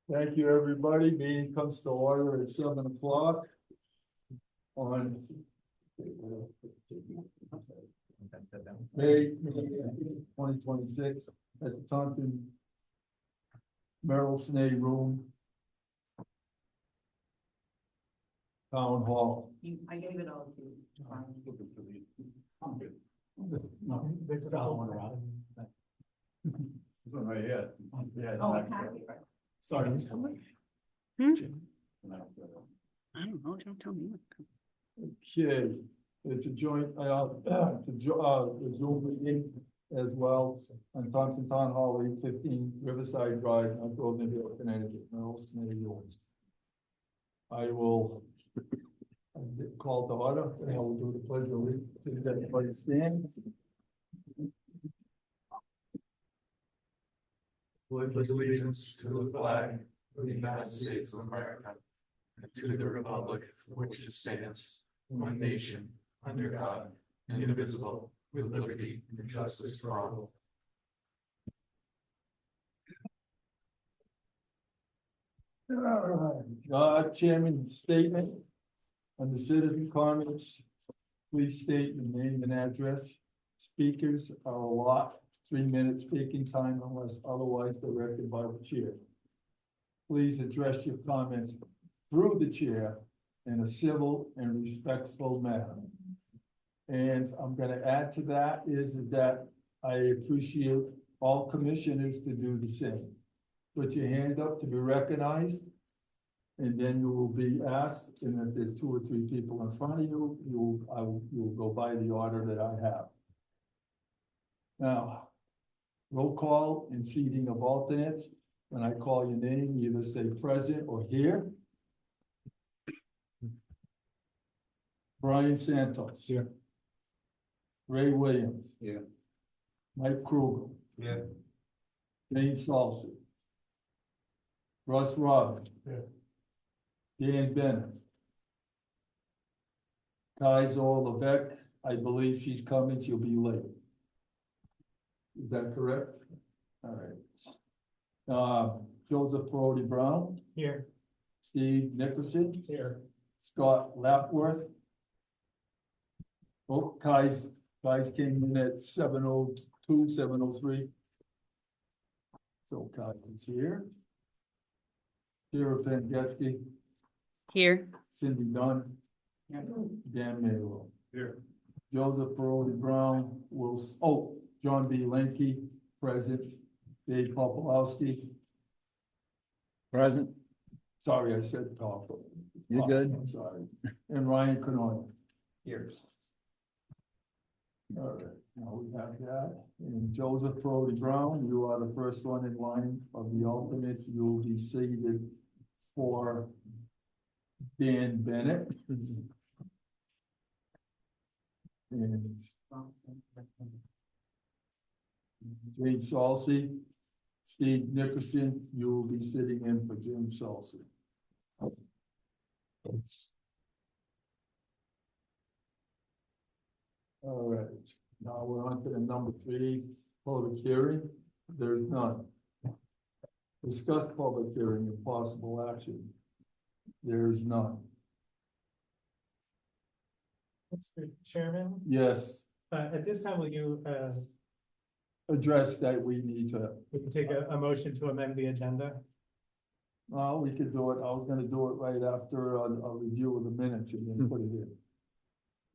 Thank you, everybody. Meeting comes to order at 7 o'clock on May 2026 at the Taunton Merrill Snee Room, Town Hall. I gave it all to you. There's another one around. Right here. Oh, I have it, right. Sorry. I don't know, don't tell me. Okay, it's a joint, the Zoom meeting as well on Taunton Town Hall, 815 Riverside Drive, North Rosenville, Connecticut, Merrill Snee York. I will call to order, and I will do the pledge of allegiance to everybody stand. Pledge allegiance to the flag of the United States of America and to the republic for which it stands, one nation, under God, indivisible, with liberty and justice for all. All right, Chairman's statement on the citizen comments. Please state your name and address. Speakers are allotted 3 minutes speaking time unless otherwise directed by the chair. Please address your comments through the chair in a civil and respectful manner. And I'm going to add to that is that I appreciate all commissioners to do the same. Put your hand up to be recognized, and then you will be asked. And if there's 2 or 3 people in front of you, you'll go by the order that I have. Now, roll call and seating of alternates. When I call your name, you either say present or here. Brian Santos. Here. Ray Williams. Here. Mike Kruger. Here. Jane Salsa. Russ Robbins. Here. Dan Bennett. Kaiser Levesque, I believe she's coming, she'll be late. Is that correct? All right. Joseph Brody Brown. Here. Steve Nickerson. Here. Scott Lapworth. Oh, Kai's came in at 7:02, 7:03. So Kai's is here. Sarah Pendetzky. Here. Cindy Dunn. Dan Mayrow. Here. Joseph Brody Brown will, John B. Linke, present. Dave Popolowski. Present. Sorry, I said Pop. You're good. I'm sorry. And Ryan Canoy. Here. All right, now we have that. And Joseph Brody Brown, you are the first one in line of the alternates. You will be seated for Dan Bennett. And Jane Salsey, Steve Nickerson, you will be sitting in for Jim Salsey. All right, now we're on to the number 3, public hearing. There's none. Discuss public hearing and possible action. There is none. Mr. Chairman, Yes, at this time, will you, address that we need to, we can take a motion to amend the agenda? well, we could do it. I was gonna do it right after a review of the minutes and then put it in.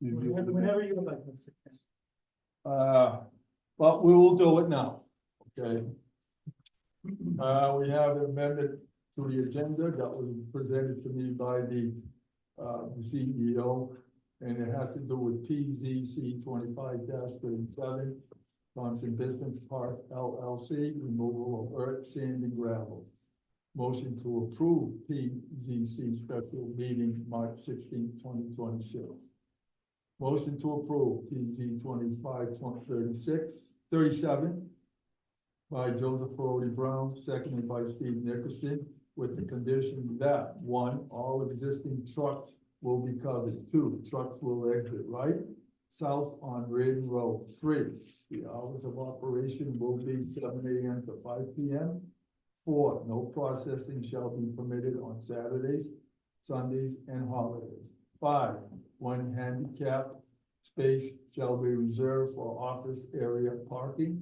Review of the minutes. Whenever you would like, Mr. Chairman. But we will do it now, okay? We have an amendment to the agenda that was presented to me by the CEO, and it has to do with PZC 25-37, Thompson Business Park LLC, removal of earth, sand, and gravel. Motion to approve PZC special meeting March 16, 2026. Motion to approve PZ 25-37 by Joseph Brody Brown, seconded by Steve Nickerson, with the condition that 1, all existing trucks will be covered. 2, trucks will exit right south on Reardon Road. 3, the hours of operation will be 7 a.m. to 5 p.m. 4, no processing shall be permitted on Saturdays, Sundays, and holidays. 5, 1 handicap space shall be reserved for office area parking.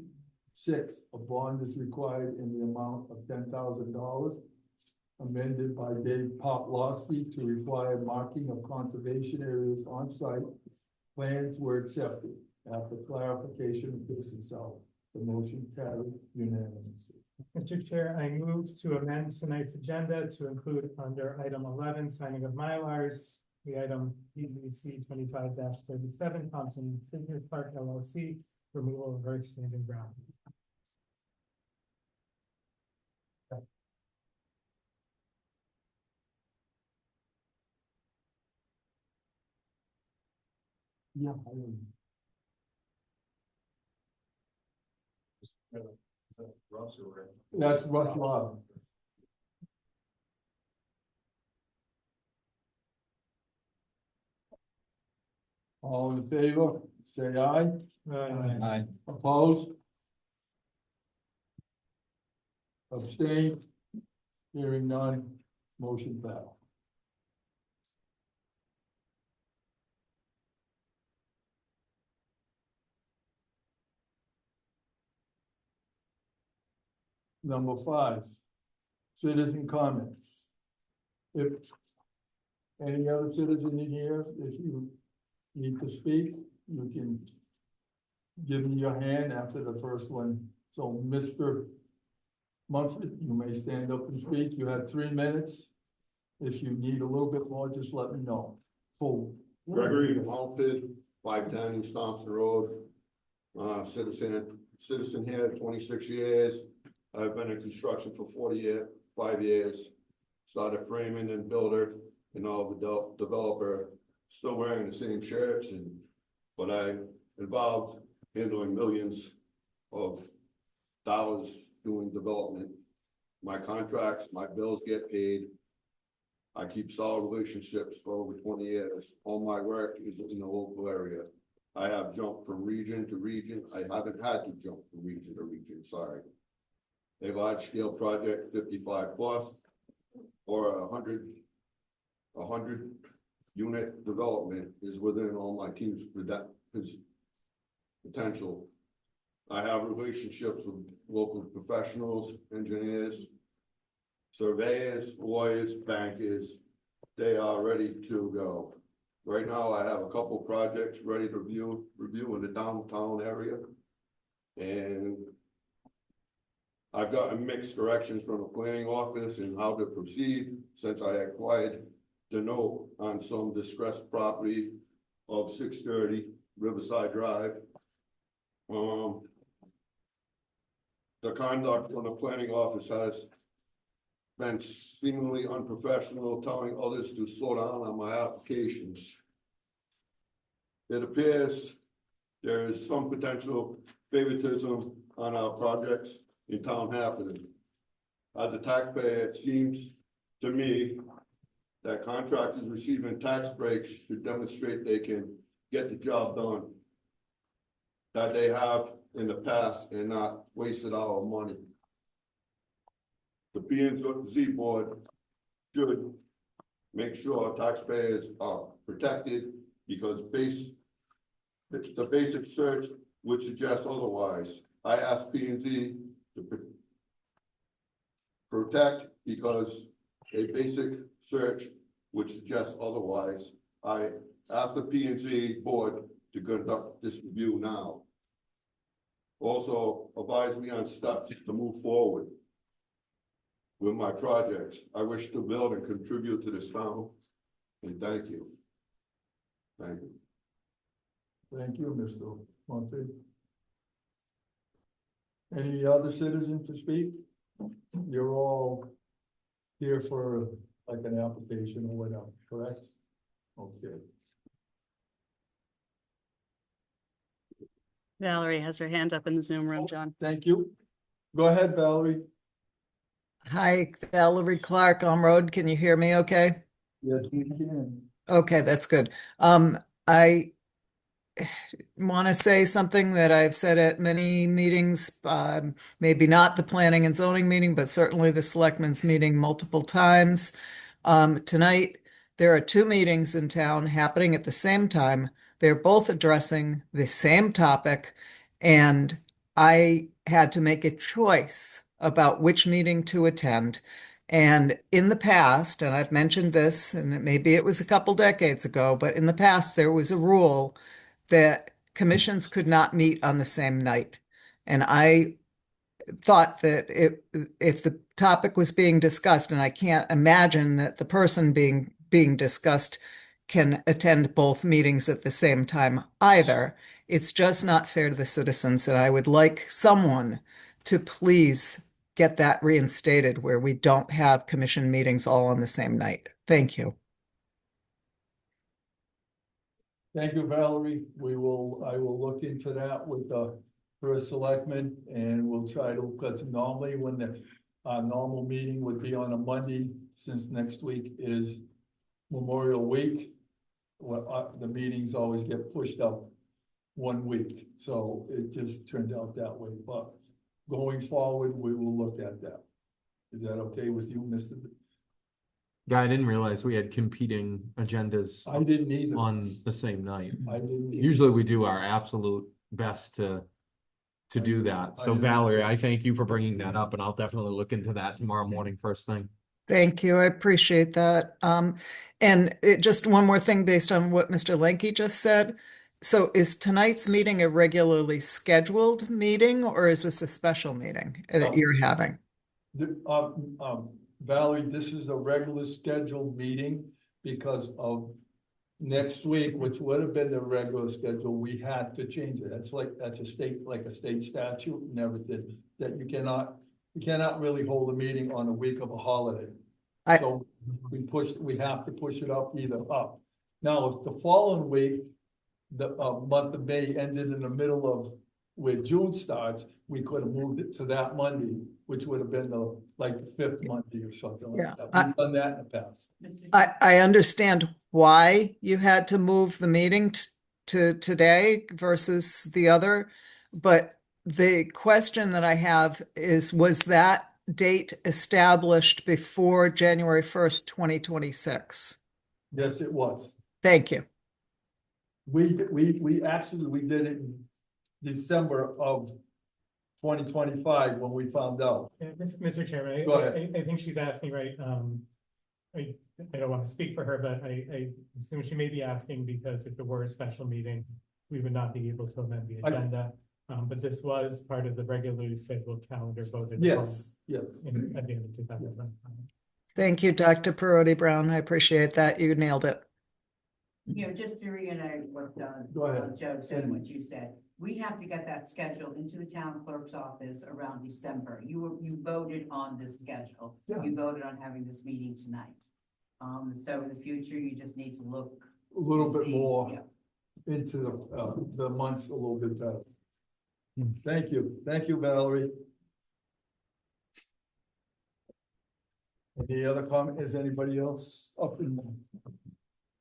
6, a bond is required in the amount of $10,000, amended by Dave Poplawski to require marking of conservation areas on site. Plans were accepted. After clarification of this itself, the motion carried unanimously. Mr. Chair, I move to amend tonight's agenda to include under item 11, signing of Mylars, the item PZC 25-37, Thompson Fitness Park LLC, removal of earth, sand, and ground. Yeah. That's Russ Law. All in favor, say aye. Aye. Opposed? Abstained? Hearing none, motion passed. Number 5, citizen comments. If any other citizen in here, if you need to speak, you can give me your hand after the first one. So Mr. Munford, you may stand up and speak. You have 3 minutes. If you need a little bit more, just let me know. Full. Gregory Mumford, 510 East Thompson Road. Citizen here, 26 years. I've been in construction for 5 years. Started framing and builder and all the developer, still wearing the same shirts but I'm involved handling millions of dollars doing development. My contracts, my bills get paid. I keep solid relationships for over 20 years. All my work is in the local area. I have jumped from region to region. I haven't had to jump from region to region, sorry. A large scale project, 55 plus, or 100 unit development is within all my team's potential. I have relationships with local professionals, engineers, surveyors, lawyers, bankers. They are ready to go. Right now, I have a couple projects ready to review in the downtown area. And I've gotten mixed directions from the planning office and how to proceed since I acquired the note on some distressed property of 630 Riverside Drive. The conduct from the planning office has been seemingly unprofessional, telling others to slow down on my applications. It appears there is some potential favoritism on our projects in town happening. As a taxpayer, it seems to me that contractors receiving tax breaks should demonstrate they can get the job done that they have in the past and not wasted our money. The PZC board should make sure taxpayers are protected because the basic search would suggest otherwise. I asked P&Z to protect because a basic search would suggest otherwise. I asked the P&Z board to conduct this review now. Also advise me on steps to move forward with my projects. I wish to build and contribute to this town, and thank you. Thank you. Thank you, Mr. Munford. Any other citizen to speak? You're all here for like an application or whatever, correct? Okay. Valerie has her hand up in the Zoom room, John. Thank you. Go ahead, Valerie. Hi, Valerie Clark on road. Can you hear me okay? Yes, you can. Okay, that's good. want to say something that I've said at many meetings, maybe not the planning and zoning meeting, but certainly the selectmen's meeting multiple times. Tonight, there are two meetings in town happening at the same time. They're both addressing the same topic, and I had to make a choice about which meeting to attend. And in the past, and I've mentioned this, and maybe it was a couple decades ago, but in the past, there was a rule that commissions could not meet on the same night. And I thought that if the topic was being discussed, and I can't imagine that the person being discussed can attend both meetings at the same time either, it's just not fair to the citizens. And I would like someone to please get that reinstated where we don't have commission meetings all on the same night. Thank you. Thank you, Valerie. I will look into that with the first selectman, and we'll try to, because normally when the normal meeting would be on a Monday, since next week is Memorial Week, the meetings always get pushed up 1 week, so it just turned out that way, but going forward, we will look at that. Is that okay with you, Mr.? Yeah, I didn't realize we had competing agendas I didn't either. on the same night. I didn't either. Usually we do our absolute best to do that. So Valerie, I thank you for bringing that up, and I'll definitely look into that tomorrow morning first thing. Thank you. I appreciate that. Just one more thing based on what Mr. Lenke just said. So is tonight's meeting a regularly scheduled meeting, or is this a special meeting that you're having? Valerie, this is a regular scheduled meeting because of next week, which would have been the regular schedule, we had to change it. That's a state statute and everything, that you cannot really hold a meeting on a week of a holiday. So we have to push it up either up. Now, if the following week, the month of May ended in the middle of where June starts, we could have moved it to that Monday, which would have been the fifth Monday or something like that. We've done that in the past. I understand why you had to move the meeting to today versus the other, but the question that I have is, was that date established before January 1st, 2026? Yes, it was. Thank you. We actually did it in December of 2025 when we found out. Yeah, Mr. Chairman, Go ahead. I think she's asking, right, I don't want to speak for her, but I assume she may be asking because if it were a special meeting, we would not be able to amend the agenda. But this was part of the regularly scheduled calendar voted. Yes. At the end of 2025. Thank you, Dr. Perotti Brown. I appreciate that. You nailed it. You know, just to reiterate what Go ahead. Joe said, and what you said, we have to get that schedule into the town clerk's office around December. You voted on this schedule. Yeah. You voted on having this meeting tonight. So in the future, you just need to look A little bit see, more yeah. into the months a little bit better. Thank you. Thank you, Valerie. Any other comment? Is anybody else up in?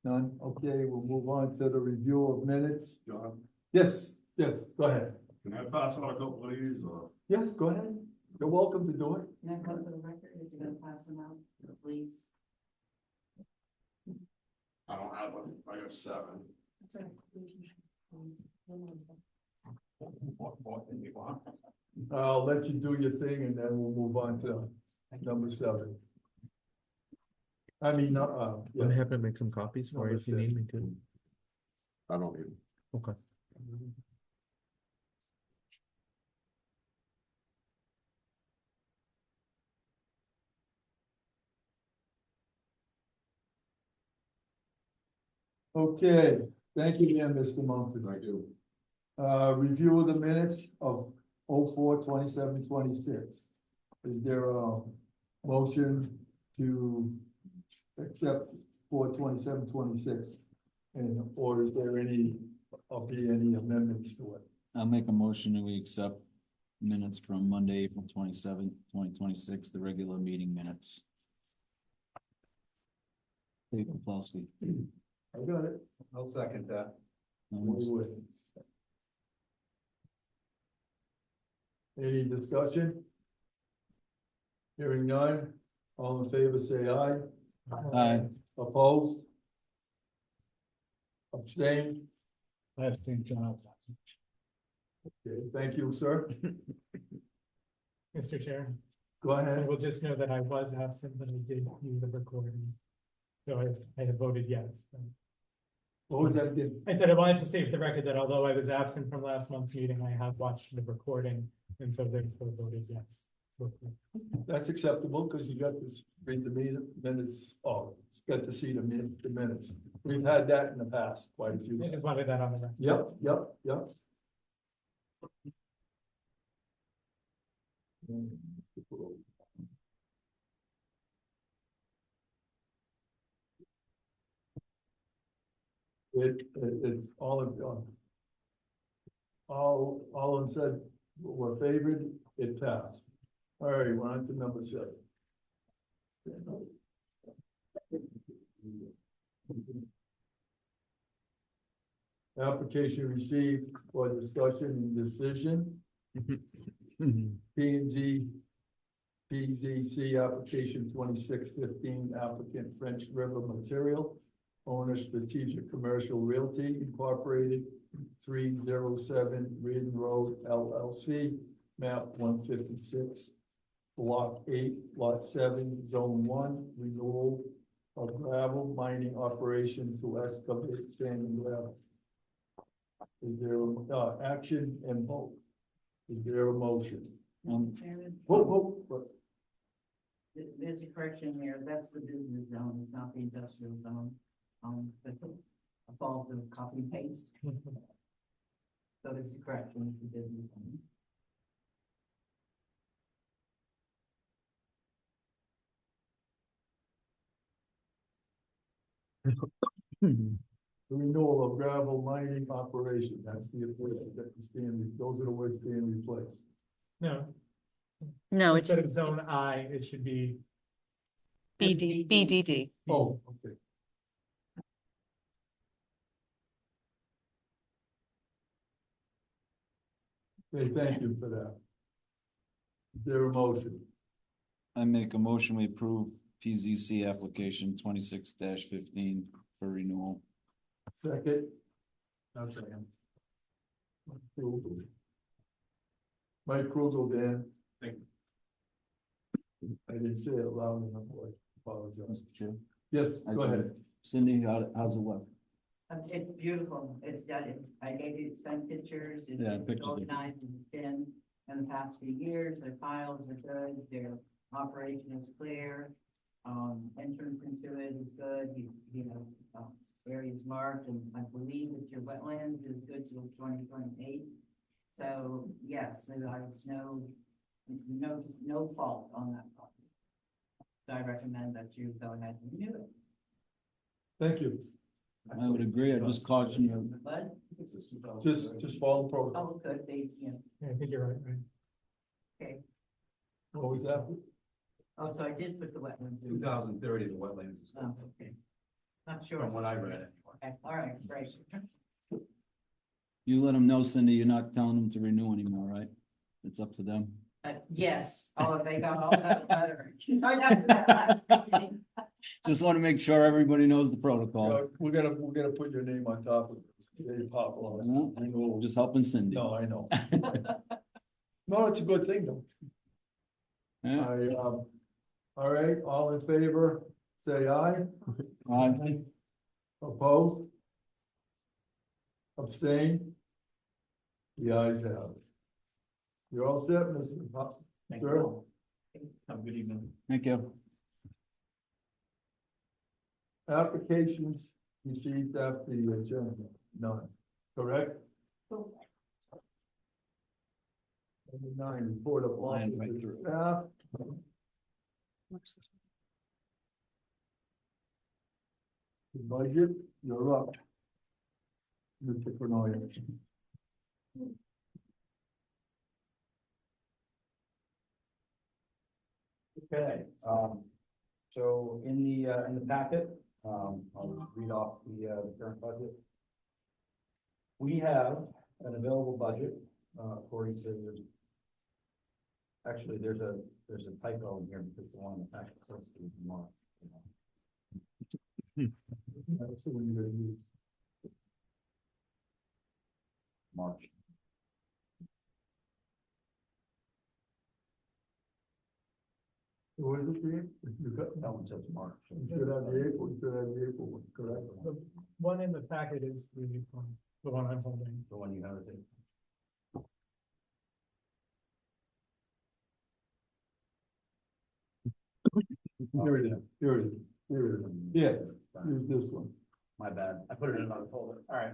None? Okay, we'll move on to the review of minutes. John, Yes, go ahead. can I pass on a couple of these, or? Yes, go ahead. You're welcome to do it. Can I go for the record, if you're gonna pass them out, please? I don't have one, I got 7. I'll let you do your thing and then we'll move on to number 7. I mean, yeah. I'm happy to make some copies for you if you need me to. I don't even. Okay. Okay, thank you again, Mr. Mumford. I do. Review of the minutes of 04/27/26. Is there a motion to accept 4/27/26? And, or is there any amendments to it? I'll make a motion that we accept minutes from Monday, April 27th, 2026, the regular meeting minutes. Dave Paplowski. I got it. I'll second that. Wait. Any discussion? Hearing none, all in favor say aye. Aye. Opposed? Abstained? I think John. Okay, thank you, sir. Mr. Chair, Go I ahead. will just know that I was absent, but I did view the recording. So I have voted yes. What was that again? I said I wanted to say for the record that although I was absent from last month's meeting, I have watched the recording and so therefore voted yes. That's acceptable, because you got to read the minutes, got to see the minutes. We've had that in the past, quite a few. I just wanted that on the record. Yep. All of them said were favored, it passed. All right, we're on to number 7. Application received for discussion and decision. P and Z PZC application 2615, applicant French River Material, owner Strategic Commercial Realty Incorporated, 307 Reardon Road LLC, map 156, block 8, lot 7, zone 1, renewal of gravel mining operation to excavate sand and gravel. Is there action and vote? Is there a motion? Chairman, Whoa. there's a correction there, that's the business zone, it's not the industrial zone. That's a fault of copy and paste. So there's a correction of the business zone. The renewal of gravel mining operation, that's the, those are the words being replaced. No. No, it's Instead of zone I, it should be. BDD. Oh, okay. Okay, thank you for that. Is there a motion? I make a motion, we approve PZC application 26-15 for renewal. Second? Mike Krugel, Dan. Thank you. I didn't say it loud enough, I apologize. Mr. Chair. Yes, go ahead. Cindy, how's it look? It's beautiful, it's done, I gave you some pictures, Yeah, it's pictures are- organized and been in the past few years, their files are good, their operation is clear. Entrance into it is good, areas marked, and I believe that your wetlands is good till 2028. So, yes, there's no fault on that property. So I recommend that you go ahead and renew it. Thank you. I would agree, I just caution you. But, Just follow protocol. oh, good, they, Yeah, I think you're right. okay. What was that? Oh, so I did put the wetlands in. 2030, the wetlands is Oh, okay. Not sure. from what I read. Okay, all right, great. You let them know, Cindy, you're not telling them to renew anymore, right? It's up to them. Yes, they got all that better. I got that. Just want to make sure everybody knows the protocol. We're gonna put your name on top of it. They pop on. I know, just helping Cindy. No, I know. No, it's a good thing though. Yeah. All right, all in favor, say aye. Aye. Opposed? Abstain? The ayes have it. You're all set, Mr. Pop. Sir? Have a good evening. Thank you. Applications received after the agenda, none, correct? Number 9, report of Line right office through. staff. The budget, you're up. Mr. Cronin. Okay, so in the packet, I'll read off the current budget. We have an available budget, according to Actually, there's a typo in here because the one in the packet says it was March. That's the one you're gonna use. March. What is it, Dave? You got, That one says March. you should have the April, you should have the April one, correct? The one in the packet is the one I'm holding. The one you have it. Here it is, here it is, here it is. Yeah, use this one. My bad. I put it in another folder. All right.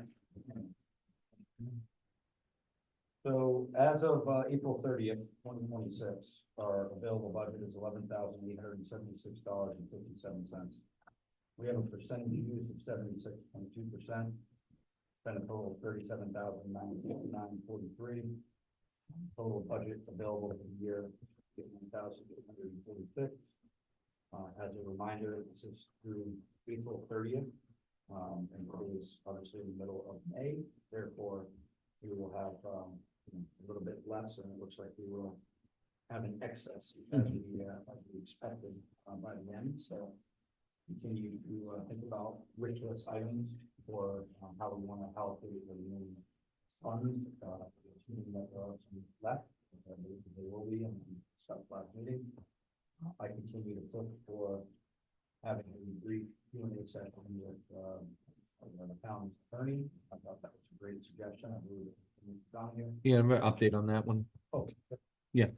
So as of April 30th, 2026, our available budget is $11,876.57. We have a percentage used of 76.2%. Spent a total of $37,969.43. Total budget available for the year, $1,846. As a reminder, this is through April 30th. And it is obviously in the middle of May, therefore, we will have a little bit less, and it looks like we will have an excess as we expected by the end. So continue to think about wish list items for how we want to allocate the remaining funds. Assuming that there are some left, they will be in the stuff last meeting. I continue to look for having a brief Q&A session with the town attorney. I thought that was a great suggestion. I believe it's down here. Yeah, I'm gonna update on that one. Oh, Yeah,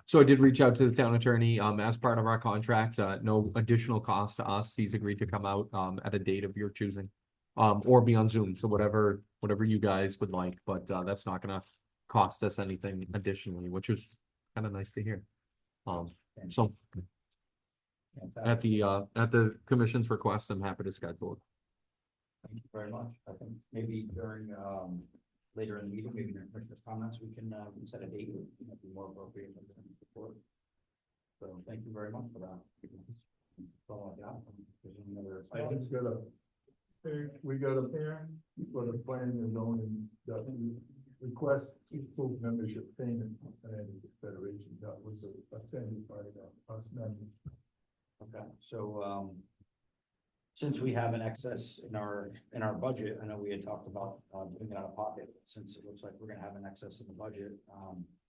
so I did reach out to the town attorney, as part of our contract, no additional cost to us. He's agreed to come out, at a date of your choosing. Or be on Zoom, so whatever you guys would like, but, that's not gonna cost us anything additionally, which was kind of nice to hear. So at the commission's request, I'm happy to schedule it. Thank you very much. I think maybe during later in the meeting, maybe during commissioner's comments, we can set a date that might be more appropriate than before. So thank you very much for that. That's all I got. If there's any other I just we got a, for the planning and zoning, request full membership payment and the federation, that was attended by us members. Okay, so since we have an excess in our budget, I know we had talked about doing it out of pocket. Since it looks like we're gonna have an excess in the budget,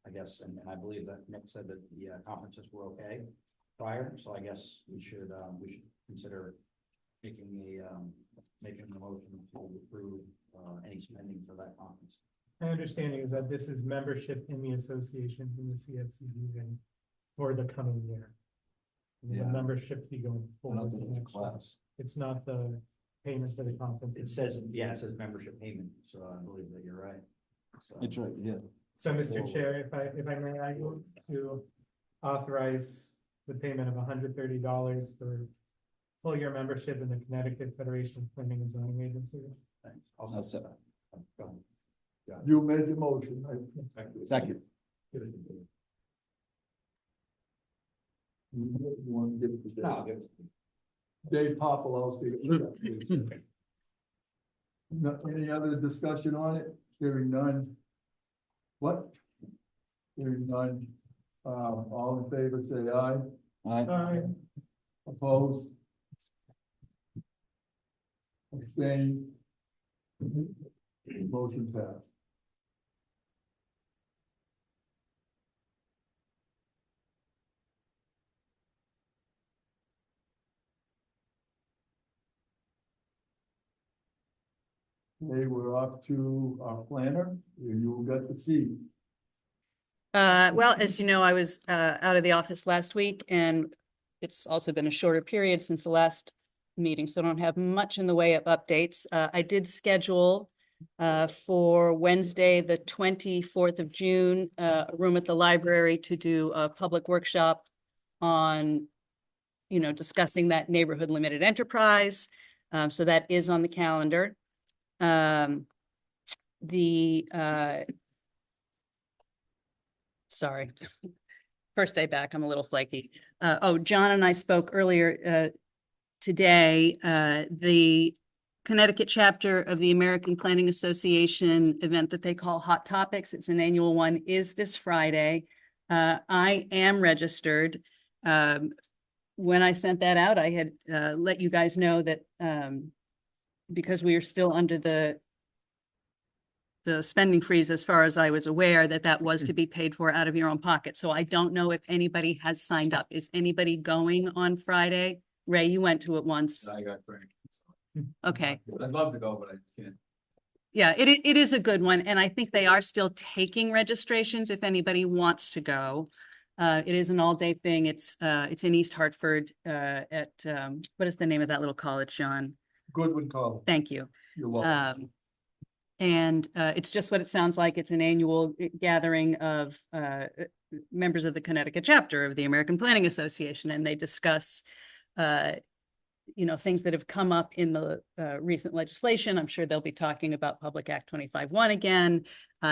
I guess, and I believe that Nick said that the conferences were okay prior, so I guess we should consider making a motion to approve any spending for that conference. My understanding is that this is membership in the association in the CFCD and for the coming year. There's a Yeah. membership fee going I forward. don't think it's a next year. class. It's not the payment for the conference. It says, yeah, it says membership payment, so I believe that you're right. So, It's right, yeah. So, Mr. Chair, if I may, I move to authorize the payment of $130 for full year membership in the Connecticut Federation of Planning and Zoning Agencies. thanks. I'll Also, set. go ahead. You made the motion, right? Second. You want to give it to No, I'll Dave? give it. Dave Popolowski. Any other discussion on it? Hearing none. What? Hearing none. All in favor, say aye. Aye. Opposed? Abstain? Motion passed. Okay, we're off to our planner. You got the seat. Well, as you know, I was out of the office last week, and it's also been a shorter period since the last meeting, so I don't have much in the way of updates. I did schedule for Wednesday, the 24th of June, a room at the library to do a public workshop on, discussing that neighborhood limited enterprise. So that is on the calendar. Sorry, first day back, I'm a little flaky. John and I spoke earlier today. The Connecticut chapter of the American Planning Association event that they call Hot Topics, it's an annual one, is this Friday. I am registered. When I sent that out, I had let you guys know that because we are still under the spending freeze, as far as I was aware, that was to be paid for out of your own pocket. So I don't know if anybody has signed up. Is anybody going on Friday? Ray, you went to it once. I got cranky. Okay. I'd love to go, but I can't. Yeah, it is a good one, and I think they are still taking registrations if anybody wants to go. It is an all-day thing. It's in East Hartford, at, what is the name of that little college, John? Goodwin College. Thank you. You're welcome. And it's just what it sounds like. It's an annual gathering of members of the Connecticut chapter of the American Planning Association, and they discuss things that have come up in the recent legislation. I'm sure they'll be talking about Public Act 25-1 again.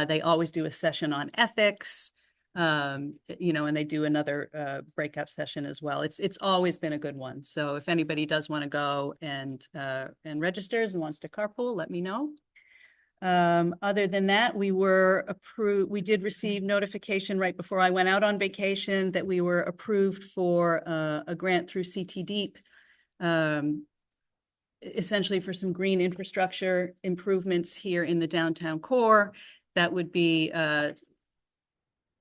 They always do a session on ethics, and they do another breakout session as well. It's always been a good one. So if anybody does want to go and registers and wants to carpool, let me know. Other than that, we did receive notification right before I went out on vacation that we were approved for a grant through CT Deep, essentially for some green infrastructure improvements here in the downtown core. That would be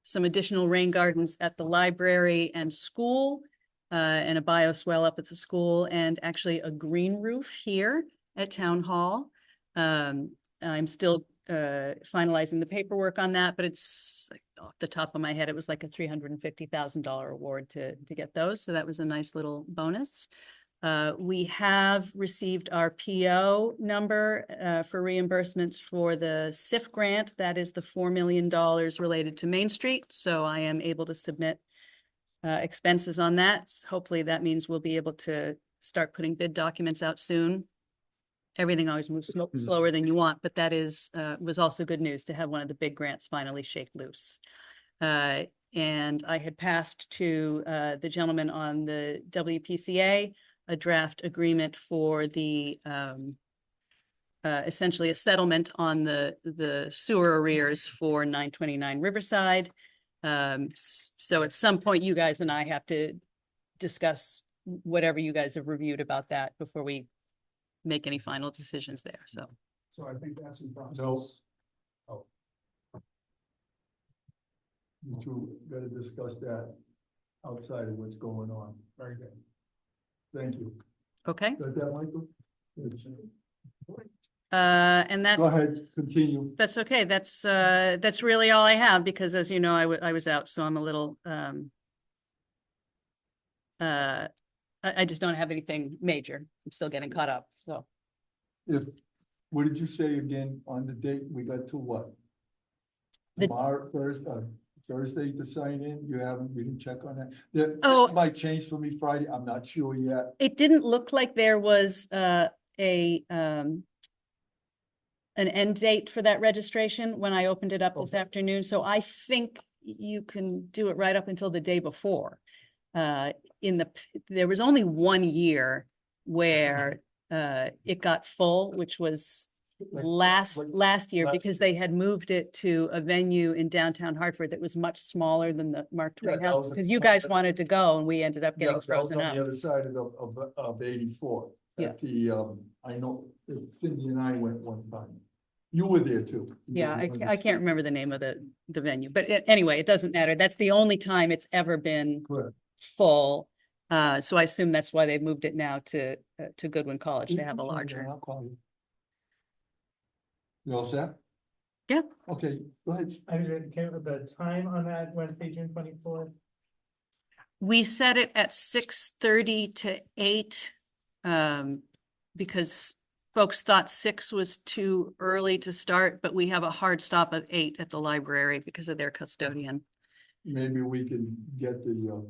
some additional rain gardens at the library and school, and a bioswale up at the school, and actually a green roof here at Town Hall. I'm still finalizing the paperwork on that, but it's like off the top of my head, it was like a $350,000 award to get those. So that was a nice little bonus. We have received our PO number for reimbursements for the SIF grant. That is the $4 million related to Main Street. So I am able to submit expenses on that. Hopefully that means we'll be able to start putting bid documents out soon. Everything always moves slower than you want, but that was also good news to have one of the big grants finally shake loose. And I had passed to the gentleman on the WPCA a draft agreement for the essentially a settlement on the sewer arrears for 929 Riverside. So at some point, you guys and I have to discuss whatever you guys have reviewed about that before we make any final decisions there. So I think that's in process. No. You two gotta discuss that outside of what's going on. Very good. Thank you. Okay. Got that, Michael? And that's. Go ahead, continue. That's okay. That's really all I have, because as you know, I was out, so I'm a little, I just don't have anything major. I'm still getting caught up, so. What did you say again on the date? We got to what? Tomorrow, Thursday to sign in? You didn't check on that? That might change for me Friday. I'm not sure yet. It didn't look like there was an end date for that registration when I opened it up this afternoon. So I think you can do it right up until the day before. There was only 1 year where it got full, which was last year, because they had moved it to a venue in downtown Hartford that was much smaller than the Mark Twain House, because you guys wanted to go and we ended up getting frozen on out. the other side of 84. Yeah. At the I know Cindy and I went one time. You were there too. Yeah, I can't remember the name of the venue, but anyway, it doesn't matter. That's the only time it's ever been full. So I assume that's why they moved it now to Goodwin College. They have a larger. I'll call you. You all set? Yeah. Okay, go ahead. I didn't care with the time on that Wednesday, June 24th. We set it at 6:30 to 8, because folks thought 6 was too early to start, but we have a hard stop at 8 at the library because of their custodian. Maybe we can get the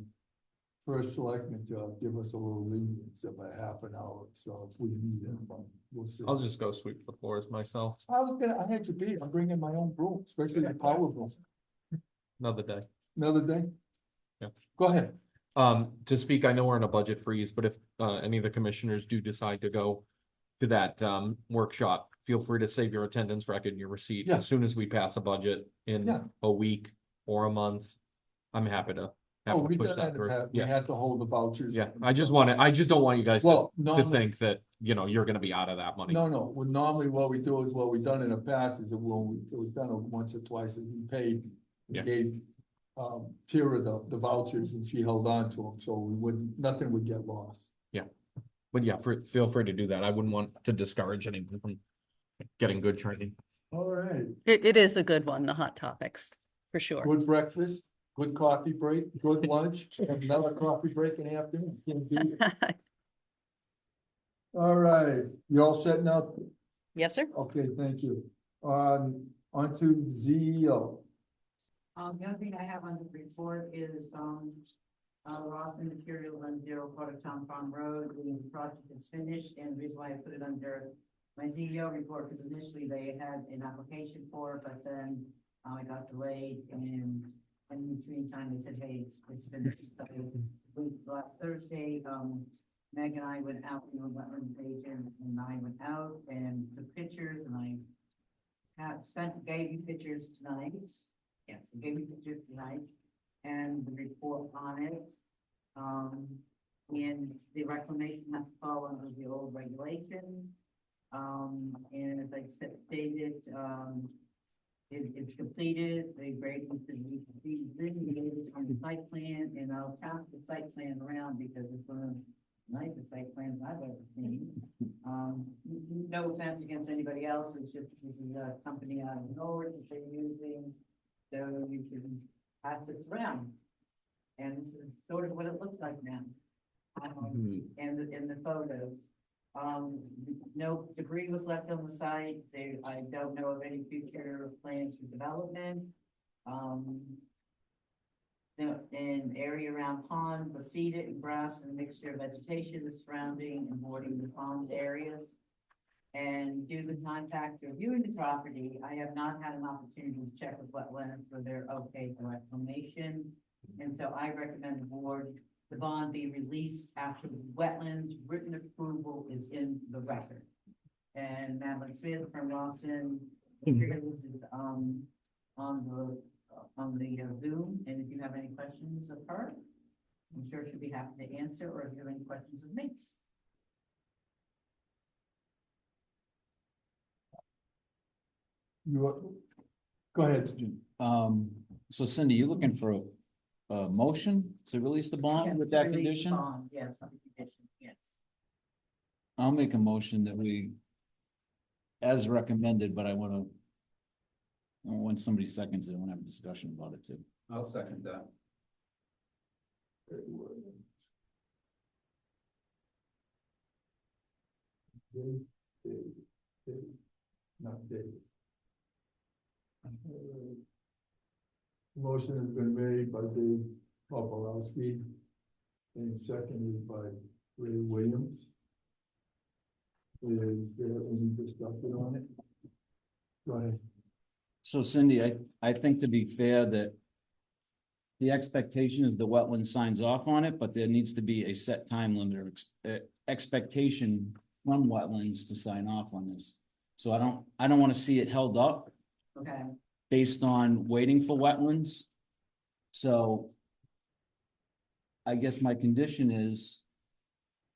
first selectman to give us a little lenience of a half an hour. So if we need it, we'll see. I'll just go sweep the floors myself. I had to be. I'm bringing my own broom, especially the power broom. Another day. Another day? Yeah. Go ahead. To speak, I know we're in a budget freeze, but if any of the commissioners do decide to go to that workshop, feel free to save your attendance record and your receipt. Yeah. As soon as we pass a budget in a week or a month, I'm happy to. Oh, happy to we push did that that, through. we Yeah, had to hold the vouchers. yeah, I just don't want you guys Well, to normally, think that, you know, you're gonna be out of that money. no, well, normally what we do is what we've done in the past is that when it was done once or twice and we paid. We Yeah. gave, Tara the vouchers and she held on to them, so nothing would get lost. But yeah, feel free to do that. I wouldn't want to discourage anyone from getting good training. All right, It is a good one, the hot topics, for sure. good breakfast, good coffee break, good lunch, and another coffee break in the afternoon. Can't beat it. All right, you all set now? Yes, sir. Okay, thank you. On to ZEO. The other thing I have on the report is, Rockland Material on 0 Town Farm Road, the project is finished, and the reason why I put it under my CEO report, because initially they had an application for it, but then, it got delayed, and in between time, they said, hey, it's finished. So, last Thursday, Meg and I went out, you know, wetland agent, and I went out and took pictures, and I gave you pictures tonight. Yes, I gave you pictures tonight and the report on it. And the reclamation has to follow under the old regulations. And as I stated, it's completed, the grading is completed on the site plan, and I'll pass the site plan around because it's one of the nicest site plans I've ever seen. No offense against anybody else, it's just, this is a company out of Norwich that they're using, so you can pass this around. And this is sort of what it looks like now. And the photos. No debris was left on the site. I don't know of any future plans for development. An area around pond was seeded and grass and a mixture of vegetation is surrounding and bordering the pond areas. And due to the contact reviewing the property, I have not had an opportunity to check with wetlands for their okay for reclamation. And so I recommend the bond be released after the wetlands written approval is in the record. And Madeline Smith from Lawson, here is on the Zoom, and if you have any questions of her, I'm sure she'll be happy to answer, or if you have any questions of me. Go ahead, Jim. So Cindy, you looking for a motion to release the bond with that Release the condition? bond, yes, with the condition, yes. I'll make a motion that we, as recommended, but I wanna, when somebody seconds it, I wanna have a discussion about it too. I'll second that. Not Dave. Motion has been made by Dave Popolowski and seconded by Ray Williams. Is there any discussion on it? Go ahead. So Cindy, I think to be fair that the expectation is the wetland signs off on it, but there needs to be a set time limit or expectation from wetlands to sign off on this. So I don't want to see it held up Okay, based on waiting for wetlands. So I guess my condition is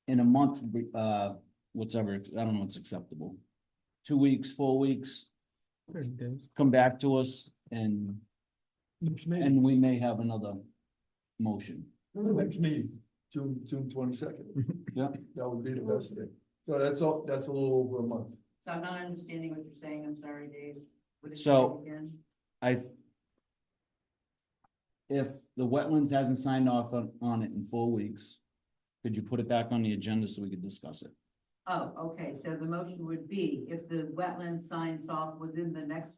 in a month, whatever, I don't know what's acceptable. 2 weeks, 4 weeks, come back to us and we may have another motion. Next meeting, June 22nd. Yeah. That would be the best day. So that's a little over a month. so I'm not understanding what you're saying, I'm sorry, Dave. What did you So- say again? If the wetlands hasn't signed off on it in 4 weeks, could you put it back on the agenda so we could discuss it? Oh, okay, so the motion would be, if the wetland signs off within the next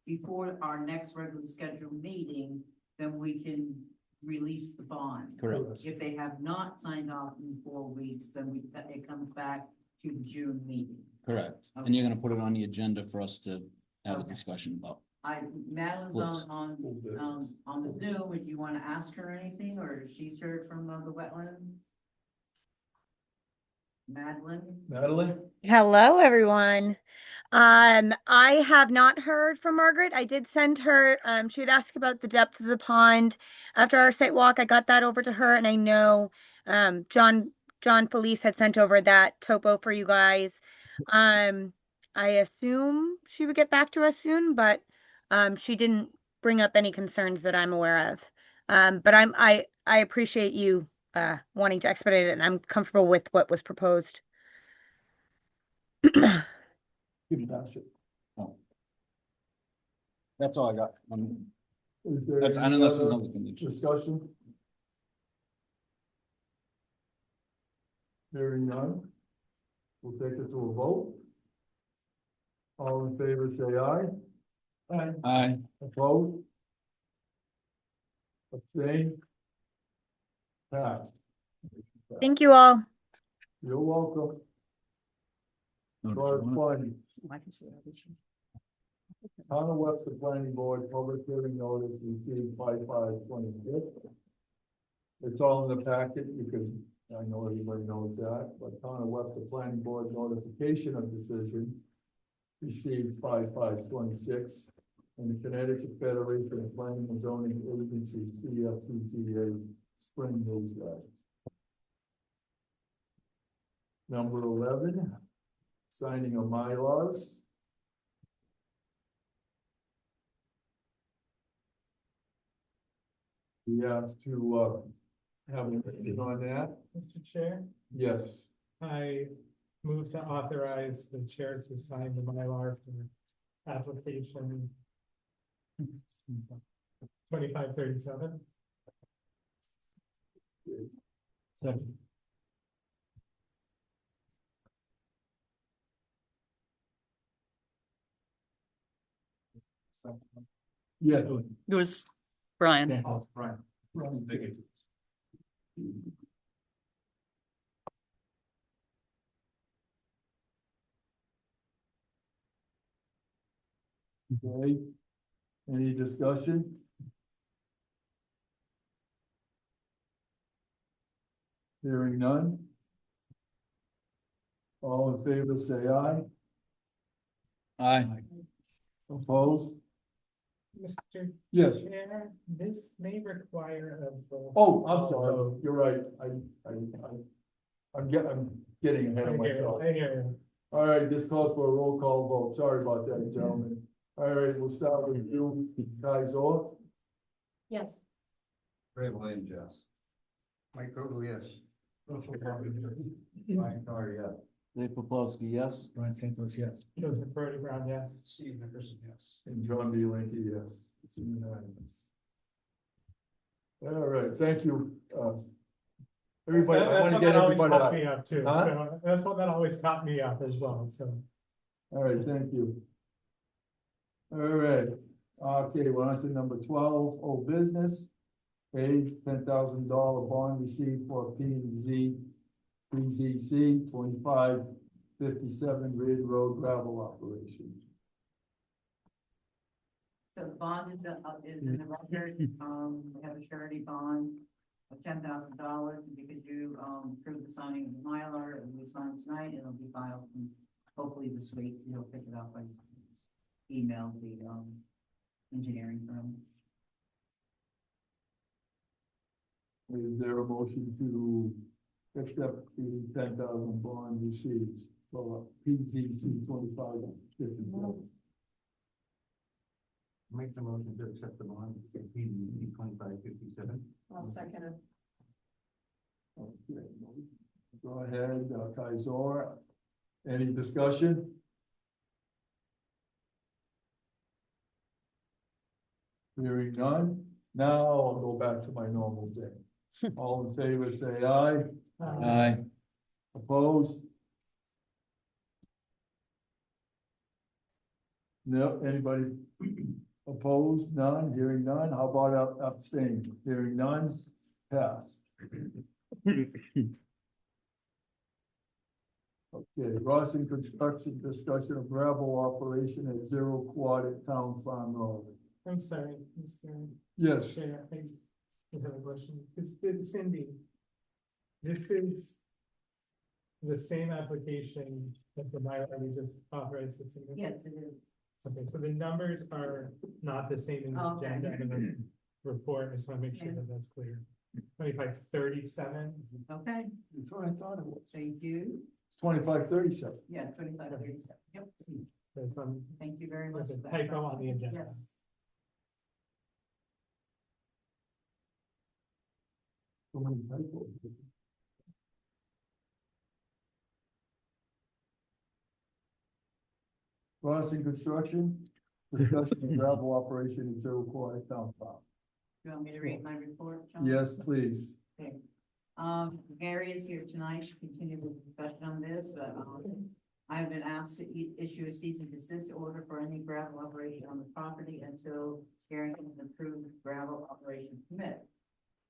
before our next regular scheduled meeting, then we can release the bond. Correct. If they have not signed off in 4 weeks, then it comes back to the June meeting. Correct. And you're gonna put it on the agenda for us to have a Okay. discussion about. Madeline's Please. on the Zoom, if you want to ask her anything, or if she's heard from the wetlands. Madeline? Madeline? Hello, everyone. I have not heard from Margaret. I did send her, she had asked about the depth of the pond. After our site walk, I got that over to her, and I know, John Felice had sent over that topo for you guys. I assume she would get back to us soon, but, she didn't bring up any concerns that I'm aware of. But I appreciate you, wanting to expedite it, and I'm comfortable with what was proposed. You can pass it. That's all I got. Is there That's, any unless there's other other conditions. discussion? Hearing none. We'll take it to a vote. All in favor, say aye. Aye. Aye. Opposed? Abstain? Passed. Thank you all. You're welcome. No, Garth don't wanna- Planning, I can see that. Town of Webster Planning Board, public hearing notice received 5/5/26. It's all in the packet, you can, I know everybody knows that, but Town of Webster Planning Board notification of decision received 5/5/26. And the Connecticut Federation of Planning and Zoning Agencies, CFPZA, spring newsletter. Number 11, signing of MyLars. We have to, have a meeting on that. Mr. Chair, Yes, I move to authorize the chair to sign the Mylar for application 2537. second. Yes. It was Brian. Oh, right. Thank you. Okay. Any discussion? Hearing none. All in favor, say aye. Aye. Opposed? Mr. Yes. Chair, this may require a vote. Oh, I'm sorry. You're right. I'm getting ahead I of hear you, myself. I hear you. All right, this calls for a roll call vote. Sorry about that, gentlemen. All right, we'll start with you, guys, off. Yes. Ray Williams, yes. Mike Kruger, yes. Ryan Carter, yes. Dave Poplowski, yes. Brian Santos, yes. Joseph Brody Brown, yes. Steve Nickerson, yes. And John B. Linky, yes. It's unanimous. All right, thank you. Everybody, I That's want to what get that always everybody caught out. me up too. Huh? So that's what that always caught me up as well, so. All right, thank you. All right, okay, we're on to number 12, old business. A $10,000 bond received for PZC 2557 Ridge Road gravel operation. So the bond is in the record, we have a surety bond of $10,000, because you, approved the signing of the Mylar, and we signed tonight, it'll be filed, and hopefully this week, you'll pick it up, and email the, engineering firm. Is there a motion to accept the 10,000 bond received for PZC 2557? Make the motion to accept the bond, 2557. I'll second it. Okay, go ahead, Kaisor. Any discussion? Hearing none. Now I'll go back to my normal thing. All in favor, say aye. Aye. Opposed? No, anybody opposed? None, hearing none. How about abstain? Hearing none, passed. Okay, Rossin Construction discussion of gravel operation at 0 Quad at Town Farm Road. I'm sorry, Mr. Yes, Chair, I have a question. It's Cindy. This is the same application That's the Mylar we just authorized the signature. Yes, it is. Okay, so the numbers are not the same in the Okay. agenda and the report. I just want to make sure that that's clear. 2537. Okay, That's what I thought it was. thank you. 2537. Yeah, 2537. Yep. There's some, Thank you very much. there's a for that. typo on the agenda. Yes. So many typos. Boston Construction, discussion of gravel operation in Zero Quarter Town Farm. You want me to read my report, John? Yes, please. Okay. Gary is here tonight to continue the discussion on this, but, I've been asked to issue a cease and desist order for any gravel operation on the property until Gary can approve gravel operation permit.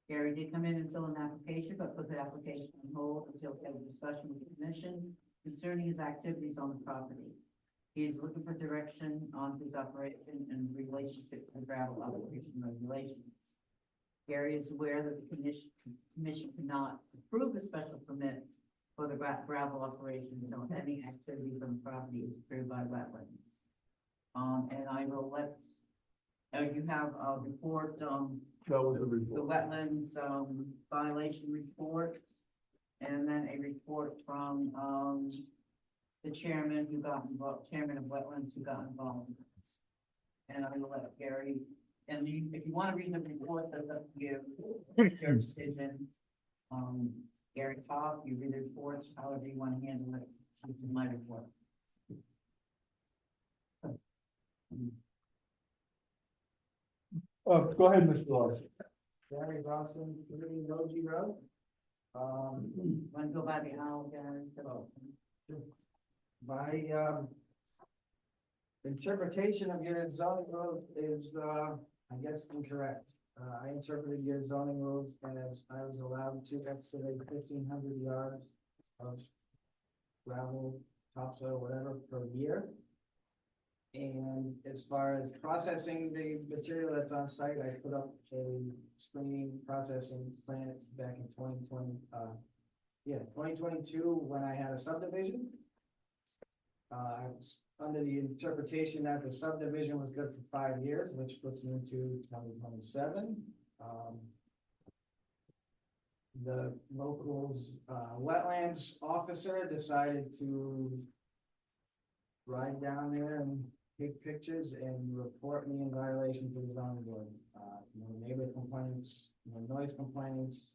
Gary did come in and fill an application, but put the application on hold until we have a discussion with the commission concerning his activities on the property. He is looking for direction on his operation and relationship to gravel operation regulations. Gary is aware that the commission cannot approve a special permit for the gravel operation until any activities on the property is approved by wetlands. And I will let, you have a report, That was the the report. wetlands, violation report. And then a report from, the chairman who got involved, chairman of wetlands who got involved in this. And I will let Gary, and you, if you want to read the report, that's up to you, it's your decision. Gary talk, you read the reports, however you want to handle it, this is my report. Go ahead, Mr. Lawson. Gary Dawson, 3 Logie Road. Want to go by the owl, Gary? So, My, interpretation of your zoning rules is, I guess incorrect. I interpreted your zoning rules as I was allowed to excavate 1,500 yards of gravel, topsoil, whatever, per year. And as far as processing the material that's on site, I put up a screening processing plant back in 2022, when I had a subdivision. I was under the interpretation that the subdivision was good for 5 years, which puts me into 2027. The locals, wetlands officer decided to ride down there and take pictures and report me in violation to the zoning board. No neighbor complaints, no noise complaints,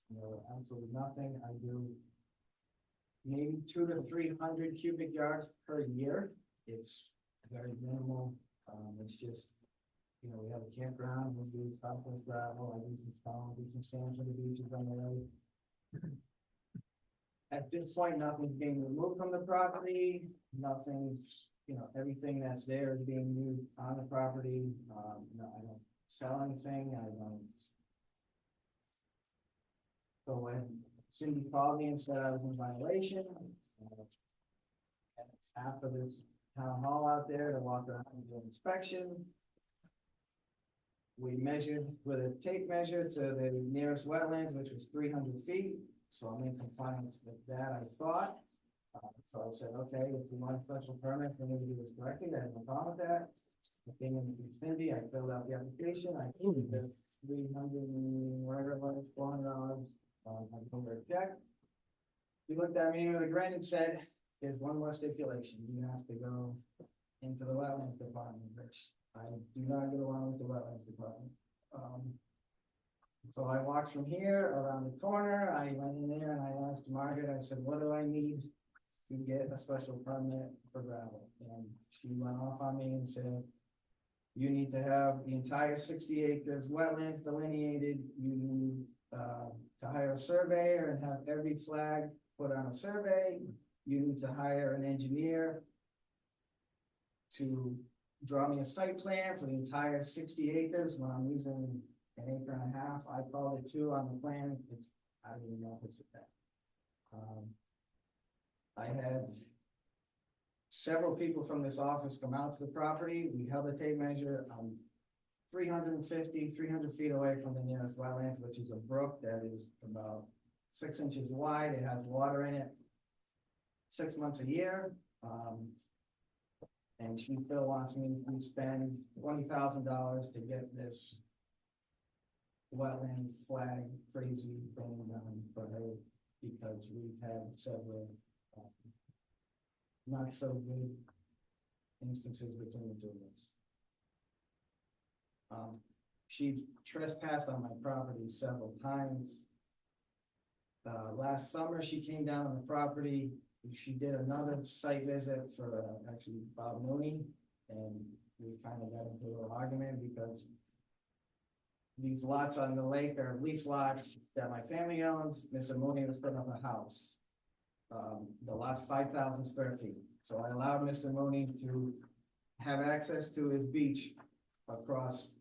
no absolutely nothing. I do maybe 200 to 300 cubic yards per year. It's very minimal. It's just, we have a campground, we do southwest gravel, I do some stone, do some sand for the beaches on the road. At this point, nothing's being removed from the property, nothing's, everything that's there is being used on the property. No, I don't sell anything, I don't. So when Cindy called me and said I was in violation, after this town hall out there to walk around and do an inspection, we measured with a tape measure to the nearest wetlands, which was 300 feet. So I'm in compliance with that, I thought. So I said, okay, if you want a special permit for me to do this correctly, I have no problem with that. I came in to Cindy, I filled out the application, I paid the 300 and whatever it was, $400. I told her a check. She looked at me with a grin and said, "There's one more stipulation. You have to go into the wetlands department," which I do not get along with the wetlands department. So I walked from here around the corner. I went in there and I asked Margaret, I said, "What do I need to get a special permit for gravel?" And she went off on me and said, "You need to have the entire 60 acres wetlands delineated. You need to hire a surveyor and have every flag put on a survey. You need to hire an engineer to draw me a site plan for the entire 60 acres when I'm using an acre and a half. I called it 2 on the plan. I don't even know if it's that. I had several people from this office come out to the property. We held a tape measure. 300 feet away from the nearest wetlands, which is a brook that is about 6 inches wide. It has water in it. 6 months a year. And she still wants me to spend $20,000 to get this wetland flag crazy thing done for her, because we've had several not so good instances between the two of us. She's trespassed on my property several times. Last summer, she came down on the property. She did another site visit for actually Bob Mooney, and we kind of got into a little argument because these lots on the lake are lease lots that my family owns. Mr. Mooney was putting up a house. The lot's 5,000 square feet. So I allowed Mr. Mooney to have access to his beach across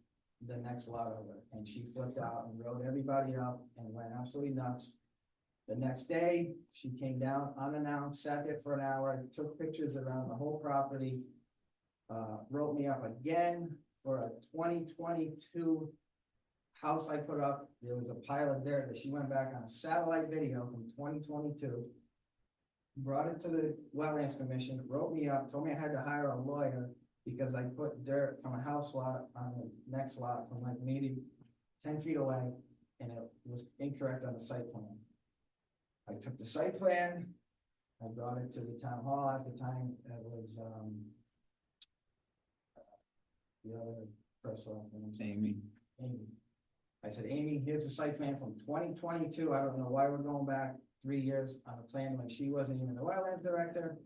the next lot over. And she flipped out and wrote everybody up and went absolutely nuts. The next day, she came down unannounced, sat there for an hour, took pictures around the whole property, wrote me up again for a 2022 house I put up. There was a pile of dirt that she went back on a satellite video from 2022, brought it to the Wetlands Commission, wrote me up, told me I had to hire a lawyer because I put dirt from a house lot on the next lot from like maybe 10 feet away, and it was incorrect on the site plan. I took the site plan, I brought it to the town hall at the time. It was the other person, Amy. Amy. I said, Amy, here's the site plan from 2022. I don't know why we're going back 3 years on a plan when she wasn't even the wetlands director.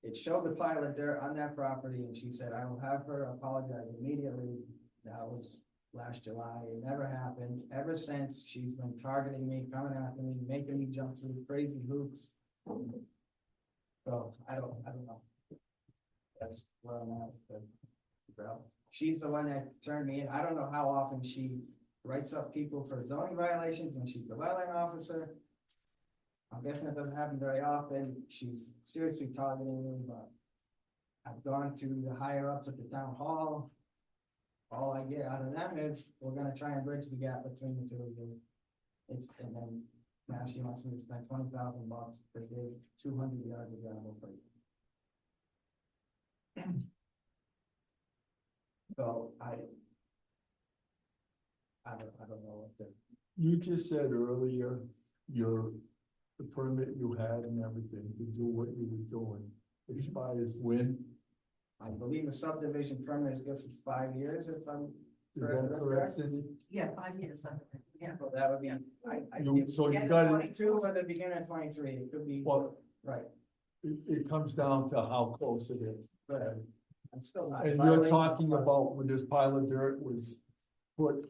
It showed the pile of dirt on that property, and she said, I will have her apologize immediately. That was last July. It never happened. Ever since, she's been targeting me, coming after me, making me jump through crazy hoops. So I don't know. That's where I'm at with the girl. She's the one that turned me in. I don't know how often she writes up people for zoning violations when she's the wetland officer. I'm guessing it doesn't happen very often. She's seriously targeting me, but I've gone to the higher ups at the town hall. All I get out of them is, we're gonna try and bridge the gap between the two of you. And then now she wants me to spend $20,000 per day, 200 yards of gravel per year. So I don't know what to. You just said earlier, the permit you had and everything to do what you were doing expires when? I believe the subdivision permit is good for 5 years, if I'm. Is that correct, Cindy? Yeah, 5 years. Yeah, well, that would be, So you end of got it, 22 or the beginning of 23, it could be, well, right, it comes down to how close it is. but I'm still not. And you're talking about when this pile of dirt was put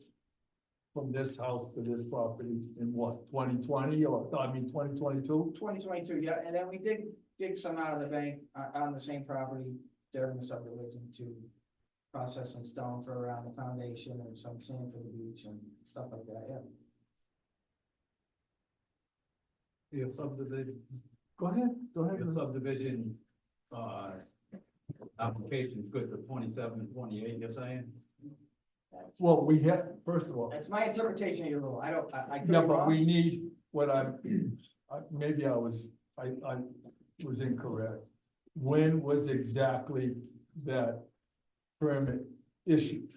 from this house to this property in what, 2020 or, I mean, 2022? 2022, yeah, and then we did dig some out of the bank on the same property during the subdivision to process some stone for around the foundation and some sand for the beach and stuff like that, yeah. The subdivision, Go ahead. the subdivision, application is good for 27 and 28, you're saying? Well, we have, first of all, That's my interpretation of your rule, I could be yeah, but wrong. we need what maybe I was incorrect. When was exactly that permit issued?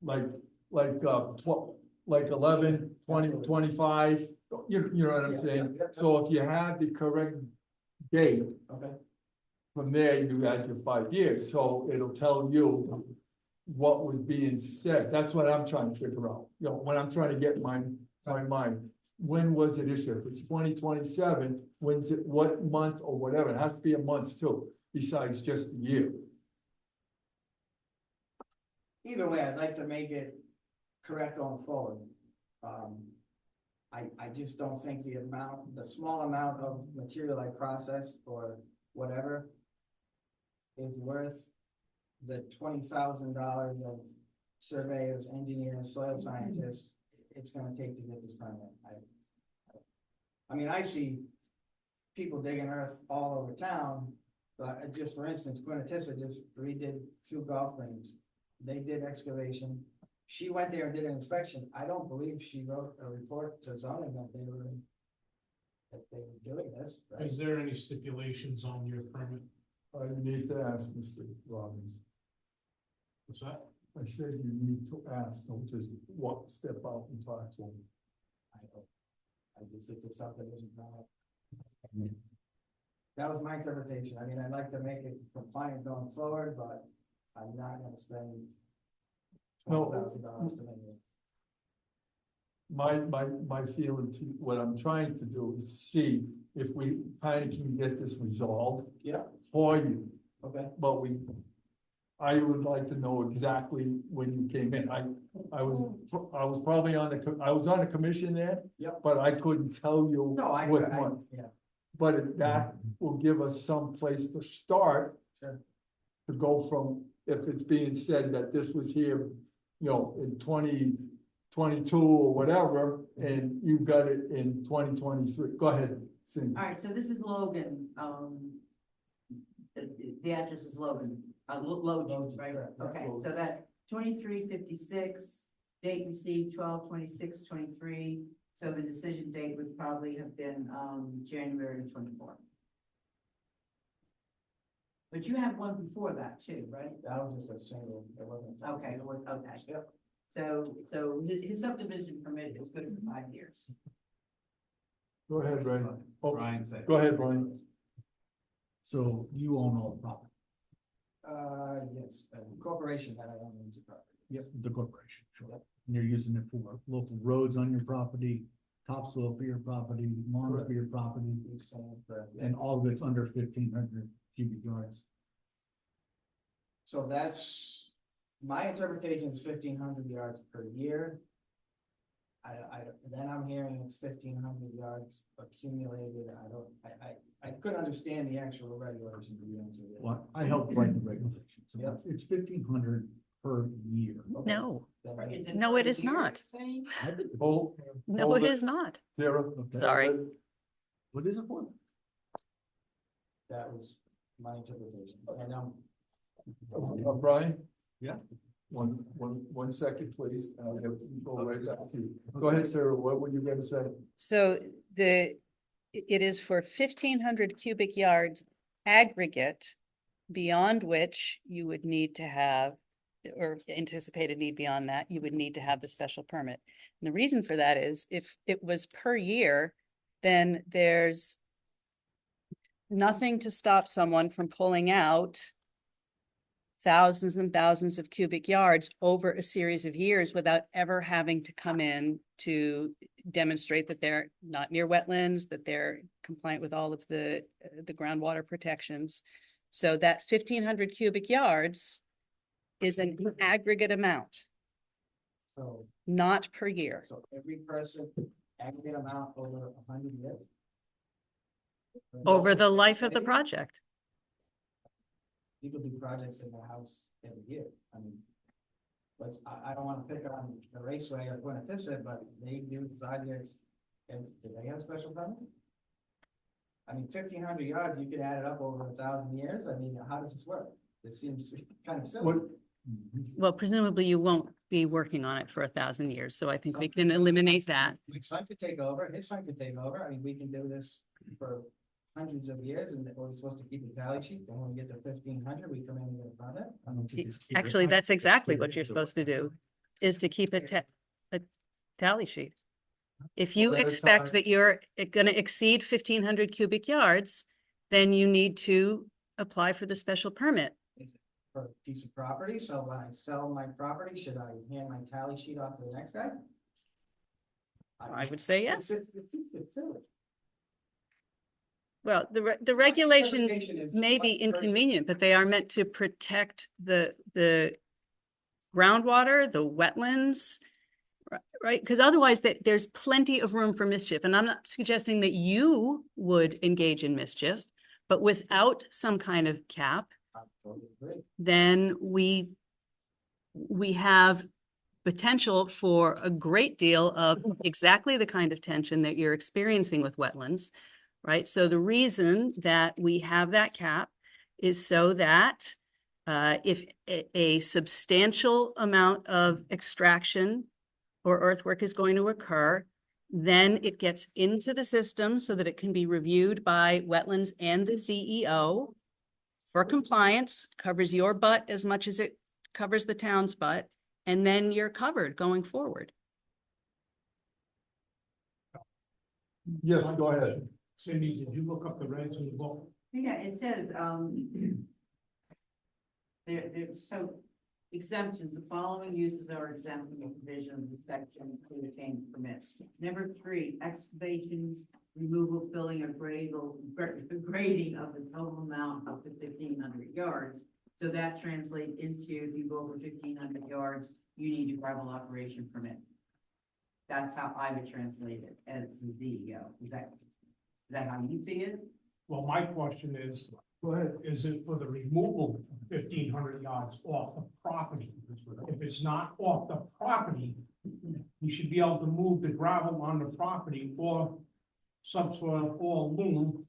Like 12, like 11, 20, 25, you know what I'm Yeah, saying? yeah. So if you have the correct date, Okay, from there you had your 5 years, so it'll tell you what was being said. That's what I'm trying to figure out, you know, when I'm trying to get my mind. When was it issued? If it's 2027, when's it, what month or whatever? It has to be a month too, besides just a year. either way, I'd like to make it correct going forward. I just don't think the small amount of material I processed or whatever is worth the $20,000 of surveyors, engineers, soil scientists it's gonna take to get this permit. I mean, I see people digging earth all over town, but just for instance, Quintessa just redid 2 golf lanes. They did excavation. She went there and did an inspection. I don't believe she wrote a report to zoning that that they were doing this, right? Is there any stipulations on your permit? I need to ask Mr. Robbins. What's that? I said you need to ask, don't just walk, step out and talk to him. I don't, I just, it's a subdivision plan. That was my interpretation. I mean, I'd like to make it compliant going forward, but I'm not gonna spend No. $12,000 to make it. My feeling to, what I'm trying to do is see if we kind of can get this resolved. Yeah. For you, Okay, but I would like to know exactly when you came in. I was probably on I was on a commission there. Yep. But I couldn't tell you. no, what month. yeah, But that will give us some place to start. Sure. To go from, if it's being said that this was here, in 2022 or whatever, and you got it in 2023. Go ahead, Cindy. All right, so this is Logan, the address is Logan, Logan, right? correct, yeah, Okay, Logan. so that 2356, date received 12/26/23, so the decision date would probably have been, January 24th. But you have one before that too, right? that was just a single, it wasn't. Okay, it was, okay. Yep. So his subdivision permit is good for 5 years. Go ahead, Brian. Oh, Brian said. go ahead, Brian. So you own all the property? Yes, corporation that I own owns the property. Yep. The corporation, sure. And you're using it for local roads on your property, topsoil for your property, lawn for your property, We've seen for- and all of it's under 1,500 cubic yards. So that's, my interpretation is 1,500 yards per year. Then I'm hearing it's 1,500 yards accumulated. I couldn't understand the actual regulations. To be honest with you. Well, I helped write the regulations, so Yep. it's 1,500 per year. Okay. No, Then I- Is No, per it is year, not. saying? I did the- Hold, no, Hold it it. is not. Sarah. Sorry. What is it for? That was my interpretation. And Brian? Yeah. One second, please. I'll go right back to you. Go ahead, Sarah. What were you gonna say? So it is for 1,500 cubic yards aggregate, beyond which you would need to have, or anticipated need beyond that, you would need to have the special permit. And the reason for that is if it was per year, then there's nothing to stop someone from pulling out thousands and thousands of cubic yards over a series of years without ever having to come in to demonstrate that they're not near wetlands, that they're compliant with all of the groundwater protections. So that 1,500 cubic yards is an aggregate amount, so, not per year. so every person, aggregate amount over 100 years? Over the life of the project. People do projects in their house every year. I mean, but I don't wanna pick on the raceway or Quinnipiac, but they do projects, and do they have special permit? I mean, 1,500 yards, you could add it up over 1,000 years. I mean, how does this work? It seems kind of silly. What, Well, presumably you won't be working on it for 1,000 years, so I think we can eliminate that. My son could take over, his son could take over. I mean, we can do this for hundreds of years, and we're supposed to keep a tally sheet. Then when we get to 1,500, we come in and get a project. I don't think it's keep it- Actually, that's exactly what you're supposed to do, is to keep a tally sheet. If you Well, at a expect time- that you're gonna exceed 1,500 cubic yards, then you need to apply for the special permit. Is it for a piece of property? So when I sell my property, should I hand my tally sheet off to the next guy? I would say yes. It's silly. Well, the regulations Interpretation is may be much further. inconvenient, but they are meant to protect the groundwater, the wetlands, right? Because otherwise there's plenty of room for mischief. And I'm not suggesting that you would engage in mischief, but without some kind of cap, I totally agree. then we have potential for a great deal of exactly the kind of tension that you're experiencing with wetlands, right? So the reason that we have that cap is so that if a substantial amount of extraction or earthwork is going to occur, Then it gets into the system so that it can be reviewed by wetlands and the CEO for compliance, covers your butt as much as it covers the town's butt, and then you're covered going forward. Yes, go ahead. Cindy, did you look up the regs in the book? Yeah, it says, so exemptions, the following uses are exempt from the provision of this section to obtain permits. Number 3, excavations, removal, filling, or grading of the total amount up to 1,500 yards. So that translates into, if you go over 1,500 yards, you need a gravel operation permit. That's how I would translate it as the CEO. Is that how you see it? Well, my question is, Go ahead. is it for the removal of 1,500 yards off the property? If it's not off the property, you should be able to move the gravel on the property or subsoil or loom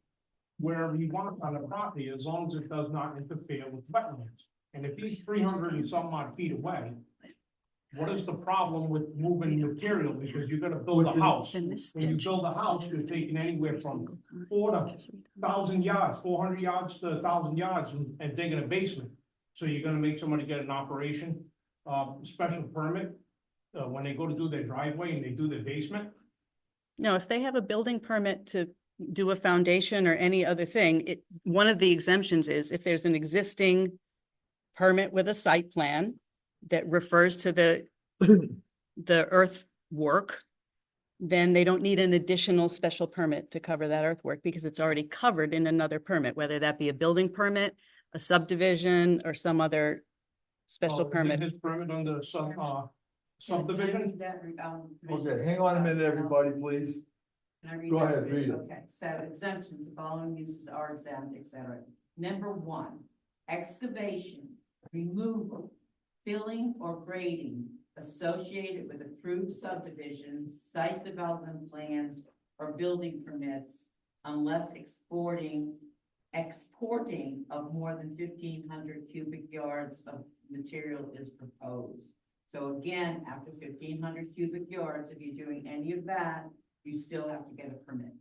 wherever you want on the property, as long as it does not interfere with wetlands. And if he's 300 and some odd feet away, what is the problem with moving material? Because you're gonna build a house. When you build a house, you're taking anywhere from 4,000 yards, 400 yards to 1,000 yards and digging a basement. So you're gonna make somebody get an operation, special permit, when they go to do their driveway and they do their basement? No, if they have a building permit to do a foundation or any other thing, one of the exemptions is if there's an existing permit with a site plan that refers to the earthwork, then they don't need an additional special permit to cover that earthwork because it's already covered in another permit, whether that be a building permit, a subdivision, or some other special permit. His permit under subdivision? Okay, hang on a minute, everybody, please. Can I read Go that ahead, for you? read it. Okay, so exemptions, the following uses are exempt, etc. Number 1, excavation, removal, filling or grading associated with approved subdivisions, site development plans, or building permits, unless exporting of more than 1,500 cubic yards of material is proposed. So again, after 1,500 cubic yards, if you're doing any of that, you still have to get a permit.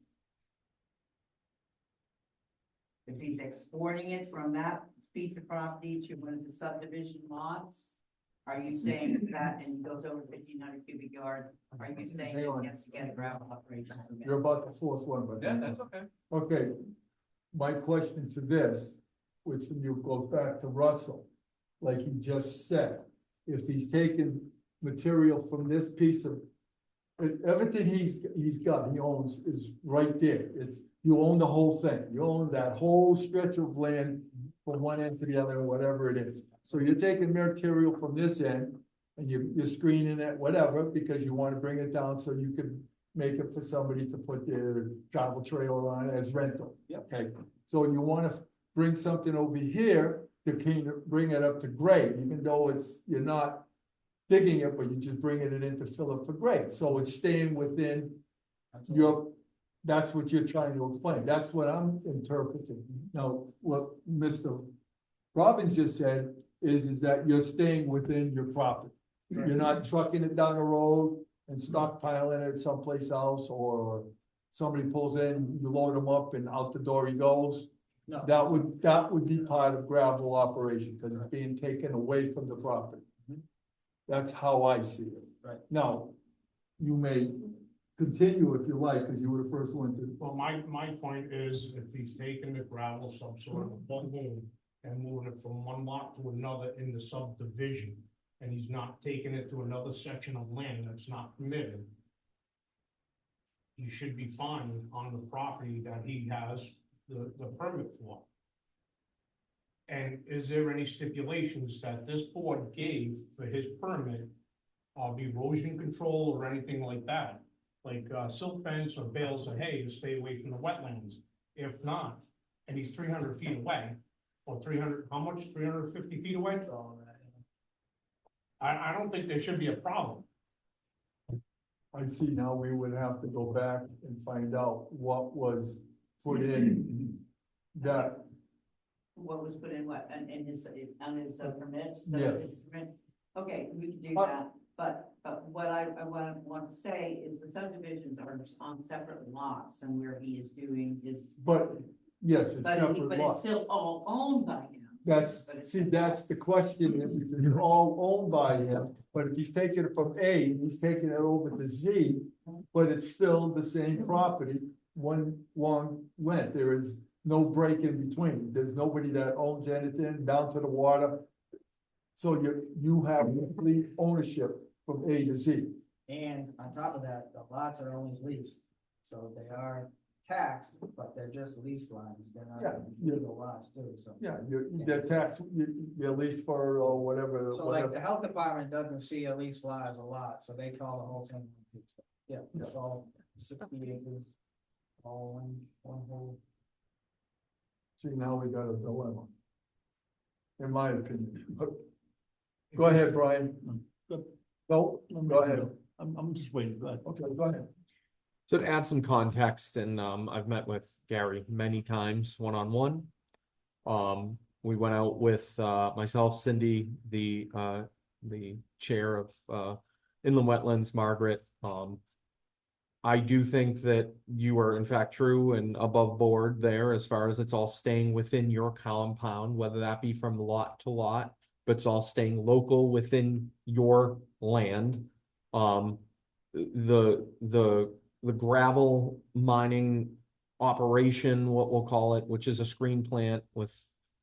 If he's exporting it from that piece of property to one of the subdivision lots, are you saying that, and goes over 1,500 cubic yards, are you saying Hang on. he has to get a gravel operation permit? You're about to force one, but. Yeah, that's okay. Okay, my question to this, which from you goes back to Russell, like he just said, if he's taking material from this piece of, everything he's got, he owns is right there. You own the whole thing. You own that whole stretch of land from one end to the other, whatever it is. So you're taking material from this end and you're screening it, whatever, because you want to bring it down so you can make it for somebody to put their travel trailer on as rental. Okay, so you want to bring something over here to kind of bring it up to grade, even though you're not digging it, but you're just bringing it in to fill it for grade. So it's staying within that's what you're trying to explain. That's what I'm interpreting. Now, what Mr. Robbins just said is that you're staying within your property. You're not trucking it down the road and stockpiling it someplace else, or somebody pulls in, you load them up and out the door he goes. No. That would be part of gravel operation, because it's being taken away from the property. That's how I see it. Right. Now, you may continue if you like, because you were the first one to. Well, my point is, if he's taking the gravel subsoil, and moving it from one lot to another in the subdivision, and he's not taking it to another section of land that's not permitted, he should be fine on the property that he has the permit for. And is there any stipulations that this board gave for his permit of erosion control or anything like that? Like silt fence or bales of hay to stay away from the wetlands? If not, and he's 300 feet away, or 300, how much, 350 feet away? I don't think there should be a problem. I see, now we would have to go back and find out what was put in that. What was put in what, on his permit? So Yes. his permit- Okay, we can do But- that, but what I want to say is the subdivisions are on separate lots than where he is doing his. But, yes, it's But separate it's lots. still all owned by him. That's, But it's see, separate that's lots. the question is it's all owned by him, but if he's taking it from A, he's taking it over to Z, but it's still the same property, one long length, there is no break in between, there's nobody that owns anything down to the water. So you have complete ownership from A to Z. And on top of that, the lots are only leased, so they are taxed, but they're just lease lines, they're Yeah, not yeah. legal lots too, so. Yeah, they're tax, you're leased for, or whatever, So like the whatever. health department doesn't see a lease lot as a lot, so they call the whole thing. Yeah, it's all 60 acres, all one whole. See, now we got a dilemma. In my opinion. Go ahead, Brian. No, go ahead. I'm just waiting, go ahead. Okay, go ahead. So to add some context, and I've met with Gary many times one-on-one. We went out with myself, Cindy, the chair of Inland Wetlands, Margaret. I do think that you are in fact true and above board there as far as it's all staying within your compound, whether that be from lot to lot, but it's all staying local within your land. The gravel mining operation, what we'll call it, which is a screen plant with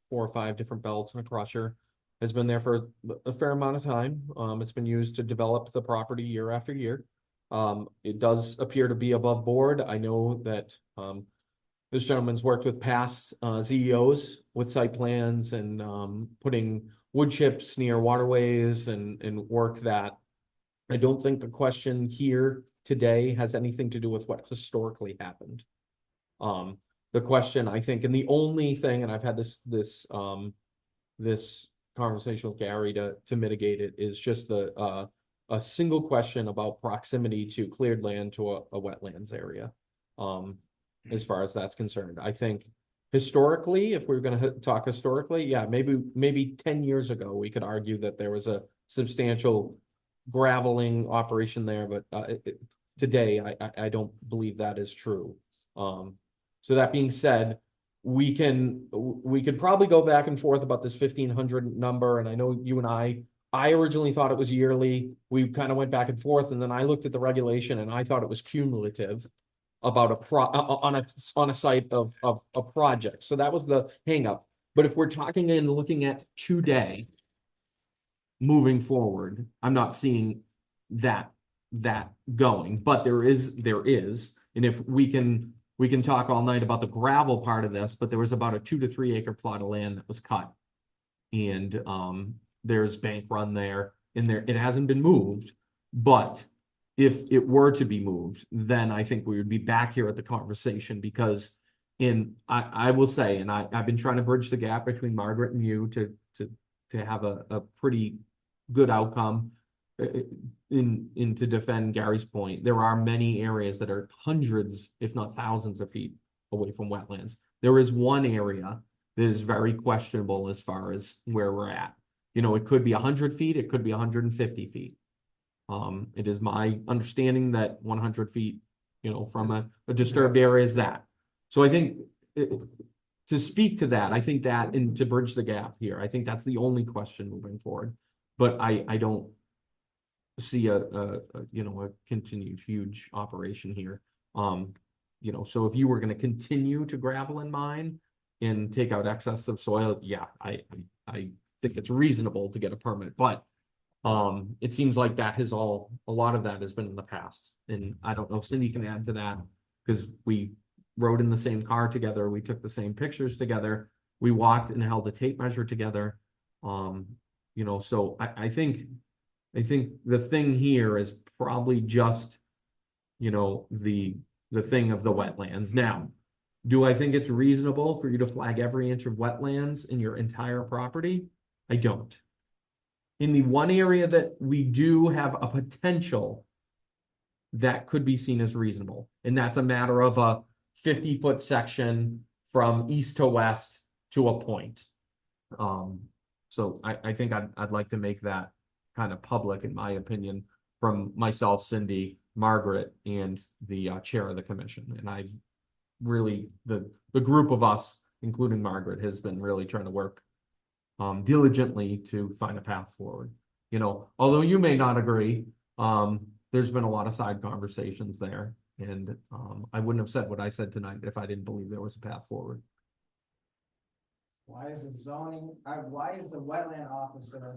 4 or 5 different belts and a crusher, has been there for a fair amount of time. It's been used to develop the property year after year. It does appear to be above board. I know that this gentleman's worked with past CEOs with site plans and putting wood chips near waterways and work that. I don't think the question here today has anything to do with what historically happened. The question, I think, and the only thing, and I've had this conversation with Gary to mitigate it, is just a single question about proximity to cleared land to a wetlands area. As far as that's concerned, I think historically, if we're going to talk historically, yeah, maybe 10 years ago, we could argue that there was a substantial graveling operation there, but today, I don't believe that is true. So that being said, we could probably go back and forth about this 1,500 number, and I know you and I originally thought it was yearly. We kind of went back and forth, and then I looked at the regulation and I thought it was cumulative about on a site of a project. So that was the hangup. But if we're talking and looking at today, moving forward, I'm not seeing that going, but there is, and if we can talk all night about the gravel part of this, but there was about a 2 to 3 acre plot of land that was cut. And there's bank run there, and it hasn't been moved, but if it were to be moved, then I think we would be back here at the conversation, because I will say, and I've been trying to bridge the gap between Margaret and you to have a pretty good outcome to defend Gary's point. There are many areas that are hundreds, if not thousands of feet away from wetlands. There is one area that is very questionable as far as where we're at. You know, it could be 100 feet, it could be 150 feet. It is my understanding that 100 feet, from a disturbed area is that. So I think to speak to that, I think that, and to bridge the gap here, I think that's the only question moving forward. But I don't see a continued huge operation here. So if you were going to continue to gravel and mine and take out excess of soil, yeah, I think it's reasonable to get a permit, but it seems like a lot of that has been in the past. And I don't know if Cindy can add to that, because we rode in the same car together, we took the same pictures together, we walked and held a tape measure together. So I think the thing here is probably just, the thing of the wetlands. Now, do I think it's reasonable for you to flag every inch of wetlands in your entire property? I don't. In the one area that we do have a potential that could be seen as reasonable, and that's a matter of a 50-foot section from east to west to a point. So I think I'd like to make that kind of public, in my opinion, from myself, Cindy, Margaret, and the chair of the commission. And I really, the group of us, including Margaret, has been really trying to work diligently to find a path forward. You know, although you may not agree, there's been a lot of side conversations there. And I wouldn't have said what I said tonight if I didn't believe there was a path forward. Why is the zoning, why is the wetland officer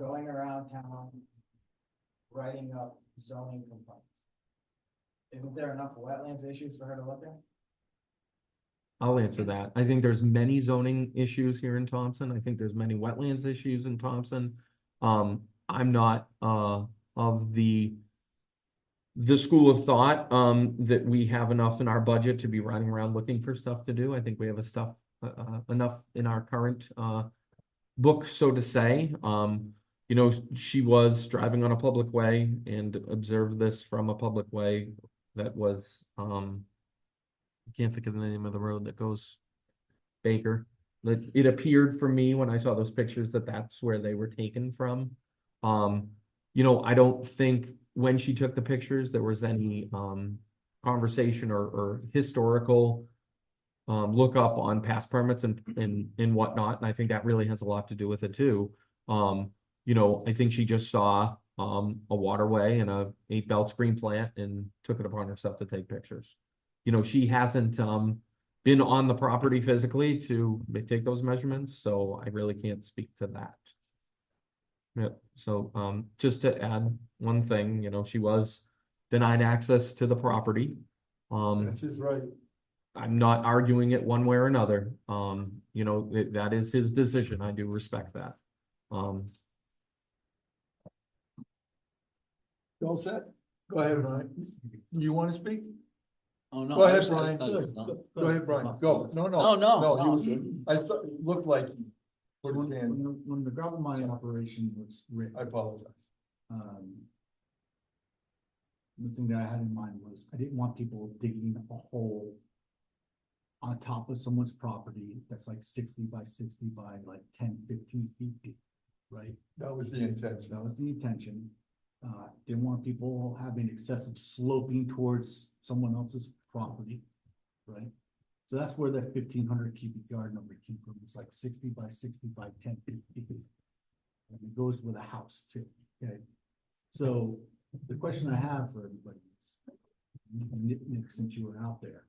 going around town writing up zoning complaints? Isn't there enough wetlands issues for her to look at? I'll answer that. I think there's many zoning issues here in Thompson. I think there's many wetlands issues in Thompson. I'm not of the school of thought that we have enough in our budget to be running around looking for stuff to do. I think we have enough in our current book, so to say. You know, she was driving on a public way and observed this from a public way that was I can't think of the name of the road that goes Baker. It appeared for me when I saw those pictures that that's where they were taken from. You know, I don't think when she took the pictures there was any conversation or historical look up on past permits and whatnot. And I think that really has a lot to do with it too. You know, I think she just saw a waterway and a 8-belt screen plant and took it upon herself to take pictures. You know, she hasn't been on the property physically to take those measurements, so I really can't speak to that. Yeah, so just to add one thing, you know, she was denied access to the property. That's his right. I'm not arguing it one way or another. You know, that is his decision. I do respect that. You all set? Go ahead, Brian. You want to speak? Oh, no. Go I ahead, was- Brian. Go ahead, Brian. Go. No, No, no, No, he no. was, I thought, it looked like. Put his hand, When the gravel mining operation was written, I apologize. the thing that I had in mind was, I didn't want people digging a hole on top of someone's property that's like 60 by 60 by like 10, 15 feet deep, right? That was the intention. That was the intention. Didn't want people having excessive sloping towards someone else's property, right? So that's where that 1,500 cubic yard number came from. It's like 60 by 60 by 10 feet deep. And it goes with a house too, okay? So the question I have for everybody is, Nick, since you were out there,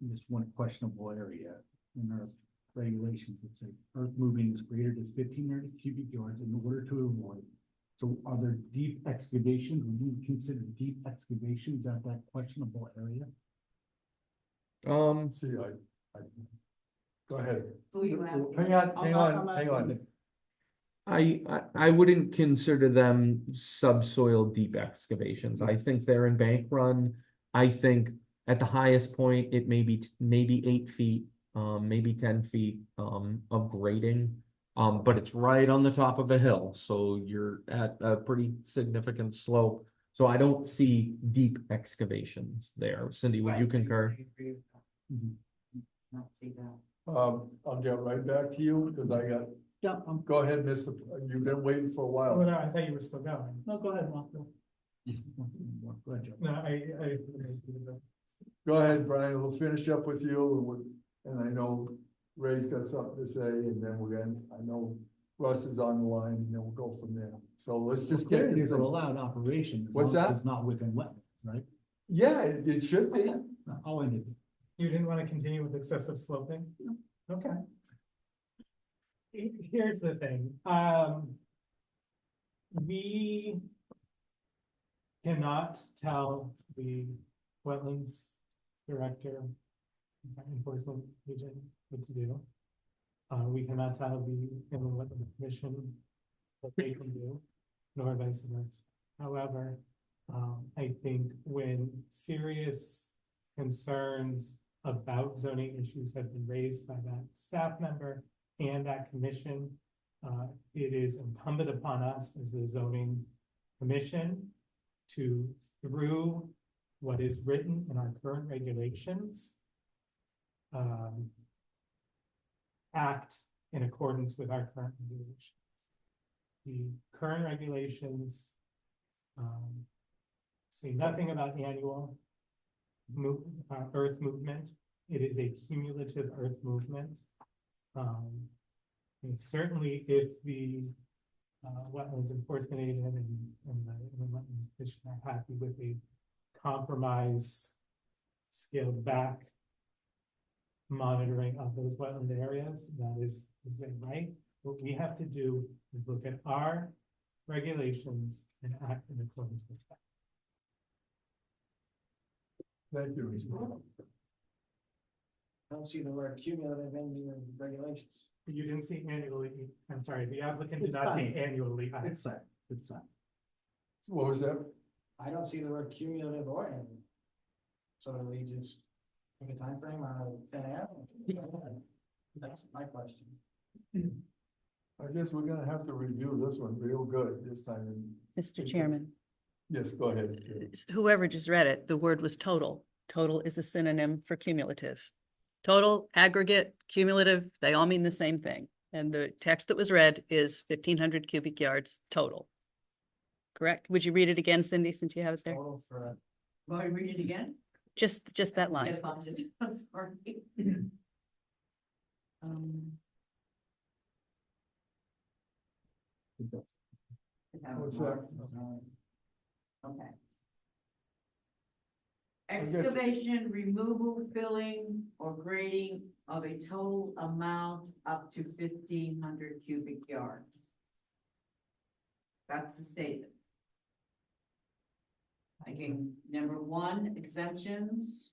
in this one questionable area in our regulations that say earth moving is greater than 1,500 cubic yards in order to avoid. So are there deep excavations? Would you consider deep excavations at that questionable area? See, I, go ahead. Who are you asking? Hang on. I wouldn't consider them subsoil deep excavations. I think they're in bank run. I think at the highest point, it may be maybe 8 feet, maybe 10 feet of grading. But it's right on the top of a hill, so you're at a pretty significant slope. So I don't see deep excavations there. Cindy, would you concur? Not see that. I'll get right back to you because I got, Yeah, go ahead, Mr. You've been waiting for a Oh, while. no, I thought you were still going. no, go ahead, Mark. Go ahead, Joe. No, I. Go ahead, Brian. We'll finish up with you and I know Ray's got something to say and then we're gonna, I know Russ is on the line and then we'll go from there. So let's just get It this is an thing. allowed operation. as What's long as that? It's not within wetlands, right? Yeah, it should be. I'll end it. You didn't want to continue with excessive sloping? Okay. Here's the thing, we cannot tell the wetlands director, enforcement agent what to do. We cannot tell the inland wetland commission what they can do, nor vice versa. However, I think when serious concerns about zoning issues have been raised by that staff member and that commission, it is incumbent upon us as the zoning commission to, through what is written in our current regulations, act in accordance with our current regulations. The current regulations See nothing about annual earth movement. It is a cumulative earth movement. And certainly if the wetlands enforcement agent and the wetlands commission are happy with a compromise scaled back monitoring of those wetland areas, that is it, right? What we have to do is look at our regulations and act in accordance with that. Thank you. I don't see the word cumulative in your regulations. You didn't see annually, I'm sorry, the applicant did not see annually. It's fine, it's fine. What was that? I don't see the word cumulative or annual. So do we just pick a time frame out of thin air? That's my question. I guess we're gonna have to review this one real good this time. Mr. Chairman, Yes, go ahead. whoever just read it, the word was total. Total is a synonym for cumulative. Total, aggregate, cumulative, they all mean the same thing. And the text that was read is 1,500 cubic yards total. Correct? Would you read it again, Cindy, since you have it there? Total for, Go ahead, read it again. Just that line. Can't find it. Sorry. What's that? Okay. get to- Excavation, removal, filling, or grading of a total amount up to 1,500 cubic yards. That's the statement. Again, number one, exemptions.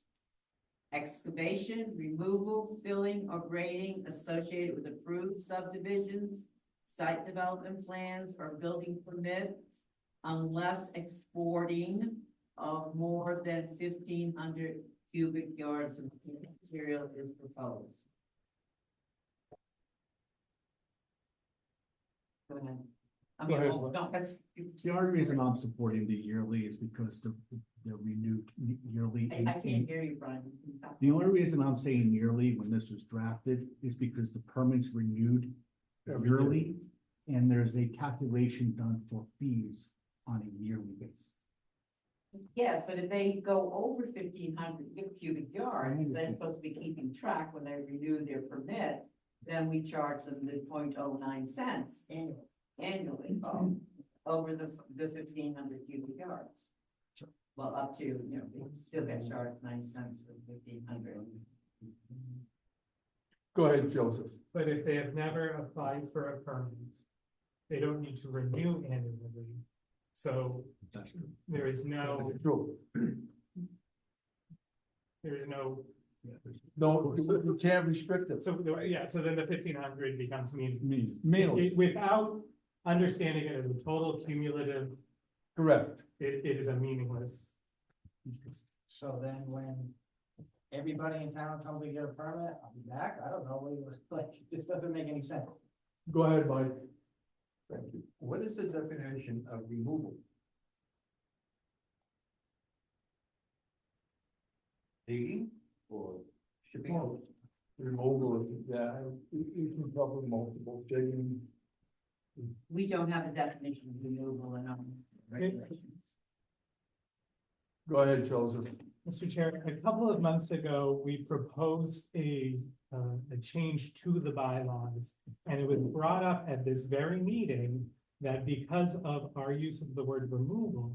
Excavation, removal, filling, or grading associated with approved subdivisions, site development plans, or building permits, unless exporting of more than 1,500 cubic yards of material is proposed. Go ahead. I Go mean, ahead. no, that's, The only reason I'm supporting the yearly is because the renewed yearly. I can't hear you, Brian. The only reason I'm saying yearly when this was drafted is because the permits renewed Every year. yearly. And there's a calculation done for fees on a yearly basis. Yes, but if they go over 1,500 cubic yards, they're supposed to be keeping track when they renew their permit, then we charge them the 0.09 cents annually over the 1,500 cubic yards. Well, up to, you know, they still get charged 9 cents for 1,500. Go ahead, Joseph. But if they have never applied for a permit, they don't need to renew annually. So there is no, True. there is no, No, you can't restrict it. so, yeah, so then the 1,500 becomes meaningless. Meaningless. Without understanding it as a total cumulative, Correct. it is a meaningless. so then when everybody in town comes to get a permit, I'll be back. I don't know, what it was like, this doesn't make any sense. Go ahead, Mike. Thank you. What is the definition of removal? Digging or shipping out? Removal, yeah, you can cover multiple digging. We don't have a definition of removal in our regulations. Go ahead, Joseph. Mr. Chair, a couple of months ago, we proposed a change to the bylaws. And it was brought up at this very meeting that because of our use of the word removal,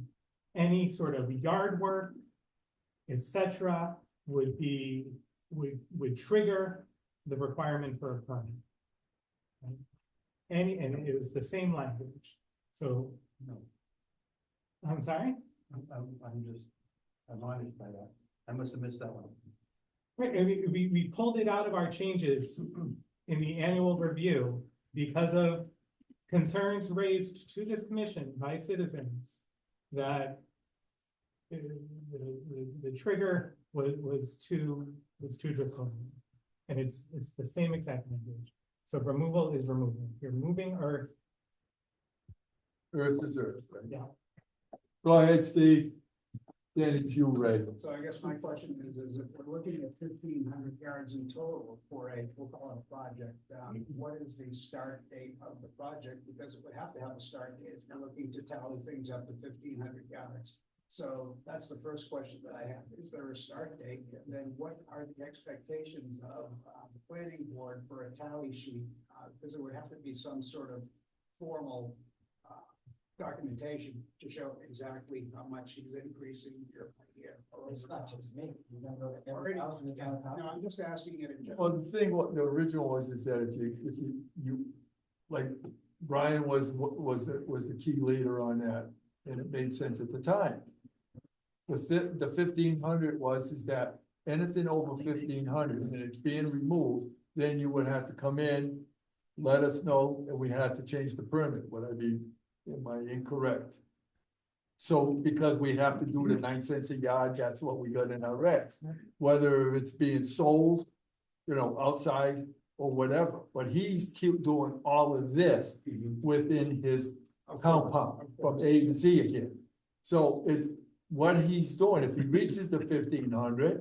any sort of yard work, etc., would trigger the requirement for a permit. Right? And it was the same language. So, No. I'm sorry? I'm just admonished by that. I must have missed that one. Right, and we pulled it out of our changes in the annual review because of concerns raised to this commission by citizens that the trigger was too draconian. And it's the same exact language. So removal is removal. You're moving earth. Earth is earth, right? Yeah. Go ahead, Steve. Then it's you, Ray. So I guess my question is if we're looking at 1,500 yards in total for a, we'll call it a project, what is the start date of the project? Because it would have to have a start date if you're looking to tally things up to 1,500 yards. So that's the first question that I have. Is there a start date? And then what are the expectations of the planning board for a tally sheet? Because it would have to be some sort of formal documentation to show exactly how much he's increasing year by year. Well, it's not just me, you're gonna go to every house in the town. No, I'm just asking it in general. Well, the thing, what the original was, is that if you, like, Brian was the key leader on that, and it made sense at the time. The 1,500 is that anything over 1,500 and it's being removed, then you would have to come in, let us know, and we had to change the permit. Am I incorrect? So because we have to do the 9 cents a yard, that's what we got in our regs. Whether it's being sold, outside or whatever, but he's keep doing all of this within his compound from A to Z again. So it's what he's doing. If he reaches the 1,500,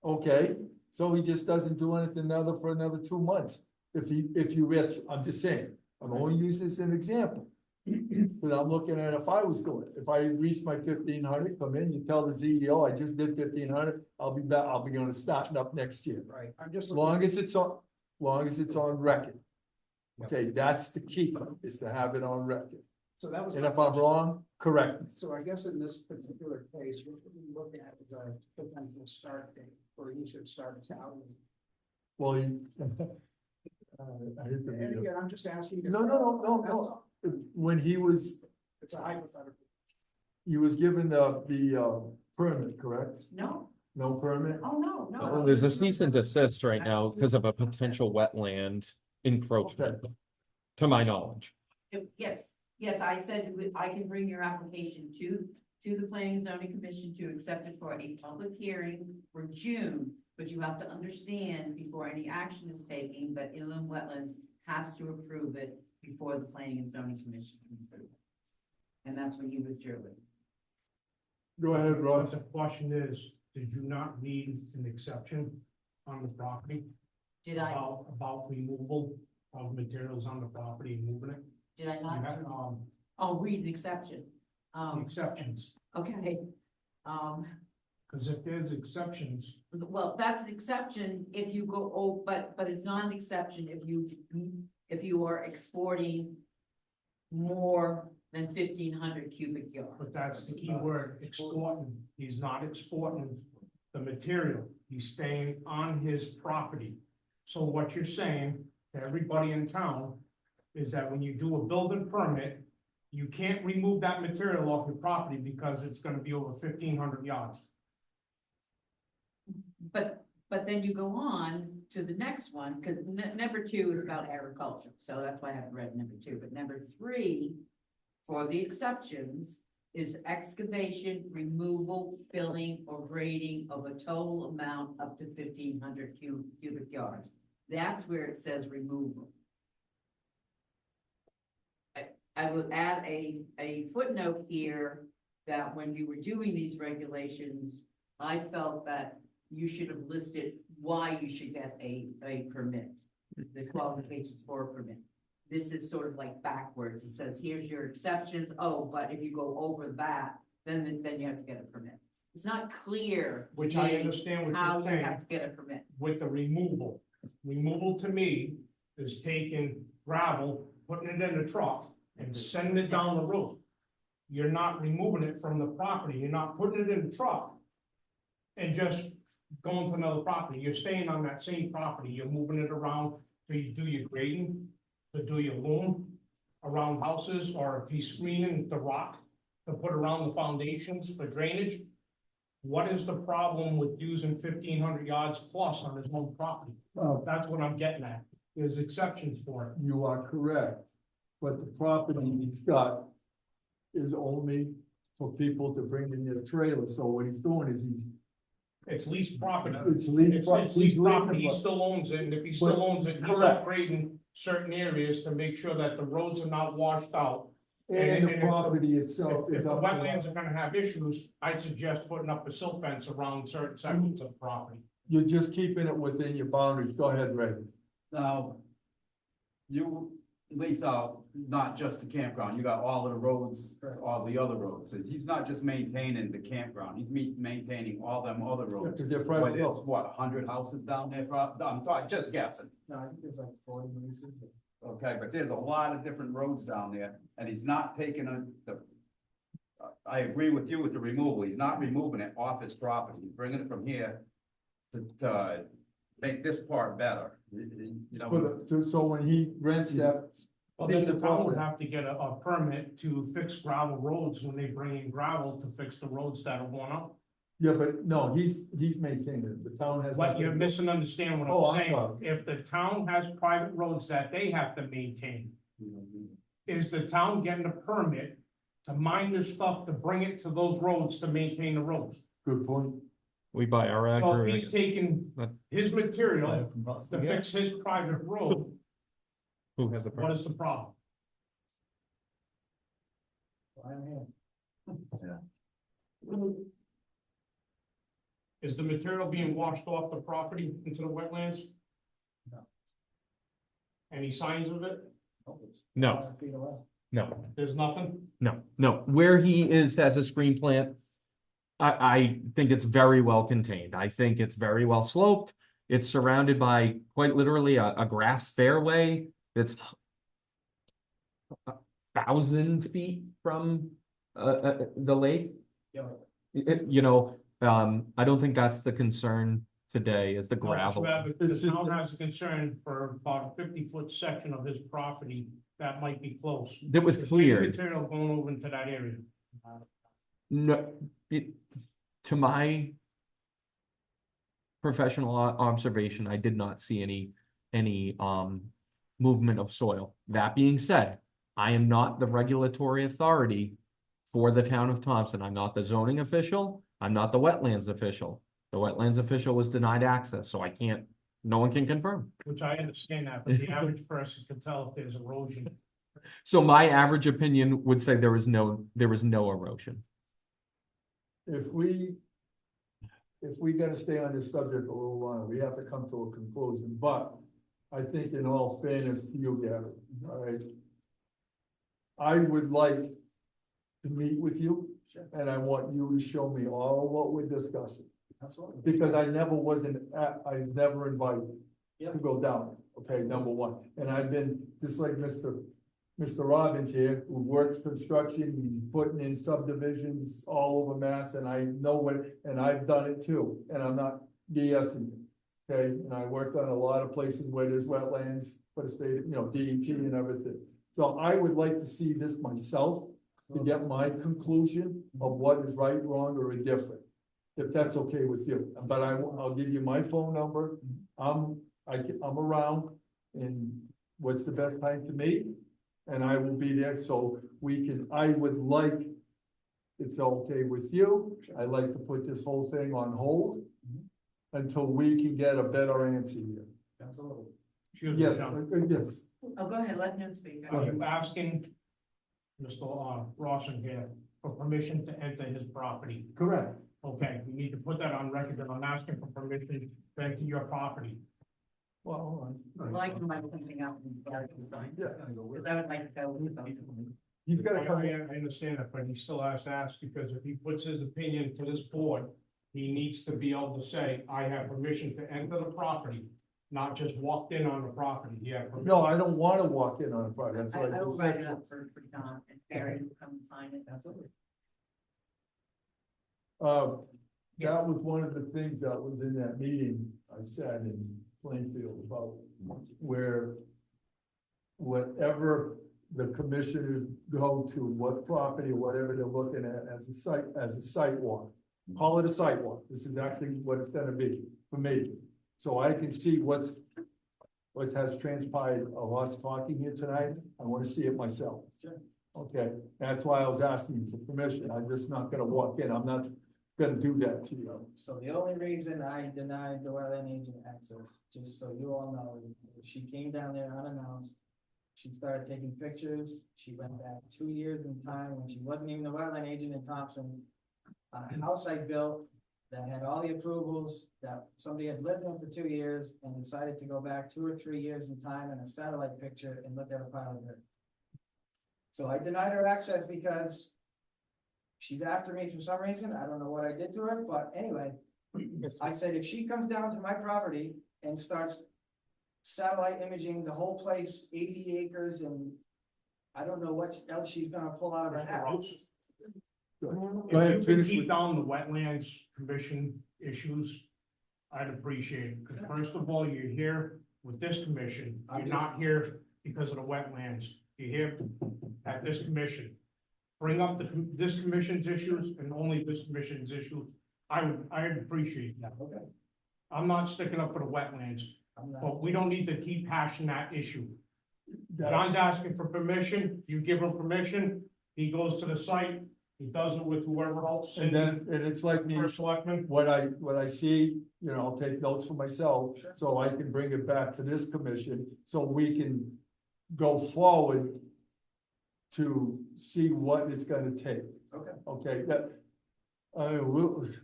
okay, so he just doesn't do anything for another 2 months. If you reach, I'm just saying, I'm only using this as an example. But I'm looking at if I reach my 1,500, come in, you tell the CEO, I just did 1,500, I'll be back, I'll be gonna start up next year. Right, I'm just. As long as it's on record. Okay, that's the key, is to have it on record. So that was. And if I'm wrong, correct me. So I guess in this particular case, what we look at is a potential start date, where he should start tallying. Well, I hate to be And again, I'm just asking. No. When he was It's a hypothetical. given the permit, correct? No, No permit? oh, no, no. Oh, there's a cease and desist right now because of a potential wetland encroachment, to my knowledge. Yes, I said I can bring your application to the Planning and Zoning Commission to accept it for a public hearing for June. But you have to understand before any action is taken, that inland wetlands has to approve it before the Planning and Zoning Commission can approve it. And that's what you withdrew it. Go ahead, Ross. The question is, did you not need an exception on the property? Did I, About removal of materials on the property and moving it? did I You not? had, I'll read an exception. the exceptions, Okay. because if there's exceptions, Well, that's an exception if you go, but it's not an exception if you are exporting more than 1,500 cubic yards. but that's the key word, exporting. He's not exporting the material. He's staying on his property. So what you're saying to everybody in town is that when you do a building permit, you can't remove that material off your property because it's gonna be over 1,500 yards. But then you go on to the next one, because number 2 is about agriculture, so that's why I haven't read number 2, but number 3, for the exceptions, is excavation, removal, filling, or grading of a total amount up to 1,500 cubic yards. That's where it says removal. I would add a footnote here that when you were doing these regulations, I felt that you should have listed why you should get a permit, the qualifications for a permit. This is sort of like backwards. It says, here's your exceptions. Oh, but if you go over that, then you have to get a permit. It's not clear. Which to I me understand what how you're you saying. have to get a permit. With the removal. Removal to me is taking gravel, putting it in a truck and sending it down the road. You're not removing it from the property. You're not putting it in the truck and just going to another property. You're staying on that same property. You're moving it around. So you do your grading, to do your loom around houses, or if he's screening the rock to put around the foundations for drainage. What is the problem with using 1,500 yards plus on his own property? Well, That's what I'm getting at. There's exceptions for it. you are correct, but the property he's got is only for people to bring in their trailer, so what he's doing is It's leased property. it's leased. It's leased property. He still owns it, and if he still owns it, he's Correct. upgrading certain areas to make sure that the roads are not washed out And the if property itself If is the up. to wetlands that. are gonna have issues, I'd suggest putting up a silt fence around certain sections of the property. You're just keeping it within your boundaries. Go ahead, Ray. Now, you lease out not just the campground, you got all of the roads, all the other roads. So he's not just maintaining the campground, he's maintaining all them other roads. Because they're What, private there's roads. what, 100 houses down there? I'm talking, just guessing. No, I think there's like 40 leases. Okay, but there's a lot of different roads down there, and he's not taking I agree with you with the removal, he's not removing it off his property, he's bringing it from here to make this part better. You know, So when he rents that. Well, then piece the of town would property- have to get a permit to fix gravel roads when they bring in gravel to fix the roads that are worn up. Yeah, but no, he's maintaining it. The town has. But nothing you're to do- misunderstanding what Oh, I'm I'm saying. sorry. If the town has private roads that they have to maintain, is the town getting a permit to mine this stuff to bring it to those roads to maintain the roads? Good point. We buy our So aggregate. he's taking But- his material to fix his private road, Who has the what permit? is the problem? I'm here. Is the material being washed off the property into the wetlands? No. Any signs of it? No, 5 feet away. no, There's nothing? no. Where he is as a screen plant, I think it's very well contained. I think it's very well sloped. It's surrounded by quite literally a grass fairway that's 1,000 feet from the lake. Yeah. I don't think that's the concern today, is the No, but gravel. you have a- It's The just- town has a concern for about a 50-foot section of his property that might be close. That was Is any cleared. Material going over into that area. No, to my professional observation, I did not see any movement of soil. That being said, I am not the regulatory authority for the town of Thompson. I'm not the zoning official. I'm not the wetlands official. The wetlands official was denied access, so no one can confirm. Which I understand that, but the average person can tell if there's erosion. So my average opinion would say there was no erosion. If we gotta stay on this subject a little longer, we have to come to a conclusion, but I think in all fairness to you, Gavin, all right? I would like to meet with you, and I want you to show me all what we're discussing. Absolutely. Because I was never invited to go down, okay, number one. And I've been, just like Mr. Robbins here, who works construction, he's putting in subdivisions all over Mass, and I know what, and I've done it too, and I'm not BSing you. Okay, and I worked on a lot of places where there's wetlands for the state, DEP and everything. So I would like to see this myself, to get my conclusion of what is right, wrong, or indifferent. If that's okay with you, but I'll give you my phone number, I'm around, and what's the best time to meet? And I will be there, so I would like, it's okay with you, I'd like to put this whole thing on hold until we can get a better answer here. Absolutely. Excuse me, Yes, John. yes, Oh, go ahead, let him speak. Are you asking Mr. Rawson here for permission to enter his property? correct. Okay, we need to put that on record that I'm asking for permission to enter your property. Well, hold on. I'd like to write something up and start to sign. Yeah. Because I would like to go with the. He's gotta come in. I understand that, but he still has to ask, because if he puts his opinion to this board, he needs to be able to say, I have permission to enter the property, not just walked in on the property. He had permission. No, I don't wanna walk in on a Friday, that's I what I will just write said. it up for John, and Barry will come and sign it. Absolutely. That was one of the things that was in that meeting I sat in Plainfield about, where whatever the commissioners go to, what property or whatever they're looking at as a site walk. Call it a site walk. This is actually what it's gonna be for me. So I can see what has transpired of us talking here tonight. I wanna see it myself. Okay, that's why I was asking for permission. I'm just not gonna walk in. I'm not gonna do that to you. So the only reason I denied the wetland agent access, just so you all know, she came down there unannounced. she started taking pictures. She went back 2 years in time when she wasn't even a wetland agent in Thompson. A house I built that had all the approvals, that somebody had lived in for 2 years and decided to go back 2 or 3 years in time and a satellite picture and look at a pile of dirt. So I denied her access because she's after me for some reason. I don't know what I did to her, but anyway, I said, if she comes down to my property and starts satellite imaging the whole place, 80 acres, and I don't know what else she's gonna pull out of her hat. Go If ahead, you can finish keep with- down the wetlands commission issues, I'd appreciate it, because first of all, you're here with this commission, you're not here because of the wetlands. You're here at this commission. Bring up this commission's issues and only this commission's issues. I'd appreciate that. Okay. I'm not sticking up for the wetlands, I'm not- but we don't need to keep hashing that issue. That- John's asking for permission, you give him permission, he goes to the site, he does it with whoever else. And then, and it's like me, First selectman, what I see, you know, I'll take notes for myself, so I can bring it back to this commission, so we can go forward to see what it's gonna take. Okay. Okay, that,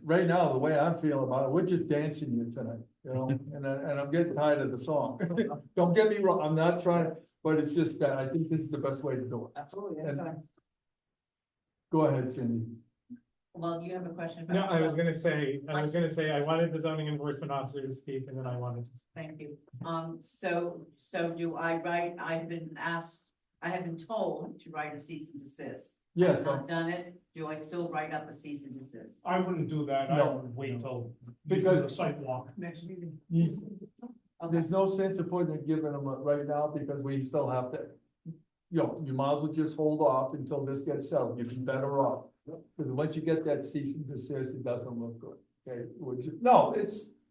right now, the way I'm feeling about it, we're just dancing here tonight, you know, and I'm getting tired of the song. Don't get me wrong, I'm not trying, but it's just that I think this is the best way to do it. Absolutely, And- anytime. Go ahead, Cindy. Well, you have a question about? No, I was gonna say, I wanted the zoning enforcement officer to speak, and then I wanted to. Thank you. So do I write, I have been told to write a cease and desist. Yes, I've not done it. Do I still write up a cease and desist? I wouldn't do that, I No. would wait till. Because- the sidewalk. Next meeting. he's, Okay, there's no sense of putting it, giving them it right now, because we still have to. You know, you might as well just hold off until this gets settled, you'd be better off. Because once you get that cease and desist, it doesn't look good, okay?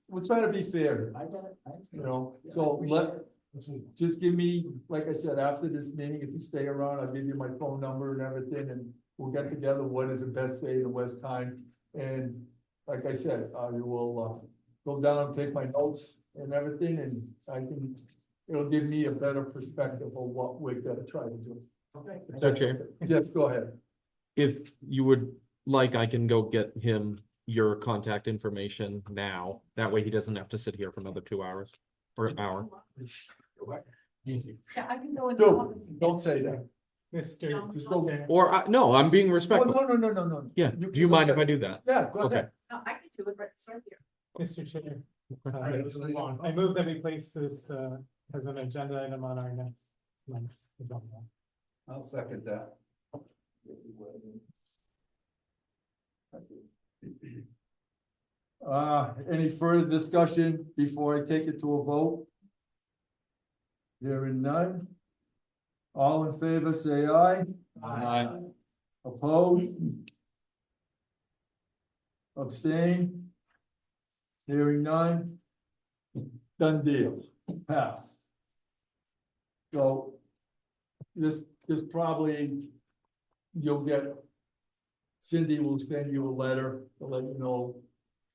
We're trying to be fair, I get it. I understand. you know, Yeah, I so appreciate it. just give me, like I said, after this meeting, if you stay around, I'll give you my phone number and everything, and we'll get together what is the best day, the best time. And like I said, I will, go down and take my notes and everything, and it'll give me a better perspective of what we're gonna try to do. Okay. So, Chair, Yes, go ahead. if you would like, I can go get him your contact information now. That way he doesn't have to sit here for another 2 hours or an hour. yeah, I can go in the office. and Don't get say it. that. Mr. Just go. Or, no, I'm being Oh, respectful. no. Yeah, You do you can mind go if I do that? Yeah, go Okay. ahead. No, I can do it right here. Mr. Chair, Alright, let's move on. I move that we place this, as an agenda item on our next month's agenda. I'll second that. Any further discussion before I take it to a vote? Hearing none. All in favor, say aye. Aye. Opposed? Abstain? Hearing none? Done deal, passed. So, this probably, you'll get, Cindy will send you a letter to let you know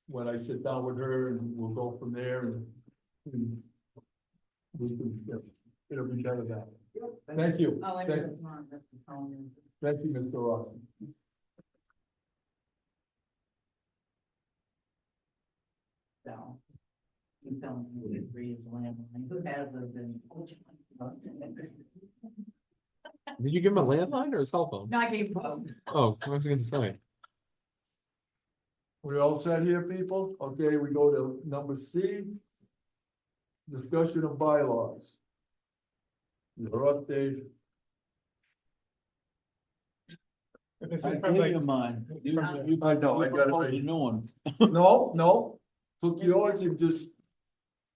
when I sit down with her, and we'll go from there, and we can, it'll be better that. Thank you. Oh, I Thank- know, tomorrow, that's the phone. Thank you, Mr. Ross. So. You tell me who agrees landline, who has those in? Did you give him a landline or a cell phone? No, I gave both. Oh, I was gonna say. We all set here, people? Okay, we go to number C. Discussion of bylaws. You're up, Dave. This I is from gave like, you mine. You I know, you I got it proposed right. a new one. No, took yours and just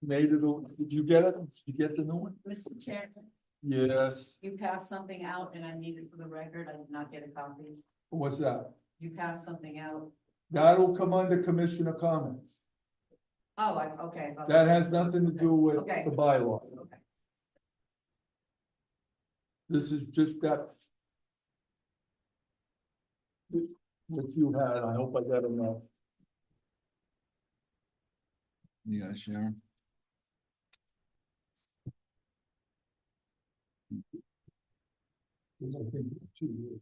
made it, did you get it? Did you get the new one? Mr. Chairman, Yes, you passed something out and I need it for the record. I did not get a copy. what's that? You passed something out. That'll come under commissioner comments. Oh, okay. That has nothing to do with Okay. the bylaw. Okay. This is just that. What you had, I hope I got enough. You guys, Sharon. 'Cause I think it's 2 years.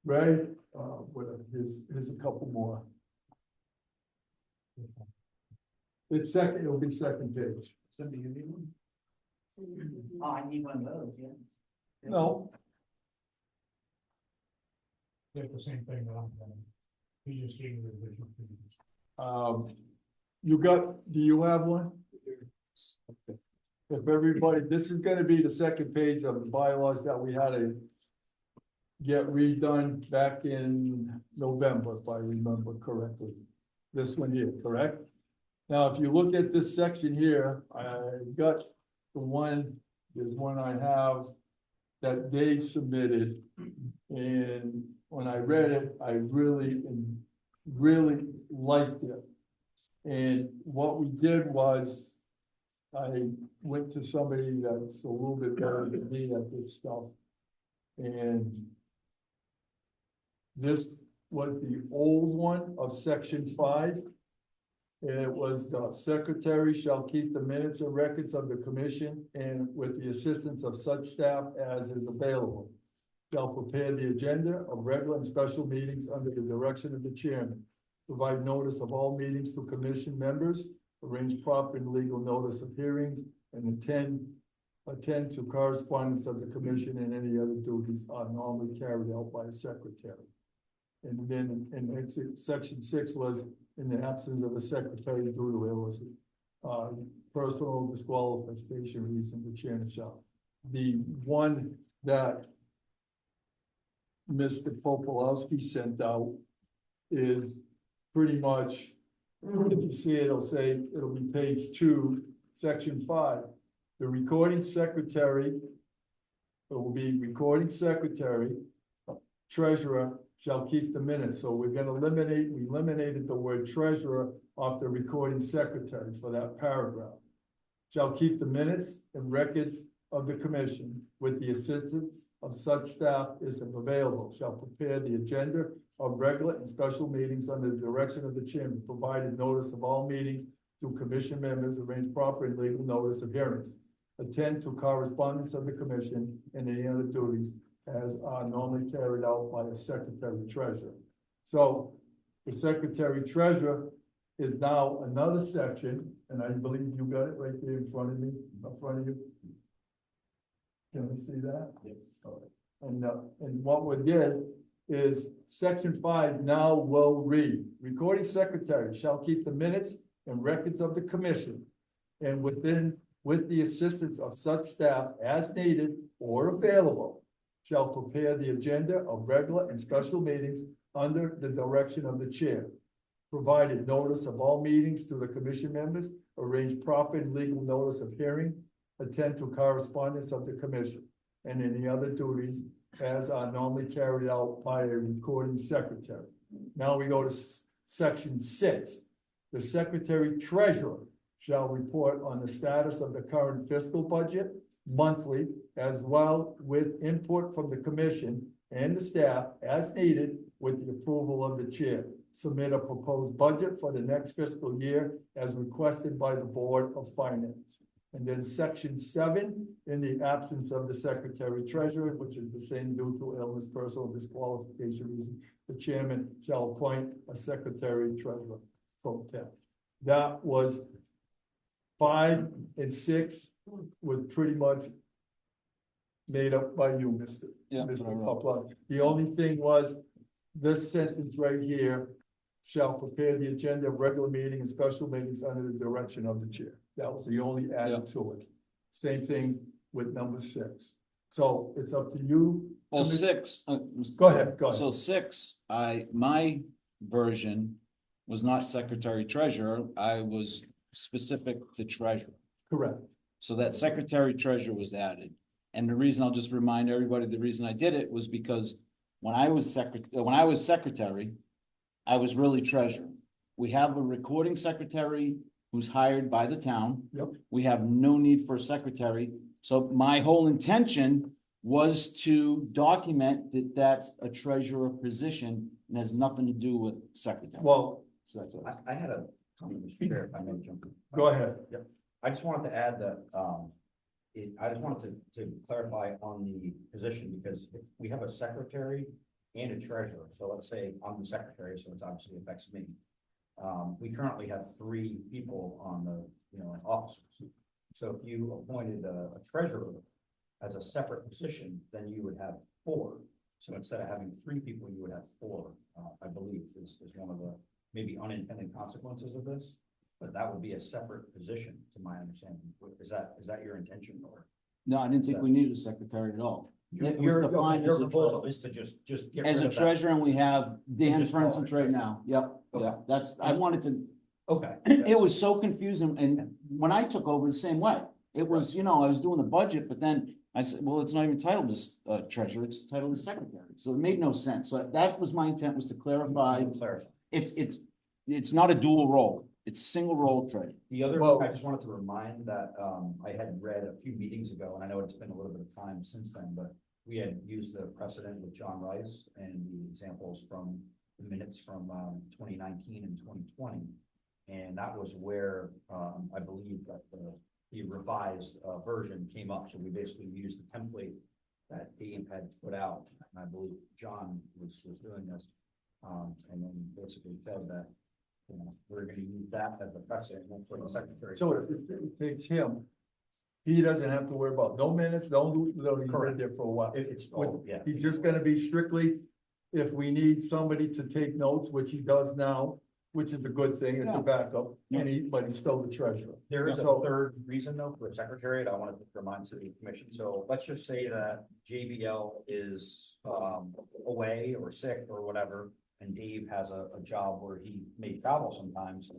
Right, here's a couple more. It's second, it'll be second page. Cindy, you need one? Oh, I need one of those, yeah. No, Did the same thing that I'm doing. He just gave me the visual. you do you have one? If everybody, this is gonna be the second page of the bylaws that we had to get redone back in November, if I remember correctly. This one here, correct? Now, if you look at this section here, I got there's one I have that Dave submitted. And when I read it, I really liked it. And what we did was, I went to somebody that's a little bit better than me at this stuff. And this was the old one of section 5. And it was the secretary shall keep the minutes and records of the commission and with the assistance of such staff as is available. Shall prepare the agenda of regular and special meetings under the direction of the chairman. Provide notice of all meetings to commission members, arrange proper and legal notice of hearings, and attend to correspondence of the commission and any other duties are normally carried out by a secretary. And then in section 6 was in the absence of a secretary due to illness, personal disqualification reason, the chairman shall. The one that Mr. Popolowski sent out is pretty much, if you see it, it'll be page 2, section 5. The recording secretary, it will be recording secretary, treasurer shall keep the minutes. So we eliminated the word treasurer off the recording secretary for that paragraph. Shall keep the minutes and records of the commission with the assistance of such staff as available. Shall prepare the agenda of regular and special meetings under the direction of the chairman, provided notice of all meetings to commission members, arrange proper and legal notice of hearings. Attend to correspondence of the commission and any other duties as are normally carried out by a secretary treasurer. So the secretary treasurer is now another section, and I believe you got it right there in front of me, in front of you. Can we see that? Yes. And what we did is section 5 now will read, recording secretary shall keep the minutes and records of the commission and with the assistance of such staff as needed or available, shall prepare the agenda of regular and special meetings under the direction of the chair. Provided notice of all meetings to the commission members, arrange proper and legal notice of hearing, attend to correspondence of the commission, and any other duties as are normally carried out by a recording secretary. Now we go to section 6. The secretary treasurer shall report on the status of the current fiscal budget monthly, as well with input from the commission and the staff as needed with the approval of the chair. Submit a proposed budget for the next fiscal year as requested by the Board of Finance. And then section 7, in the absence of the secretary treasurer, which is the same due to illness, personal disqualification reason, the chairman shall appoint a secretary treasurer pro tem. That was 5 and 6 was pretty much made up by you, Mr. Poplar. The only thing was this sentence right here, shall prepare the agenda of regular meeting and special meetings under the direction of the chair. That was the only added to it. Same thing with number 6. So it's up to you. Well, 6. Go ahead. So 6, my version was not secretary treasurer. I was specific to treasurer. Correct. So that secretary treasurer was added. And the reason, I'll just remind everybody, the reason I did it was because when I was secretary, I was really treasurer. We have a recording secretary who's hired by the town. Yep. We have no need for a secretary. So my whole intention was to document that that's a treasurer position and has nothing to do with secretary. Well, I had a comment, Mr. Chair, if I may jump in. go ahead. Yep. I just wanted to add that, I just wanted to clarify on the position, because if we have a secretary and a treasurer, so let's say I'm the secretary, so it obviously affects me. We currently have 3 people on the, officers. So if you appointed a treasurer as a separate position, then you would have 4. So instead of having 3 people, you would have 4, I believe is one of the maybe unintended consequences of this. But that would be a separate position, to my understanding. Is that your intention, or? No, I didn't think we needed a secretary at all. It was Your defined as a proposal treasurer. is to just get As rid a of that. treasurer, and we have Dan, just for call it instance, right treasurer. now. Yep, yeah, Okay. that's, I wanted to, Okay. it was so confusing, and when I took over the same way. It was, I was doing the budget, but then I said, well, it's not even titled as treasurer, it's titled as secretary, so it made no sense. So that was my intent, was to clarify, Clarify. it's not a dual role, it's a single role treasurer. The other, Well- I just wanted to remind that, I had read a few meetings ago, and I know it's been a little bit of time since then, but we had used the precedent with John Rice and the examples from the minutes from, 2019 and 2020. And that was where, I believe that the revised, version came up. So we basically used the template that Dave had put out, and I believe John was doing this. And then basically said that, we're gonna use that as a precedent for the secretary. So it takes him. He doesn't have to worry about no minutes, don't he's been Correct. there for a while. It's, yeah. He's just gonna be strictly, if we need somebody to take notes, which he does now, which is a good thing, it's Yeah. a backup, but he's still the treasurer. There is a So- third reason though for a secretariat I wanted to remind to the commission. So let's just say that JBL is away or sick or whatever, and Dave has a job where he may travel sometimes.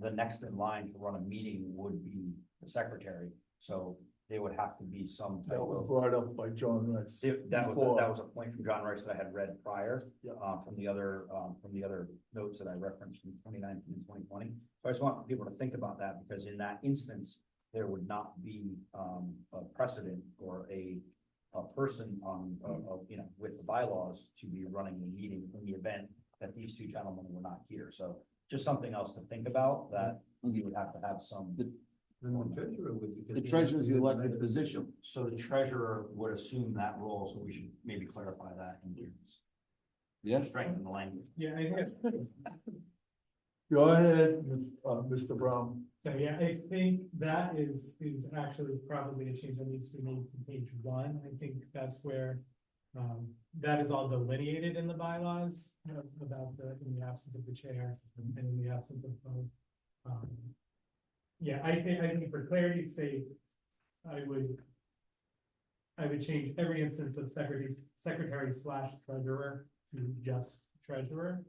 The next in line to run a meeting would be the secretary. So there would have to be some type That was of. brought up by John Rice. That before. was a point from John Rice that I had read prior, Yeah. from the other notes that I referenced from 2019 and 2020. So I just want people to think about that, because in that instance, there would not be, a precedent or a person on, with the bylaws to be running the meeting in the event that these 2 gentlemen were not here. So just something else to think about, that you would have to have some. The treasurer is the elected position. So the treasurer would assume that role, so we should maybe clarify that in here. Yeah. Strengthen the language. Yeah, Go ahead, Mr. Brown. so yeah, I think that is actually probably a change that needs to be made to page 1. I think that's where, that is all delineated in the bylaws, about in the absence of the chair and in the absence of both. Yeah, I think for clarity's sake, I would change every instance of secretary / treasurer to just treasurer.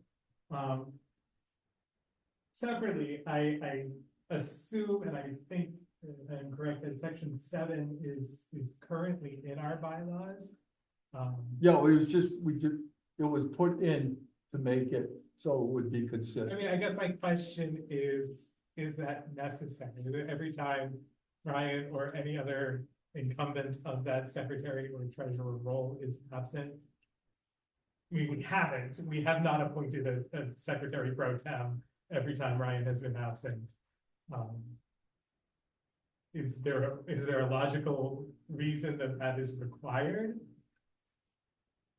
Separately, I assume, and I think I'm correct, that section 7 is currently in our bylaws. Yeah, it was just, it was put in to make it so it would be I consistent. mean, I guess my question is that necessary? Is it every time Ryan or any other incumbent of that secretary or treasurer role is absent? I mean, we have not appointed a secretary pro tem every time Ryan has been absent. Is there a logical reason that is required?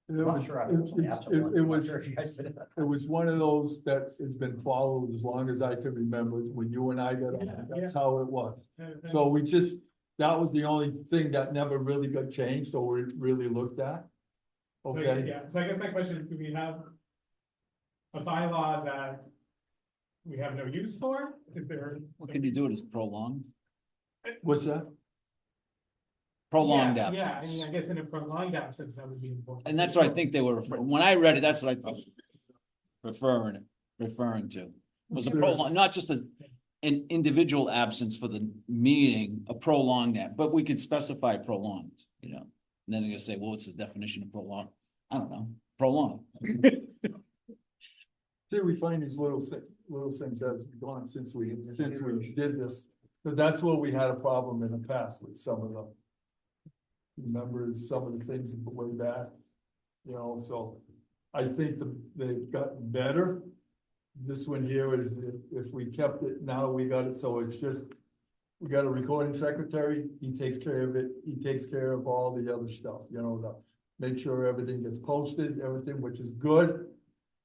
It I'm not was- sure. it was, it was one of those that has been followed as long as I can remember, when you and I got on, that's how it was. So we just, that was the only thing that never really got changed or really looked at. Okay, Yeah, so I guess my question is, do we have a bylaw that we have no use for? Is there? What can you do it as prolonged? what's that? Prolonged Yeah, absence. yeah, I mean, I guess in a prolonged absence, that would be important. And that's what I think they were referring, when I read it, that's what I thought referring to. Was a prolonged, not just an individual absence for the meeting, a prolonged but we could specify prolonged, And then they're gonna say, well, what's the definition of prolonged? I don't know, prolonged. See, we find these little things as we've gone since we did this, because that's where we had a problem in the past with some of them. Remember some of the things way back, so I think they've gotten better. This one here is if we kept it, now we got it, so it's just we got a recording secretary, he takes care of it, he takes care of all the other stuff, make sure everything gets posted, everything, which is good.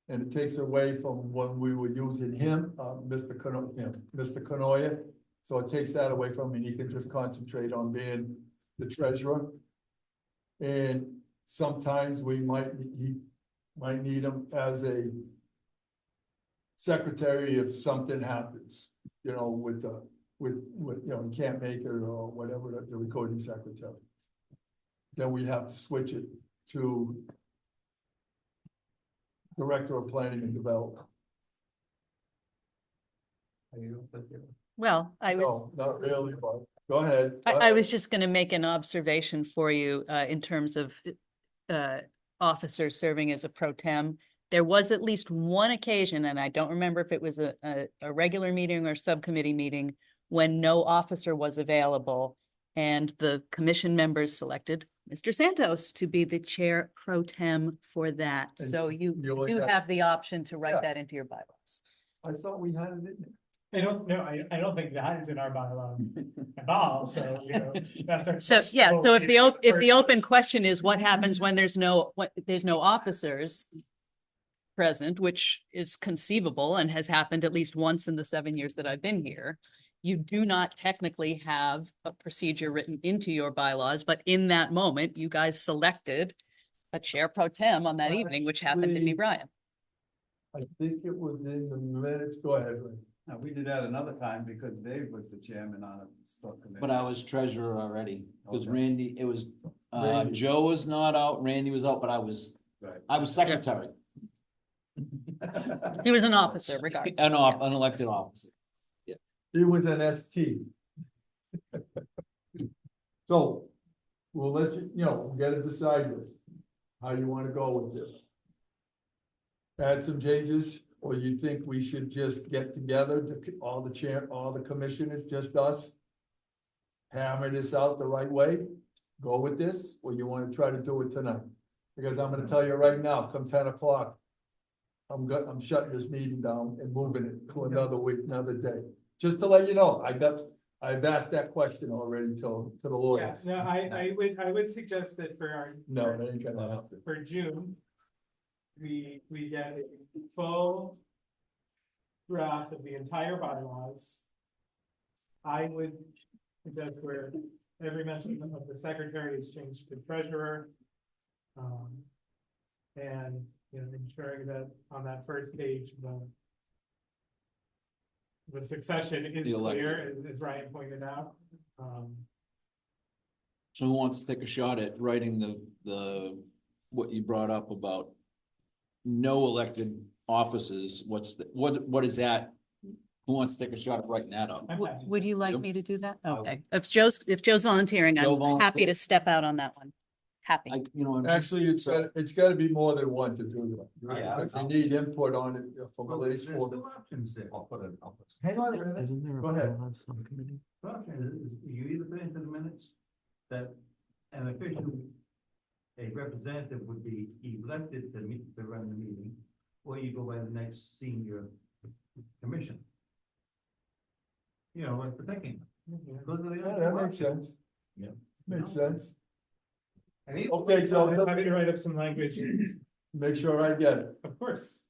And it takes away from when we were using him, Mr. Canoia. So it takes that away from him, he can just concentrate on being the treasurer. And sometimes he might need him as a secretary if something happens, he can't make it or whatever, the recording secretary. Then we have to switch it to Director of Planning and Development. Well, I was. No, not really, but go ahead. I was just gonna make an observation for you, in terms of, officers serving as a pro tem. There was at least one occasion, and I don't remember if it was a regular meeting or subcommittee meeting, when no officer was available. And the commission members selected Mr. Santos to be the chair pro tem for that. And So you like do that? have the option to write Yeah. that into your bylaws. I thought we had it in I don't know, I don't think that is in our bylaw at all, so, that's our. So, yeah, so if the open question is what happens when there's no officers present, which is conceivable and has happened at least once in the 7 years that I've been here, you do not technically have a procedure written into your bylaws, but in that moment, you guys selected a chair pro tem on that evening, which happened to be Actually- Brian. I think it was in the minutes, go ahead, Ray. Now, we did that another time because Dave was the chairman on a subcommittee. But I was treasurer already, because Okay. Randy, it was, Randy. Joe was not out, Randy was out, but I was Right. secretary. He was an officer regardless. An elected officer. He was an ST. So, we'll let we'll get it decided how you wanna go with this. Add some changes, or you think we should just get together, all the commissioners, just us? Hammer this out the right way, go with this, or you wanna try to do it tonight? Because I'm gonna tell you right now, come 10 o'clock. I'm shutting this meeting down and moving it to another week, another day. Just to let you know, I've asked that question already to the Yeah, lawyers. no, I would suggest that for our. No, they ain't gonna happen. For June, we get a full draft of the entire bylaws. I would suggest where every mention of the secretary is changed to treasurer. And, ensuring that on that first page, the succession is The elected. clear, as Ryan pointed out. So who wants to take a shot at writing what you brought up about no elected offices? What is that? Who wants to take a shot at writing that up? Okay. Would you like Yep. me to do that? Okay, if Joe's volunteering, Joe I'm happy volunteer. to step out on that one. Happy. Actually, it's gotta be more than one to do that. Yeah. Because you need input on it from at least four. options there. I'll put it. Hang on a minute, Isn't there a Go ahead. bylaws subcommittee? You either put into the minutes that an official, a representative would be elected to run the meeting, or you go by the next senior commission. What's the thinking? Those are the Yeah, other that two makes options. sense. Yeah. Makes sense. And he- Okay, Joe, I'm happy to write up some language, make sure I get it. of course.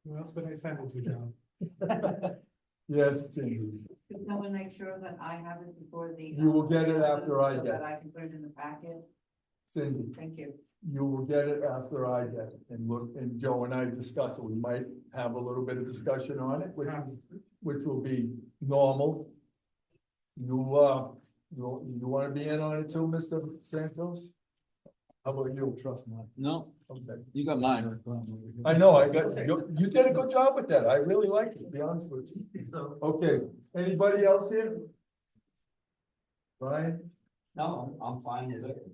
Who else would I send it to, John? Yes, Cindy. Can someone make sure that I have it before the? You will get it after I so get it. That I can put it in the packet? Cindy, Thank you. you will get it after I get it, and Joe and I discuss it, we might have a little bit of discussion on it, which will be normal. You wanna be in on it too, Mr. Santos? How about you? Trust me. No, Okay. you got mine. I know, you did a good job with that, I really liked it, to be honest with you. Okay, anybody else here? Brian, No, I'm fine with it.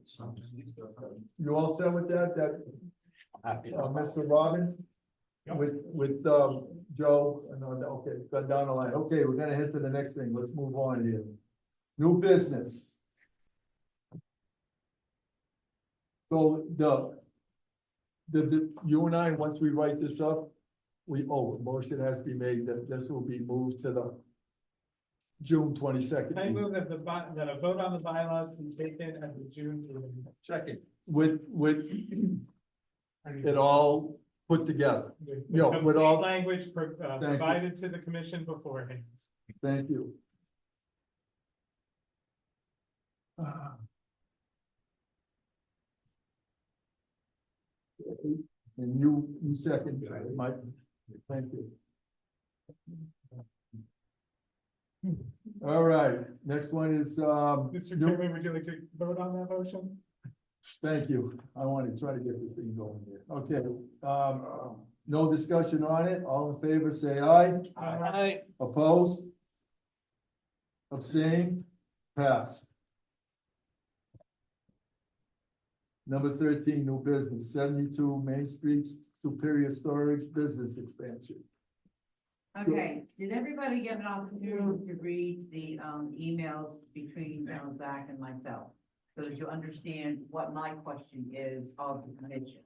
you all set with that, Happy. Mr. Robin? Yep. With, Joe, and, okay, got down the line, okay, we're gonna head to the next thing, let's move on here. New business. So you and I, once we write this up, a motion has to be made that this will be moved to June 22nd. I move that that a vote on the bylaws be taken at the June meeting. Second. With it all put together. Yeah, with Complete all- language you. provided to the commission beforehand. Thank you. And you second, Mike. Thank you. All right, next one is, Mr. Chairman, would you like to vote on that motion? thank you. I want to try to get this thing going here. Okay, no discussion on it. All in favor, say aye. Aye. Opposed? Abstained? Passed. Number 13, new business, 72 Main Street Superior Storage Business Expansion. Okay, did everybody get an opportunity to read the emails between Zach and myself? So that you understand what my question is of the commission.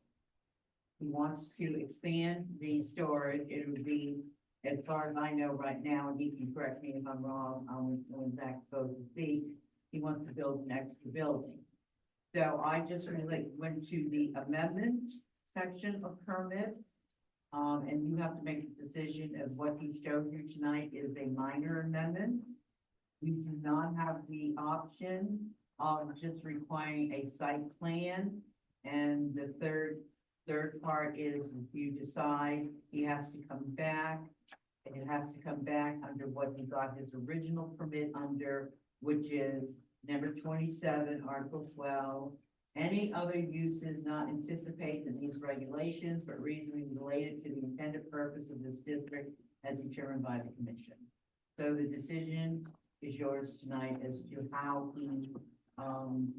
He wants to expand the storage, it would be, as far as I know right now, and he can correct me if I'm wrong, when Zach goes to speak, he wants to build an extra building. So I just really went to the amendment section of permit. And you have to make a decision of what he showed you tonight is a minor amendment. We do not have the option of just requiring a site plan. And the third part is if you decide he has to come back, and it has to come back under what he got his original permit under, which is number 27, Article 12. Any other uses not anticipated in these regulations, but reasonably related to the intended purpose of this district as determined by the commission. So the decision is yours tonight as to how he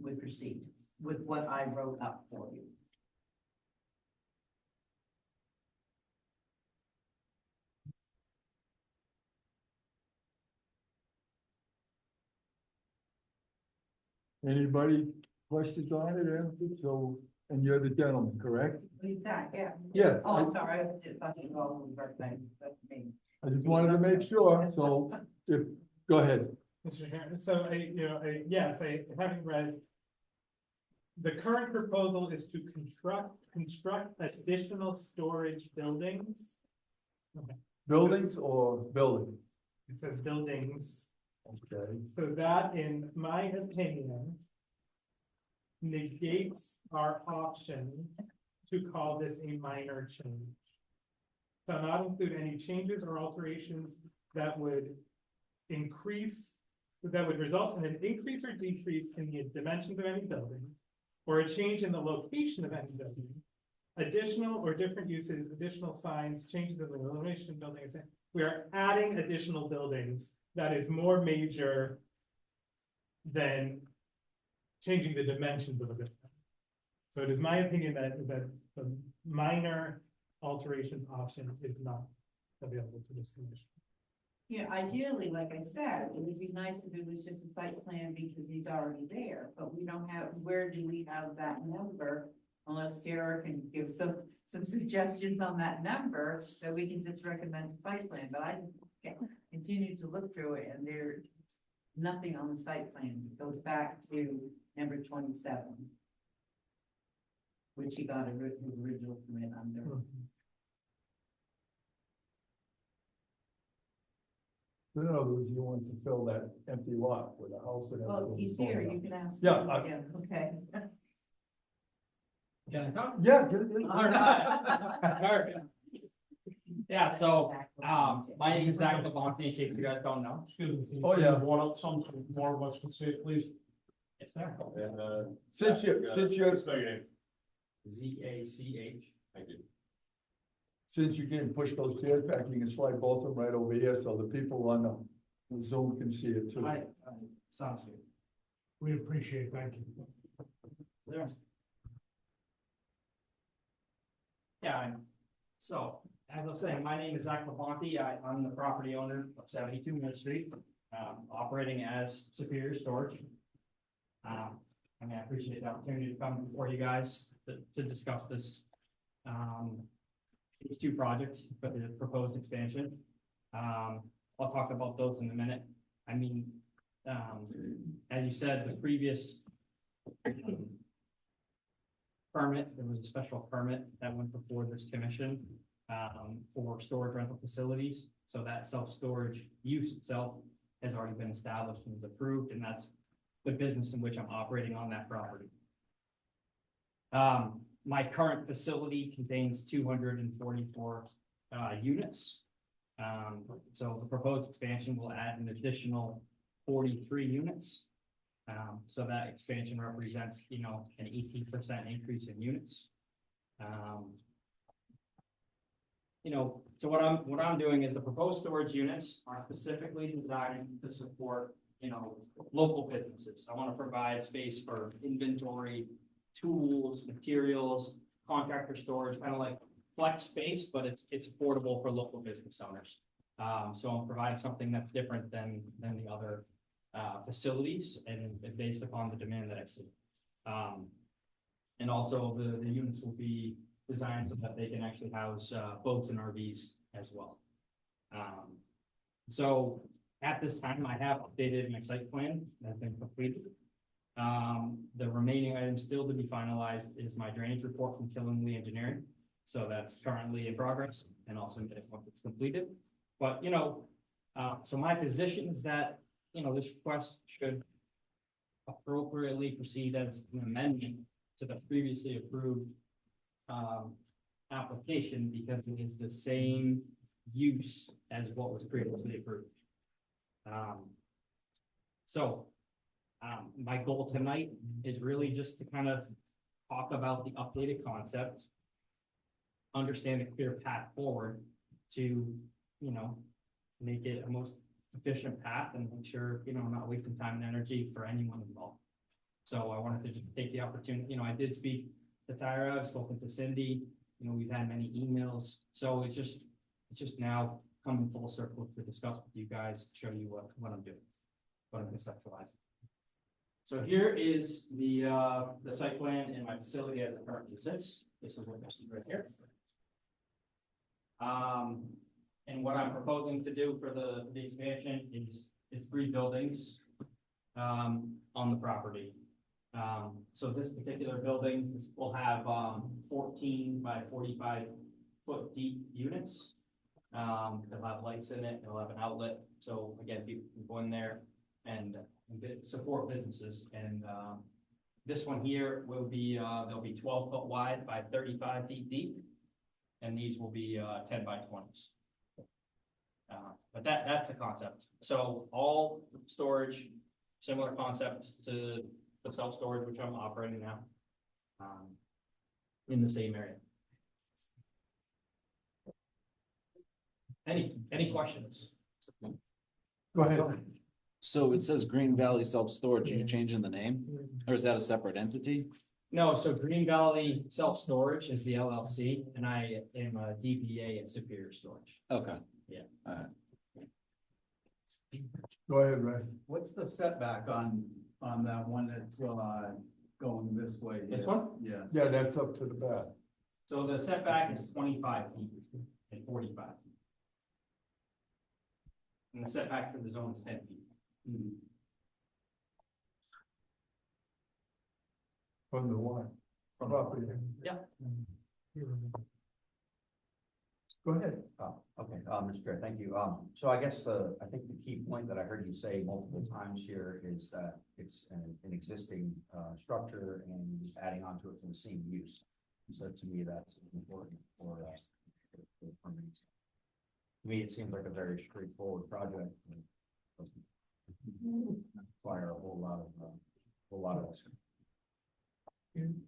would proceed with what I wrote up for you. Anybody questions on it or anything? So, and you're the gentleman, correct? Who's that? Yeah. Yes. Oh, I'm sorry, I thought you were all birthday, that's me. I just wanted to make sure, so go ahead. Mr. Chairman, so yes, I haven't read. The current proposal is to construct additional storage buildings. Okay. Buildings or building? It says buildings, Okay. so that, in my opinion, negates our option to call this a minor change. So not include any changes or alterations that would result in an increase or decrease in the dimensions of any building, or a change in the location of any building, additional or different uses, additional signs, changes in the illumination of buildings. We are adding additional buildings that is more major than changing the dimensions of a building. So it is my opinion that the minor alterations option is not available to this commission. Yeah, ideally, like I said, it would be nice if it was just a site plan because he's already there, but we don't have, where do we have that number? Unless Sarah can give some suggestions on that number, so we can just recommend a site plan, but I continue to look through it and there's nothing on the site plan. It goes back to number 27. Which he got his original permit under. In other words, he wants to fill that empty lot with a house and everything. Oh, he's here, you can ask. Yeah, him. Okay. Can I talk? Yeah, good. All right. Yeah, so, my name is Zach Labonte, in case you guys don't know. Excuse me. Oh, yeah. One up, some more of us can say it, please. Yes, sir. Since you're, Spell your name. ZACH. Thank you. since you can push those chairs back, you can slide both of them right over here so the people on the Zoom can see it too. Sounds good. We appreciate it, thank you. There. Yeah, so, as I was saying, my name is Zach Labonte. I'm the property owner of 72 Mill Street, operating as Superior Storage. I appreciate the opportunity to come before you guys to discuss this. These two projects for the proposed expansion. I'll talk about those in a minute. I mean, as you said, the previous permit, there was a special permit that went before this commission for storage rental facilities. So that self-storage use itself has already been established and is approved, and that's the business in which I'm operating on that property. My current facility contains 244 units. So the proposed expansion will add an additional 43 units. So that expansion represents, you know, an 18% increase in units. You know, so what I'm doing is the proposed storage units are specifically designed to support, you know, local businesses. I want to provide space for inventory, tools, materials, contractor storage, kind of like flex space, but it's affordable for local business owners. So I'm providing something that's different than the other facilities and based upon the demand that I see. And also the units will be designed so that they can actually house boats and RVs as well. So at this time, I have updated my site plan that has been completed. The remaining item still to be finalized is my drainage report from Killingley Engineering. So that's currently in progress and also once it's completed. But, you know, so my position is that, you know, this request should appropriately proceed as an amendment to the previously approved application because it is the same use as what was previously approved. My goal tonight is really just to kind of talk about the updated concept, understand a clear path forward to, you know, make it a most efficient path and make sure, you know, I'm not wasting time and energy for anyone involved. So I wanted to just take the opportunity, you know, I did speak to Tyra, I've spoken to Cindy, you know, we've had many emails. So it's just now coming full circle to discuss with you guys, show you what I'm doing, what I'm conceptualizing. So here is the site plan and my facility as it currently sits. This is what you see right here. And what I'm proposing to do for the expansion is 3 buildings on the property. So this particular building will have 14 by 45 foot deep units. They'll have lights in it, they'll have an outlet. So again, people can go in there and support businesses. And this one here will be, they'll be 12 foot wide by 35 feet deep. And these will be 10 by 20s. But that's the concept. So all storage, similar concept to the self-storage, which I'm operating now, in the same area. Any questions? Go ahead. So it says Green Valley Self-Storage, are you changing the name? Or is that a separate entity? No, so Green Valley Self-Storage is the LLC, and I am a DBA at Superior Storage. Okay. Yeah. All right. Go ahead, Ray. What's the setback on that one that's going this way? This one? Yes. Yeah, that's up to the back. So the setback is 25 feet and 45 feet. And the setback for the zone is 10 feet. From the one. Property. Yeah. Go ahead. Okay, Mr. Chair, thank you. So I guess I think the key point that I heard you say multiple times here is that it's an existing structure and just adding on to it for the same use. So to me, that's important for permitting. To me, it seems like a very straightforward project. Doesn't require a whole lot of this.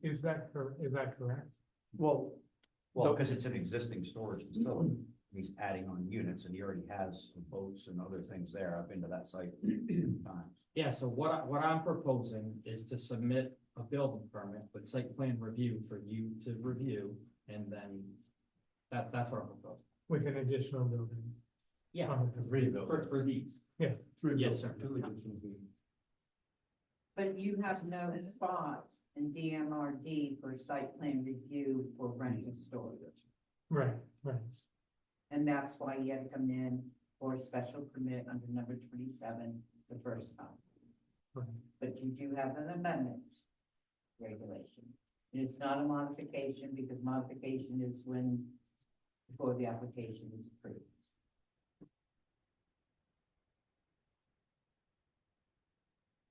Is that correct? Well, Because it's an existing storage facility. He's adding on units and he already has boats and other things there. I've been to that site times. Yeah, so what I'm proposing is to submit a building permit with site plan review for you to review, and then that's what I'm proposing. With an additional building? Yeah, for these. Yeah. Yes, sir. But you have no spots in DMRD for site plan review for rental storage. Right. And that's why you had to come in for a special permit under number 27 the first time. But you do have an amendment regulation. It's not a modification because modification is when, before the application is approved.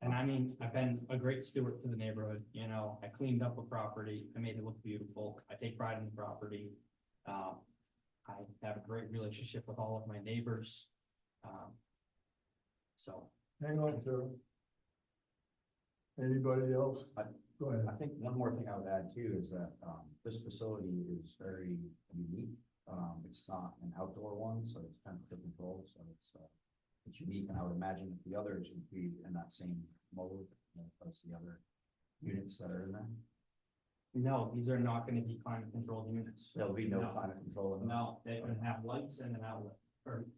And I mean, I've been a great steward to the neighborhood, you know, I cleaned up a property, I made it look beautiful, I take pride in the property. I have a great relationship with all of my neighbors. So. Hang on, Joe. Anybody else? Go ahead. I think one more thing I would add too is that, this facility is very unique. It's not an outdoor one, so it's temperature controlled, so it's unique, and I would imagine that the others would be in that same mode, as the other units that are in there. No, these are not gonna be climate controlled units. There'll be no climate control in them. No, they're gonna have lights and an outlet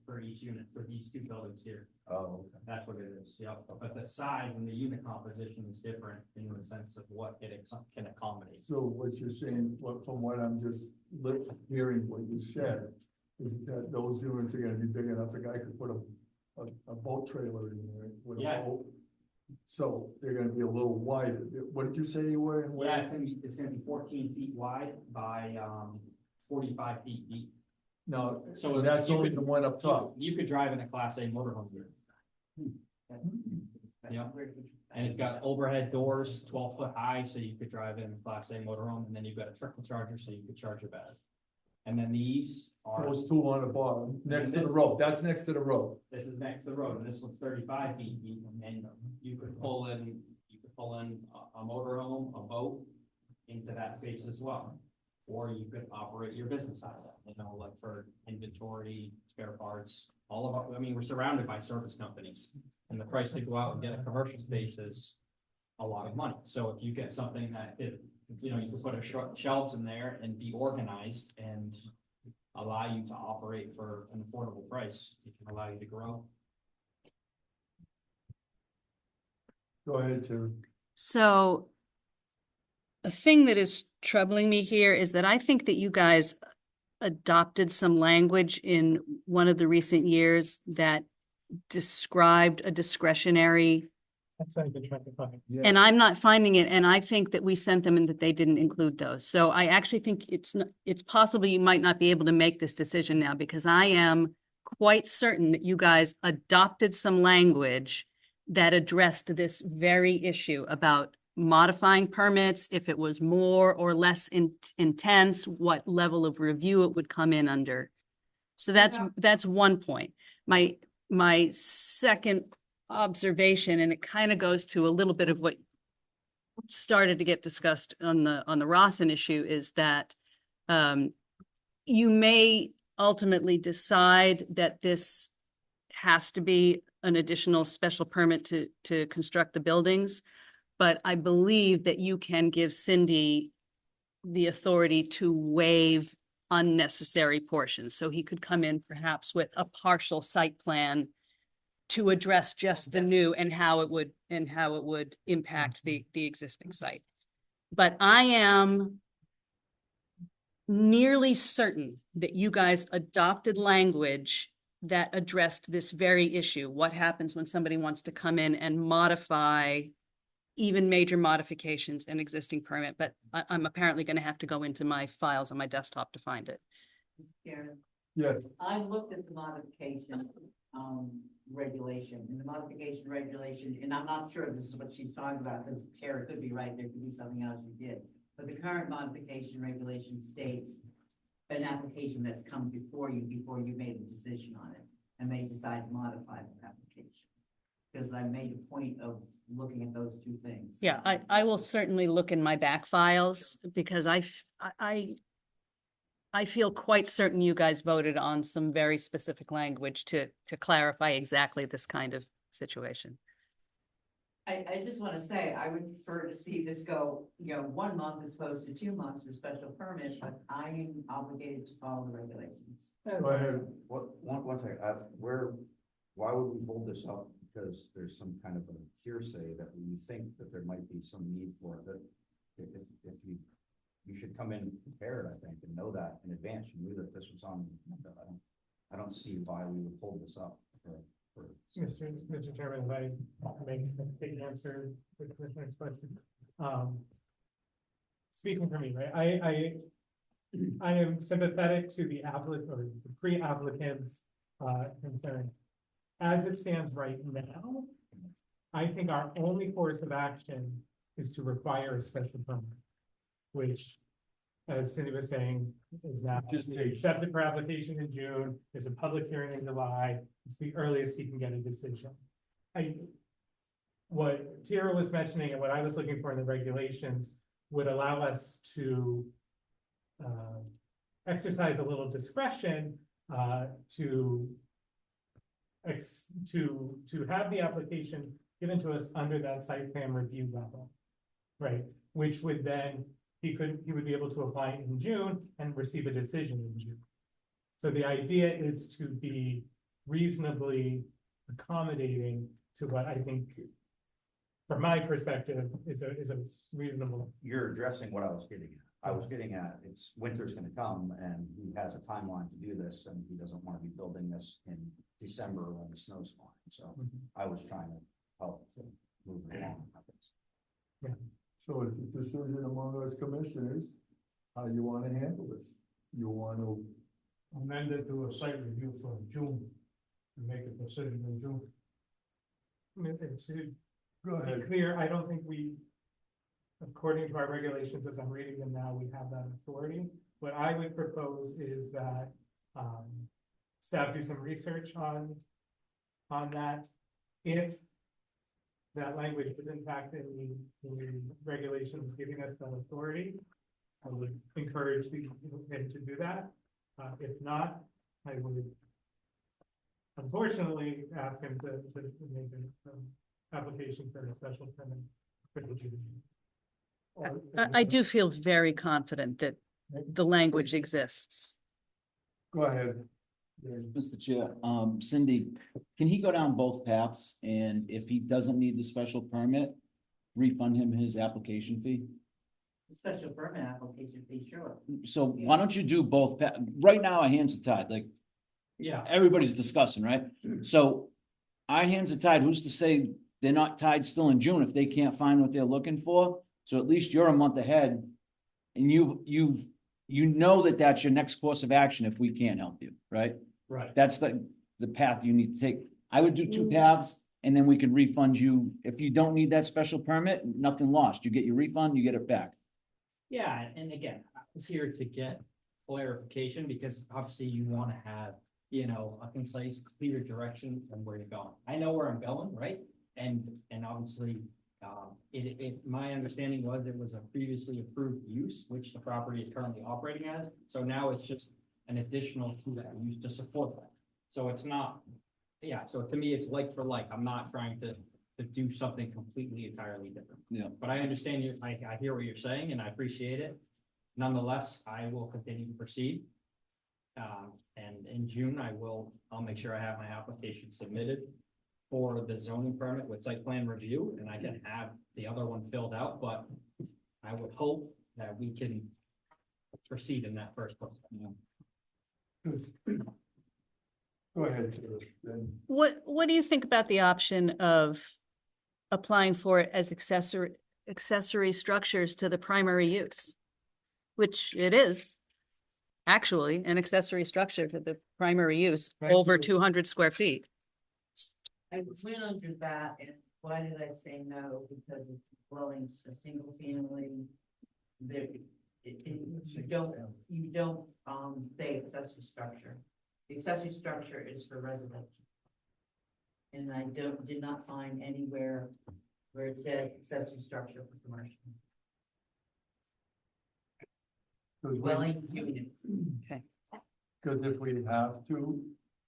for each unit, for these two buildings here. Oh, okay. That's what it is, yep. But the size and the unit composition is different in the sense of what it can accommodate. So what you're saying, from what I'm just hearing what you said, is that those units are gonna be big enough, a guy could put a boat trailer in there with a Yeah. boat. So they're gonna be a little wider. What did you say you were in? Yeah, it's gonna be 14 feet wide by 45 feet deep. No, So that's you only could- the one up top. You could drive in a Class A motorhome here. Yeah, and it's got overhead doors, 12 foot high, so you could drive in a Class A motorhome, and then you've got a trickle charger, so you could charge your bag. And then these are, Those two on the bottom, next to the this- road. That's next to the road. this is next to the road, and this one's 35 feet deep, and you could pull in a motorhome, a boat into that space as well. Or you could operate your business out of that, you know, like for inventory, spare parts, all of our, I mean, we're surrounded by service companies. And the price to go out and get a commercial space is a lot of money. So if you get something that, you know, you can put shelves in there and be organized and allow you to operate for an affordable price, it can allow you to grow. Go ahead, Terry. So a thing that is troubling me here is that I think that you guys adopted some language in one of the recent years that described a discretionary, That's what I've been trying to find. and I'm not finding it, and I think that we sent them and that they didn't include those. So I actually think it's possible you might not be able to make this decision now, because I am quite certain that you guys adopted some language that addressed this very issue about modifying permits, if it was more or less intense, what level of review it would come in under. So that's one point. My second observation, and it kind of goes to a little bit of what started to get discussed on the Rawson issue, is that you may ultimately decide that this has to be an additional special permit to construct the buildings. But I believe that you can give Cindy the authority to waive unnecessary portions. So he could come in perhaps with a partial site plan to address just the new and how it would impact the existing site. But I am nearly certain that you guys adopted language that addressed this very issue. What happens when somebody wants to come in and modify even major modifications in existing permit, but I'm apparently going to have to go into my files on my desktop to find it. Karen, Yes. I looked at the modification, regulation, and the modification regulation, and I'm not sure this is what she's talking about, because Kara could be right, there could be something else you did. But the current modification regulation states an application that's come before you made a decision on it, and they decide to modify the application. Because I made a point of looking at those two things. Yeah, I will certainly look in my back files, because I feel quite certain you guys voted on some very specific language to clarify exactly this kind of situation. I just want to say, I would prefer to see this go, 1 month as opposed to 2 months for special permit, but I am obligated to follow the regulations. Go ahead. One thing, why would we hold this up? Because there's some kind of a hearsay that we think that there might be some need for it, that if you should come in prepared, I think, and know that in advance. You knew that this was on. I don't see why we would hold this up for. Mr. Chairman, if I may take the answer to the Commissioner's question. Speaking for me, right, I am sympathetic to the applicant or the pre-applicant's concern. As it stands right now, I think our only course of action is to require a special permit, which, as Cindy was saying, is now accepted for application in June. There's a public hearing in July. It's the earliest you can get a decision. What Tara was mentioning and what I was looking for in the regulations would allow us to exercise a little discretion to have the application given to us under that site plan review level, right? Which would then, he would be able to apply in June and receive a decision in June. So the idea is to be reasonably accommodating to what I think, from my perspective, is a reasonable. You're addressing what I was getting at. I was getting at, it's winter's gonna come and he has a timeline to do this and he doesn't wanna be building this in December when the snow's falling. So I was trying to help to move it along. So it's a decision among us commissioners, how you wanna handle this. You wanna Amend it to a site review for June, and make a decision in June. I mean, it's to go be ahead. clear, I don't think we, according to our regulations, as I'm reading them now, we have that authority. What I would propose is that staff do some research on that. If that language is in fact in the regulations giving us that authority, I would encourage him to do that. If not, I would unfortunately ask him to make an application for a special permit. I do feel very confident that the language exists. Go ahead. Mr. Chair, Cindy, can he go down both paths? And if he doesn't need the special permit, refund him his application fee? Special permit application fee, sure. So why don't you do both? Right now, our hands are tied, like, Yeah. everybody's discussing, right? So our hands are tied. Who's to say they're not tied still in June if they can't find what they're looking for? So at least you're a month ahead. And you know that that's your next course of action if we can't help you, right? Right. That's the path you need to take. I would do two paths and then we can refund you. If you don't need that special permit, nothing lost. You get your refund, you get it back. Yeah, and again, I was here to get clarification because obviously you want to have, a concise, clear direction on where you're going. I know where I'm going, right? And obviously, my understanding was it was a previously approved use, which the property is currently operating as. So now it's just an additional to that use to support that. So it's not, so to me, it's like for like. I'm not trying to do something completely entirely different. Yeah. But I understand you, I hear what you're saying and I appreciate it. Nonetheless, I will continue to proceed. And in June, I'll make sure I have my application submitted for the zoning permit with site plan review, and I can have the other one filled out, but I would hope that we can proceed in that first place. Go ahead, Taylor, then. What do you think about the option of applying for it as accessory structures to the primary use? Which it is actually an accessory structure to the primary use, over 200 square feet. I went under that, and why did I say no? Because it's dwellings, a single family. There, you don't say accessory structure. The accessory structure is for residential. And I did not find anywhere where it said accessory structure for commercial. Dwelling unit. Okay. Because if we have to,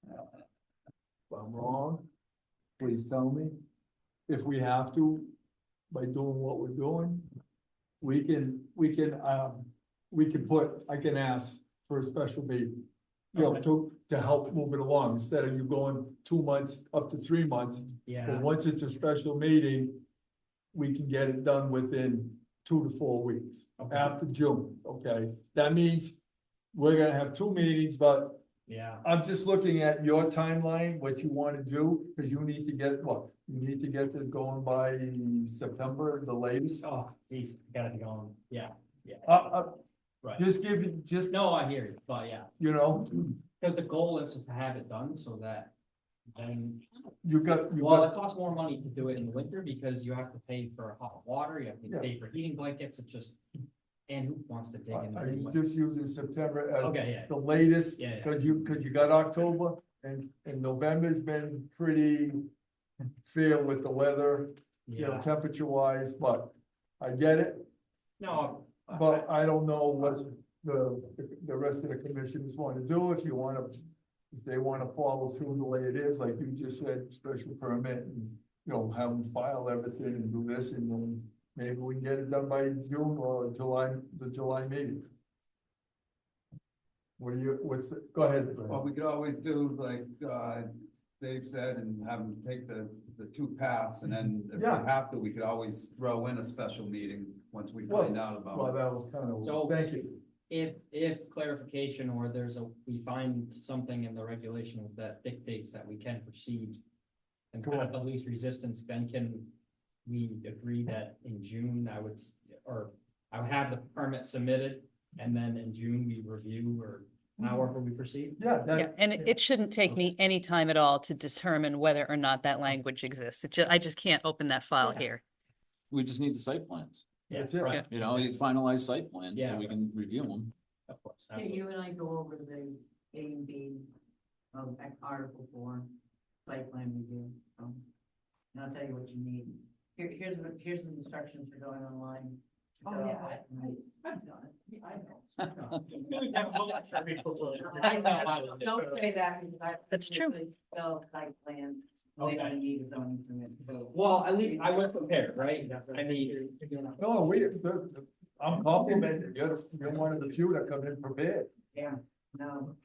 if I'm wrong, please tell me. If we have to, by doing what we're doing, we can I can ask for a special meeting. To help move it along, instead of you going 2 months up to 3 months. Yeah. But once it's a special meeting, we can get it done within 2 to 4 weeks, after June, okay? That means we're gonna have 2 meetings, but Yeah. I'm just looking at your timeline, what you wanna do, cause you need to get, what, you need to get this going by September, the latest. Oh, geez, got it going, yeah, yeah. Right, Just give it, just, no, I hear you, but yeah, you know, because the goal is to have it done so that then, you well, got, it costs more money to do it in the winter because you have to pay for hot water, you have to Yeah. pay for heating blankets, it just, and who wants to dig in I there was anyway? just using September as Okay, yeah. the latest, Yeah, yeah. cause you got October, and November's been pretty fair with the weather, Yeah, temperature wise, but I get it. no, But I don't know what the rest of the commissioners wanna do, if they wanna follow through the way it is, like you just said, special permit, and, have them file everything and do this, and then maybe we can get it done by June or July, the July meeting. Go ahead. Brian. Well, we could always do like, Dave said, and have them take the two paths, and then if we Yeah. have to, we could always throw in a special meeting once we Well, find out about Well, it. that was kind of, So- thank you. if clarification or we find something in the regulations that dictates that we can proceed and kind of the least resistance, then can we agree that in June I would have the permit submitted and then in June we review or however we proceed? Yeah, Yeah, and it shouldn't take me any time at all to determine whether or not that language exists. I just can't open that file Yeah. here. We just need the site plans, That's it. Right. you know, you finalize site plans so Yeah. we can review them. Of course. Can absolutely. you and I go over the A and B of Article 4, site plan review? And I'll tell you what you need. Here's the instructions for going online. Oh, yeah, I've done it. I know. Don't say that because I. That's true. Spell site plan, they don't need a zoning permit. Well, at least I was prepared, right? I mean, No, I'm complimenting you. You're one of the few that come in prepared. Yeah, no,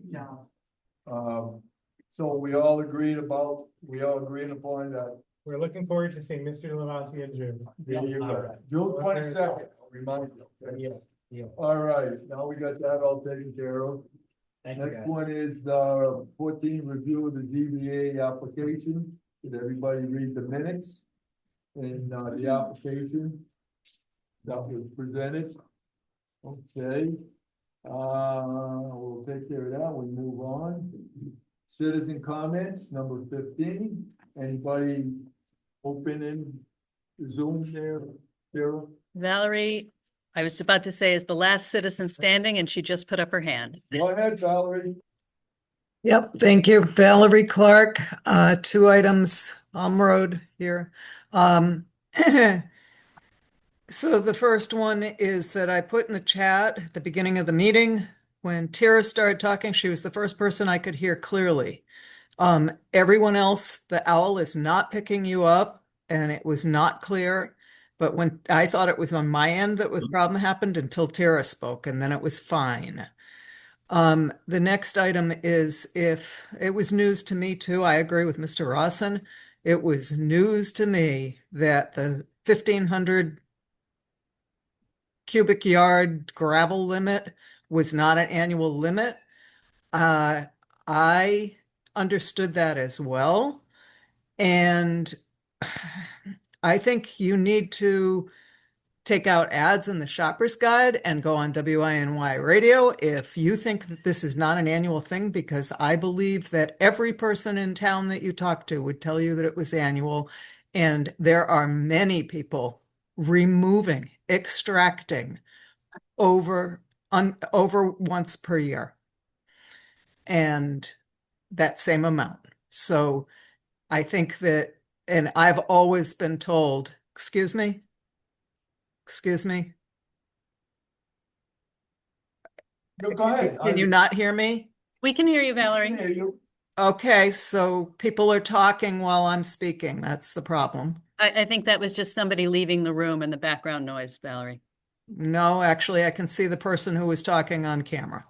no. So we all agreed upon that. We're looking forward to seeing Mr. Levante in June. There you go. June 22nd, remind you. Okay? Yeah. All right, now we got that all taken care of. thank you Next guys. one is the 14 review of the ZBA application. Did everybody read the minutes? And the application that was presented? Okay. We'll take care of that. We move on. Citizen comments, number 15. Anybody opening Zoom there, Carol? Valerie, I was about to say, is the last citizen standing, and she just put up her hand. Go ahead, Valerie. Yep, thank you. Valerie Clark, 2 items, Road here. So the first one is that I put in the chat at the beginning of the meeting. When Tara started talking, she was the first person I could hear clearly. Everyone else, the owl is not picking you up, and it was not clear. But when I thought it was on my end that the problem happened until Tara spoke, and then it was fine. The next item is, if it was news to me too, I agree with Mr. Rawson. It was news to me that the 1,500 cubic yard gravel limit was not an annual limit. I understood that as well. And I think you need to take out ads in the shopper's guide and go on WINY radio if you think that this is not an annual thing, because I believe that every person in town that you talk to would tell you that it was annual. And there are many people removing, extracting over once per year. And that same amount. So I think that, and I've always been told, excuse me? Go ahead. Can you not hear me? We can hear you, Valerie. Hear you. Okay, so people are talking while I'm speaking. That's the problem. I think that was just somebody leaving the room and the background noise, Valerie. No, actually, I can see the person who was talking on camera.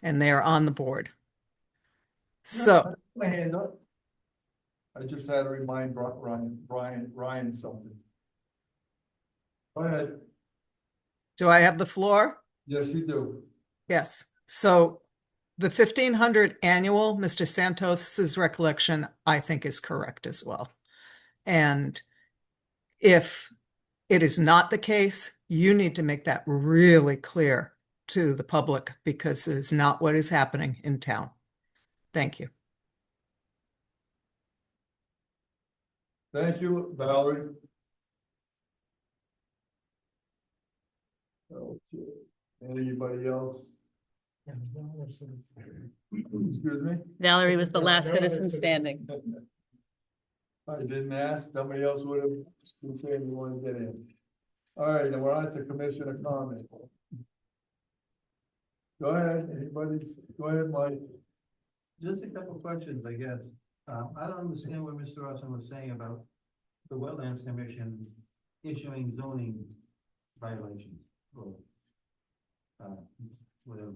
And they're on the board. So, My hand up. I just had to remind Ryan something. Go ahead. do I have the floor? Yes, you do. Yes. So the 1,500 annual, Mr. Santos's recollection, I think is correct as well. And if it is not the case, you need to make that really clear to the public because it is not what is happening in town. Thank you. Thank you, Valerie. Okay, anybody else? Excuse me? Valerie was the last citizen standing. I didn't ask, somebody else would have been saying you want to get in. All right, and we're on to commissioner comment. Go ahead, go ahead, Mike. Just a couple of questions, I guess. I don't understand what Mr. Austin was saying about the Wetlands Commission issuing zoning violations or whatever.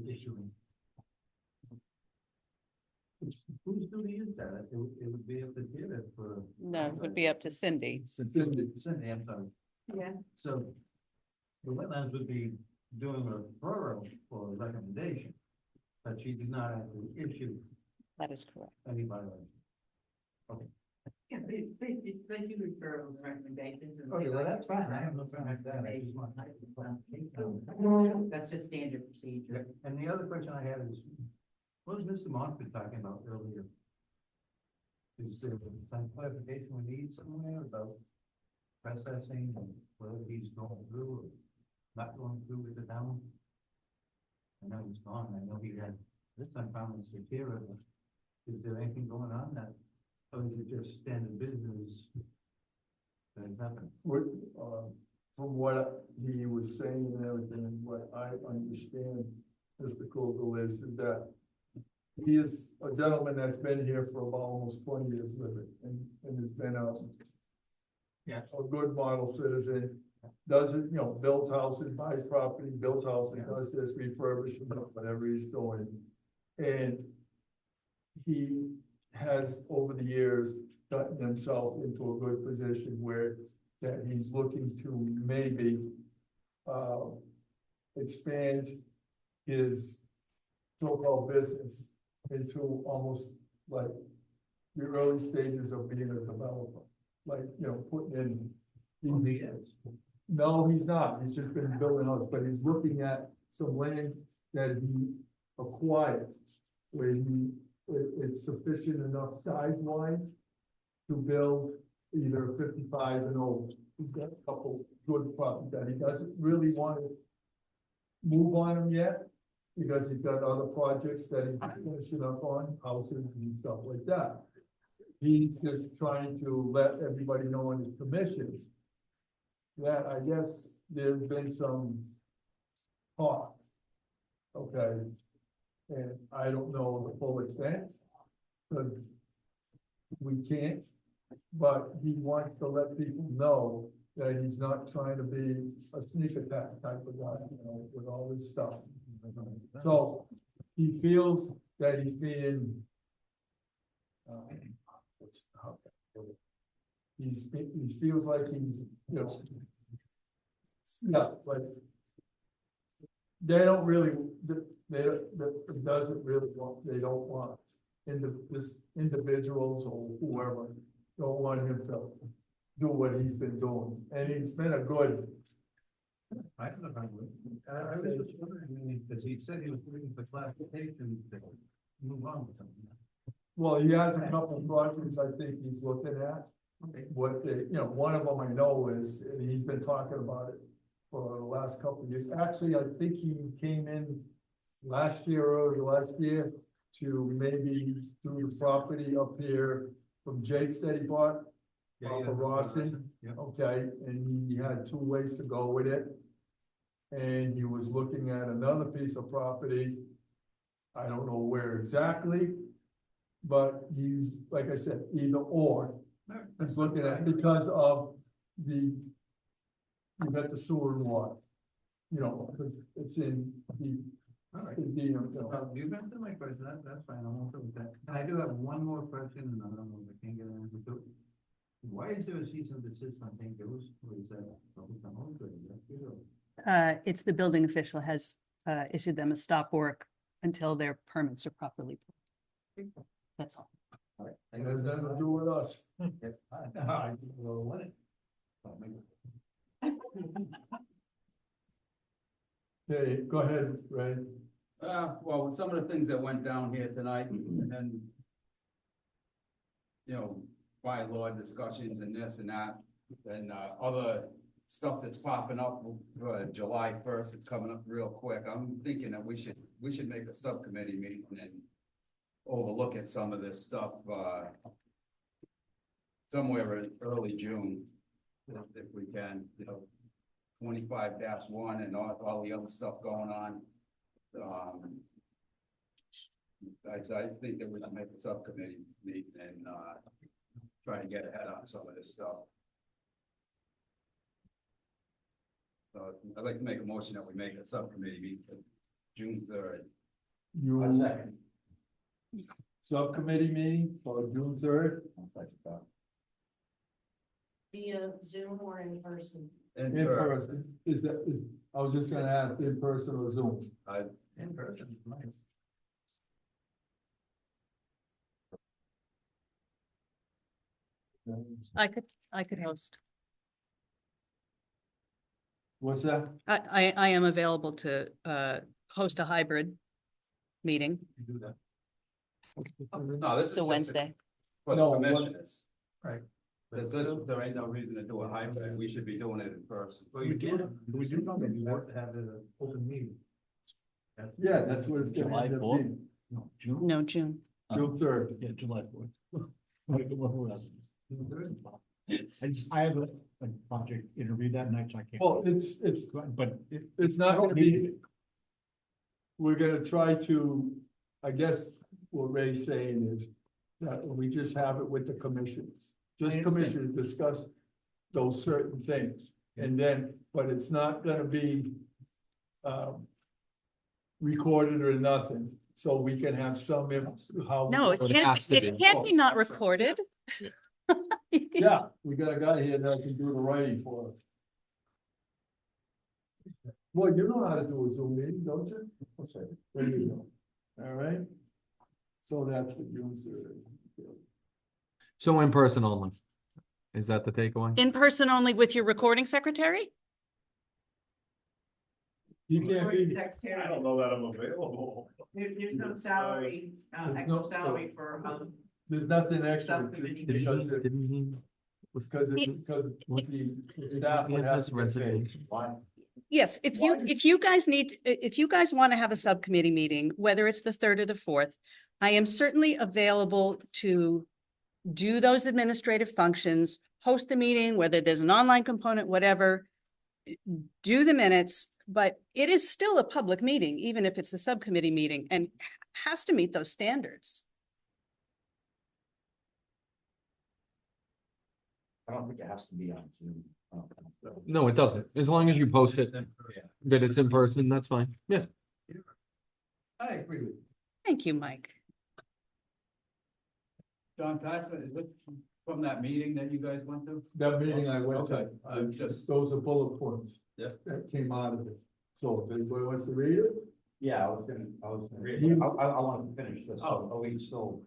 Issuing. Whose duty is that? It would be up to David for. No, it would be up to Cindy. Cindy. Cindy, I'm sorry. Yeah. So the wetlands would be doing a referral for a recommendation, but she did not actually issue That is correct. any violation. Yeah, they do referrals and recommendations. And Okay, well, that's fine. I have no problem with that. I just want- That's just standard procedure. And the other question I had is, what was Mr. Montford talking about earlier? Is there some clarification we need somewhere about processing and whether he's going through or not going through with the town? I know he's gone. I know he had this uncommon secure. Is there anything going on that, or is it just standard business? That is happening. What, from what he was saying and everything, what I understand, Mr. Kogel, is that he is a gentleman that's been here for about almost 20 years living and has been a good model citizen. Does it, builds houses, buys property, builds houses, does this, refurbishing, whatever he's doing. And he has, over the years, gotten himself into a good position where that he's looking to maybe expand his so-called business into almost like the early stages of being a developer. Like, putting in. He is. No, he's not. He's just been building out, but he's looking at some land that he acquired where it's sufficient enough size-wise to build either 55 and over. He's got a couple good properties that he doesn't really want to move on them yet because he's got other projects that he's finishing up on, houses and stuff like that. He's just trying to let everybody know in his commission that I guess there's been some talk. Okay. And I don't know the full extent, because we can't, but he wants to let people know that he's not trying to be a sneak attack type of guy, with all this stuff. So he feels that he's being, he feels like he's, yeah, like they don't really, it doesn't really want, they don't want individuals or whoever don't want him to do what he's been doing, and he's been a good. I don't know. I was just wondering, because he said he was looking for clarification to move on with something. Well, he has a couple of projects I think he's looking at. Okay. What they, one of them I know is, and he's been talking about it for the last couple of years. Actually, I think he came in last year or last year to maybe do the property up here from Jake's that he bought. Off of Rawson. Yeah. Okay, and he had 2 ways to go with it. And he was looking at another piece of property. I don't know where exactly, but he's, like I said, either or. He's looking at, because of you got the sewer and water. Because it's in the. All right. You've answered my question. That's fine. I'm okay with that. And I do have one more question, and I don't know if I can get an answer to it. Why is there a cease and desist on St. Joe's? Or is that? It's the building official has issued them a stop work until their permits are properly. That's all. It has nothing to do with us. Okay, go ahead, Ray. Well, with some of the things that went down here tonight and then, you know, bylaw discussions and this and that, and, other stuff that's popping up, July 1st, it's coming up real quick. I'm thinking that we should make a subcommittee meeting and overlook at some of this stuff, somewhere in early June, if we can, you know, 25-1 and all the other stuff going on. I think that we should make a subcommittee meeting and, try and get ahead on some of this stuff. So I'd like to make a motion that we make a subcommittee meeting for June 3rd. You, subcommittee meeting for June 3rd? Via Zoom or in person? In person. Is, I was just gonna ask, in person or Zoom? In person. I could host. What's that? I am available to host a hybrid meeting. Do that. No, this is So Wednesday. For the No, what- commissioners. Right. There ain't no reason to do a hybrid, we should be doing it in person. We do know that you want to have an open meeting. Yeah, that's what it's gonna July end up 4th? being. No, June. June 3rd. Yeah, July 4th. I have a project interview that night, so I can't. Well, it's But it's not gonna be. We're gonna try to, I guess what Ray's saying is that we just have it with the commissioners. Just I understand. commissioners discuss those certain things. And then, but it's not gonna be recorded or nothing, so we can have some, how. No, it has to it be. can't be not recorded. Yeah, we got a guy here that can do the writing for us. Well, you know how to do a Zoom meeting, don't you? There you go. All right. So that's what you said. So in person only. Is that the takeaway? In person only with your recording secretary? You can't be. Secretary. know that I'm available. There's no salary, There's extra no- salary for, There's nothing extra Subcommittee. because it, Didn't he? because the staff would have to get paid. Yes, if you guys need, if you guys want to have a subcommittee meeting, whether it's the 3rd or the 4th, I am certainly available to do those administrative functions, host the meeting, whether there's an online component, whatever, do the minutes, but it is still a public meeting, even if it's a subcommittee meeting, and has to meet those standards. I don't think it has to be on Zoom. No, it doesn't. As long as you post it, that it's in person, that's fine. Yeah. I agree with you. Thank you, Mike. John Tyson, is it from that meeting that you guys went to? That meeting I went to, Okay. just those are bullet points. Yeah. That came out of it. So if anybody wants to read it? Yeah, I was gonna read, You- I wanted to finish this. Oh, are we still?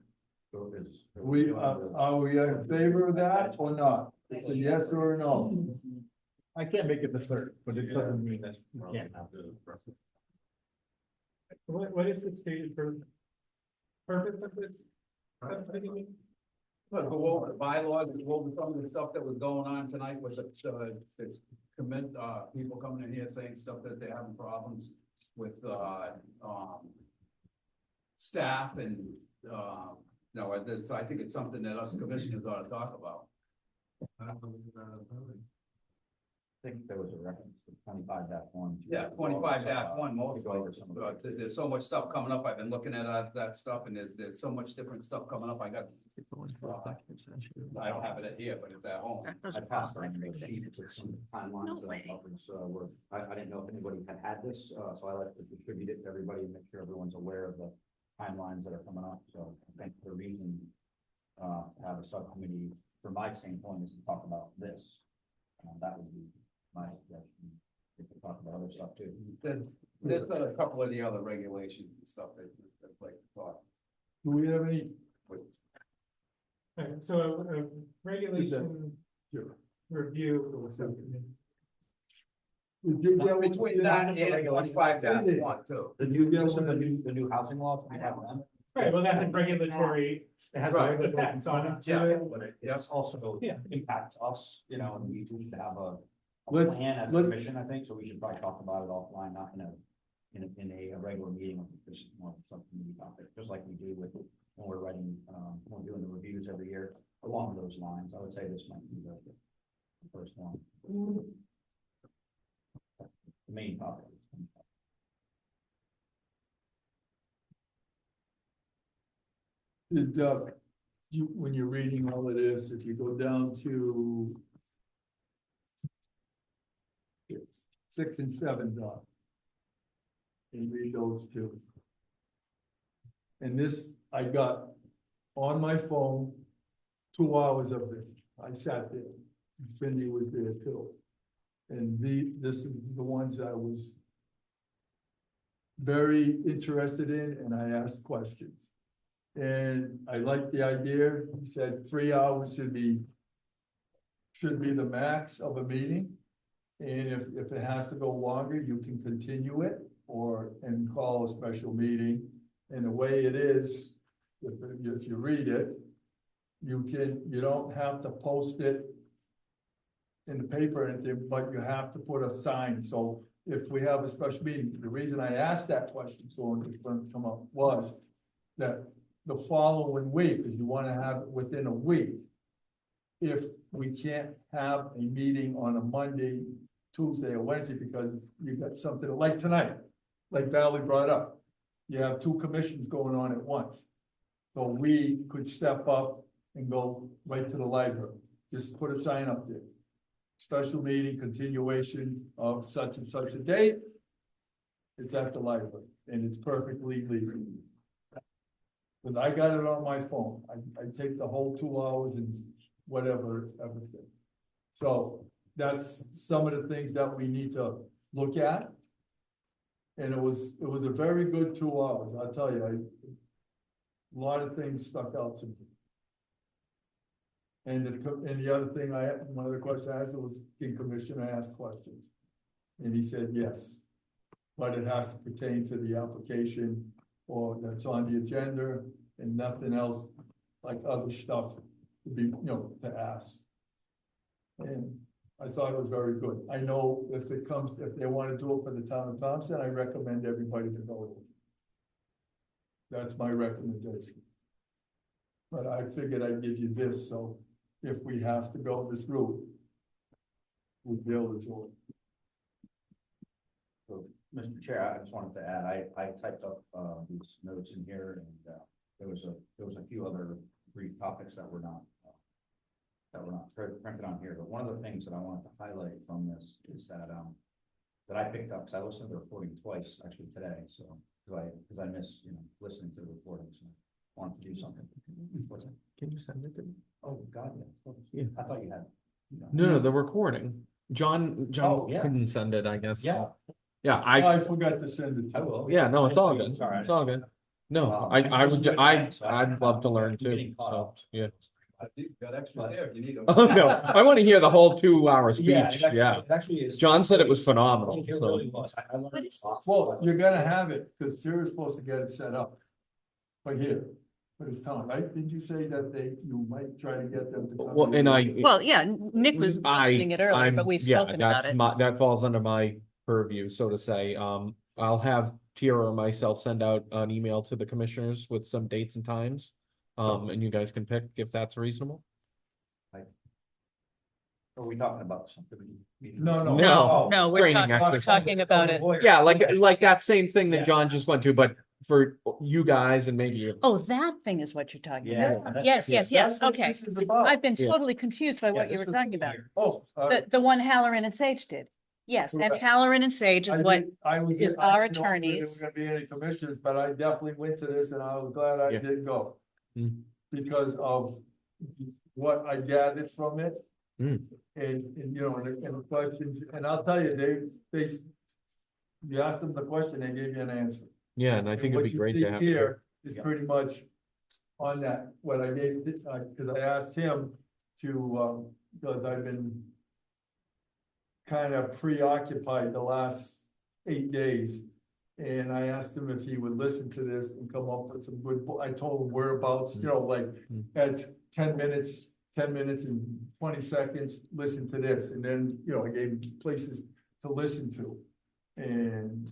Are we in favor of that or not? It's a yes or a no. I can't make it the 3rd, but it doesn't mean that you can't have it. What is the stated purpose of this? subcommittee meeting? But go over the bylaws, go over some of the stuff that was going on tonight with it's people coming in here saying stuff that they're having problems with, staff and, no, I think it's something that us commissioners ought to talk about. I think there was a reference to 25-1. Yeah, 25-1 mostly, there's so much stuff coming up, I've been looking at that stuff, and there's so much different stuff coming up, I don't have it here, but it's at home. I passed on the sheet with some timelines I didn't know if anybody had this, so I like to distribute it to everybody and make sure everyone's aware of the timelines that are coming up, so I think the reason to have a subcommittee, from my standpoint, is to talk about this. That would be my suggestion, if we talk about other stuff too. There's a couple of the other regulations and stuff that I'd like to talk. Do we have any? Alright, so regulation Sure. review. subcommittee. Between that and 25-1 too. The new, the new housing law, we have them. Right, well, that's a regulatory. It has Right. a regulatory Impacts on component it. to it, but it Yes. also Yeah. impacts us, you know, and we should have a Let's- plan as a let- commission, I think, so we should probably talk about it offline, not in a regular meeting of this is more something topic, just like we do with when we're writing, when we're doing the reviews every year along those lines. I would say this might be the first one. The main topic. Did, when you're reading all of this, if you go down to 6 and 7, Doc, and read those two. And this, I got on my phone, 2 hours of it. I sat there. Cindy was there too. And this is the ones I was very interested in, and I asked questions. And I liked the idea. He said 3 hours should be the max of a meeting. And if it has to go longer, you can continue it and call a special meeting. And the way it is, if you read it, you don't have to post it in the paper or anything, but you have to put a sign. So if we have a special meeting, the reason I asked that question, so it's going to come up, was that the following week, if you want to have it within a week, if we can't have a meeting on a Monday, Tuesday, or Wednesday, because you got something like tonight, like Valerie brought up, you have 2 commissions going on at once. So we could step up and go right to the library, just put a sign up there. Special meeting, continuation of such and such a date. It's at the library, and it's perfectly legal. Cause I got it on my phone, I take the whole 2 hours and whatever, everything. So that's some of the things that we need to look at. And it was a very good 2 hours, I'll tell you, a lot of things stuck out to me. And the other thing one of the questions I asked was, in commission, I asked questions. And he said, yes, but it has to pertain to the application or that's on the agenda and nothing else like other stuff to be, to ask. And I thought it was very good. I know if they want to do it for the town of Thompson, I recommend everybody to go. That's my recommendation. But I figured I'd give you this, so if we have to go this route, we'll be able to do it. So, Mr. Chair, I just wanted to add, I typed up these notes in here, and there was a few other brief topics that were not printed on here. But one of the things that I wanted to highlight from this is that I picked up, because I listened to the recording twice actually today. So because I miss listening to the recording, so I wanted to do something. What's that? Can you send it to me? Oh God, yeah. I thought you had. No, the recording. John Oh, yeah. couldn't send it, I guess. Yeah. Yeah, I forgot to send it to I you. will. yeah, no, it's all Thank you. good. Sorry. It's all good. No, Well, I would, so I'd love to learn I'm too. getting caught So, up. yeah. You've got extra there if you need them. Oh, no, I want to hear the whole 2 hour speech. Yeah, it Yeah. is. John said it was phenomenal. It So really was. I learned What is a lot. Well, you're gonna have it, because Tara's supposed to get it set up. But here, for this town, right? Did you say that you might try to get them to come? well, in? and Well, yeah, Nick was mentioning it earlier, but we've spoken about it. That falls under my purview, so to say. I'll have Tira or myself send out an email to the commissioners with some dates and times. And you guys can pick if that's reasonable. Are we talking about something? No. No, we're Training talking exercise. about it. Yeah, like that same thing that Yeah. John just went to, but for you guys and maybe. Oh, that thing is what you're talking Yeah. about. Yes, Yeah. yes, That's what okay. this is about. I've been Yeah. totally confused by what you were talking about. Oh, The one Halloran and Sage did. Yes, and Correct. Halloran and Sage is what, I was. is I our didn't know if there attorneys. was gonna be any commissioners, but I definitely went to this and I was glad I Yeah. did go. Mm. Because of what I gathered from it. Mm. And the questions, and I'll tell you, You asked them the question, they gave you an answer. Yeah, and I think it'd be great to What have. you see here is pretty much on that, what I gave, cause I asked him to, because I've been kind of preoccupied the last 8 days. And I asked him if he would listen to this and come up with some good, I told him whereabouts, you know, like at 10 minutes and 20 seconds, listen to this. And then, you know, I gave him places to listen to. And,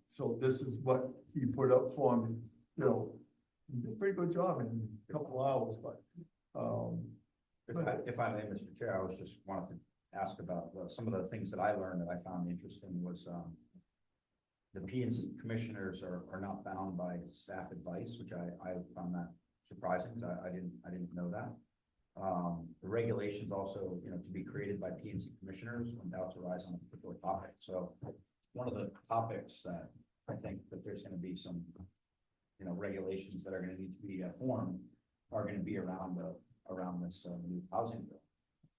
so this is what he put up for me, you know, he did a pretty good job in a couple hours, but, If I may, Mr. Chair, I was just wanted to ask about some of the things that I learned that I found interesting was, the P&Z commissioners are not bound by staff advice, which I found that surprising, because I didn't know that. The regulations also, you know, to be created by P&Z commissioners when doubts arise on a particular topic. So one of the topics that I think that there's going to be some, you know, regulations that are going to need to be formed are going to be around this new housing bill.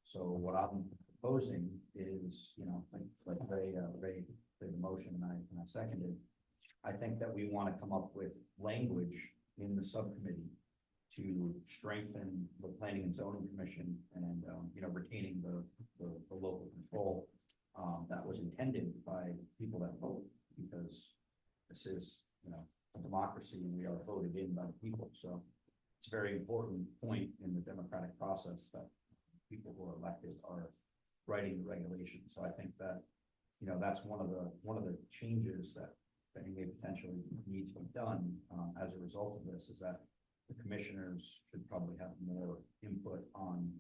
So what I'm proposing is, you know, like Ray did the motion and I seconded. I think that we want to come up with language in the subcommittee to strengthen the Planning and Zoning Commission and, you know, retaining the local control that was intended by people that vote, because this is, you know, a democracy and we are voted in by the people. So it's a very important point in the democratic process that people who are elected are writing the regulations. So I think that, you know, that's one of the changes that may potentially need to be done as a result of this, is that the commissioners should probably have more input on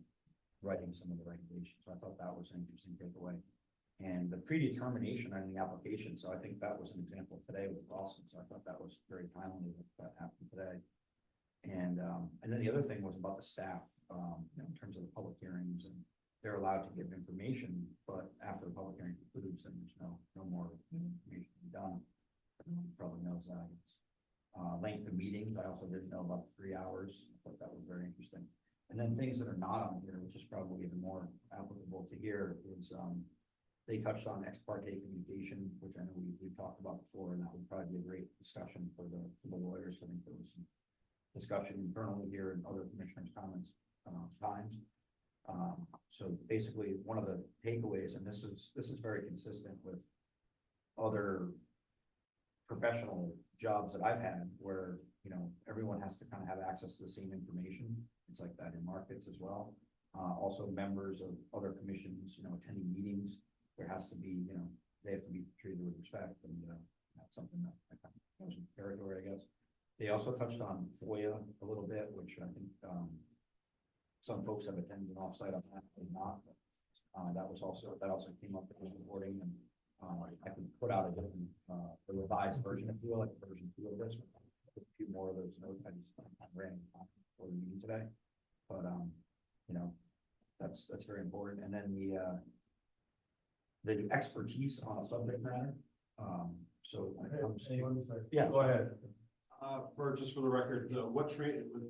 writing some of the regulations. So I thought that was an interesting takeaway. And the predetermination on the application. So I think that was an example today with Boston. So I thought that was very timely that happened today. And then the other thing was about the staff, you know, in terms of the public hearings, and they're allowed to give information, but after the public hearing concludes, then there's no more information to be done. Everyone probably knows that. Length of meetings, I also didn't know about 3 hours. I thought that was very interesting. And then things that are not on here, which is probably even more applicable to here, is they touched on ex parte communication, which I know we've talked about before, and that would probably be a great discussion for the lawyers. I think there was some discussion internally here and other commissioners' comments times. So basically, one of the takeaways, and this is very consistent with other professional jobs that I've had, where, you know, everyone has to kind of have access to the same information. It's like that in markets as well. Also, members of other commissions, you know, attending meetings, there has to be, you know, they have to be treated with respect, and that's something that goes in territory, I guess. They also touched on FOIA a little bit, which I think some folks have attended an offsite on that, and not. That also came up in this reporting, and I can put out a revised version, if you will, like version 2 of this. A few more of those notes I just ran for the meeting today, but you know, that's very important. And then the expertise on a subject matter. So when it comes to, yeah, go ahead. For the record, what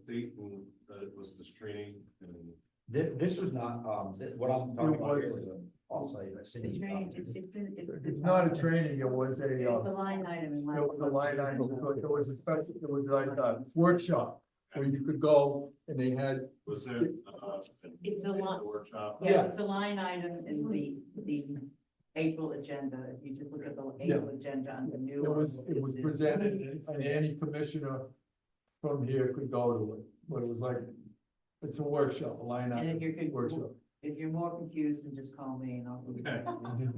date was this training? This was not, what I'm talking about here was an offsite. It's not a training, it was a. It's a line item. It was a line item, so it was a special, it was like a workshop where you could go and they had. Was there? It's a line. Workshop. Yeah, it's a line item in the April agenda. If you just look at the April agenda on the new. It was presented, and any commissioner from here could go to it, but it was like, it's a workshop, a line And if item you're, workshop. if you're more confused, then just call me and I'll.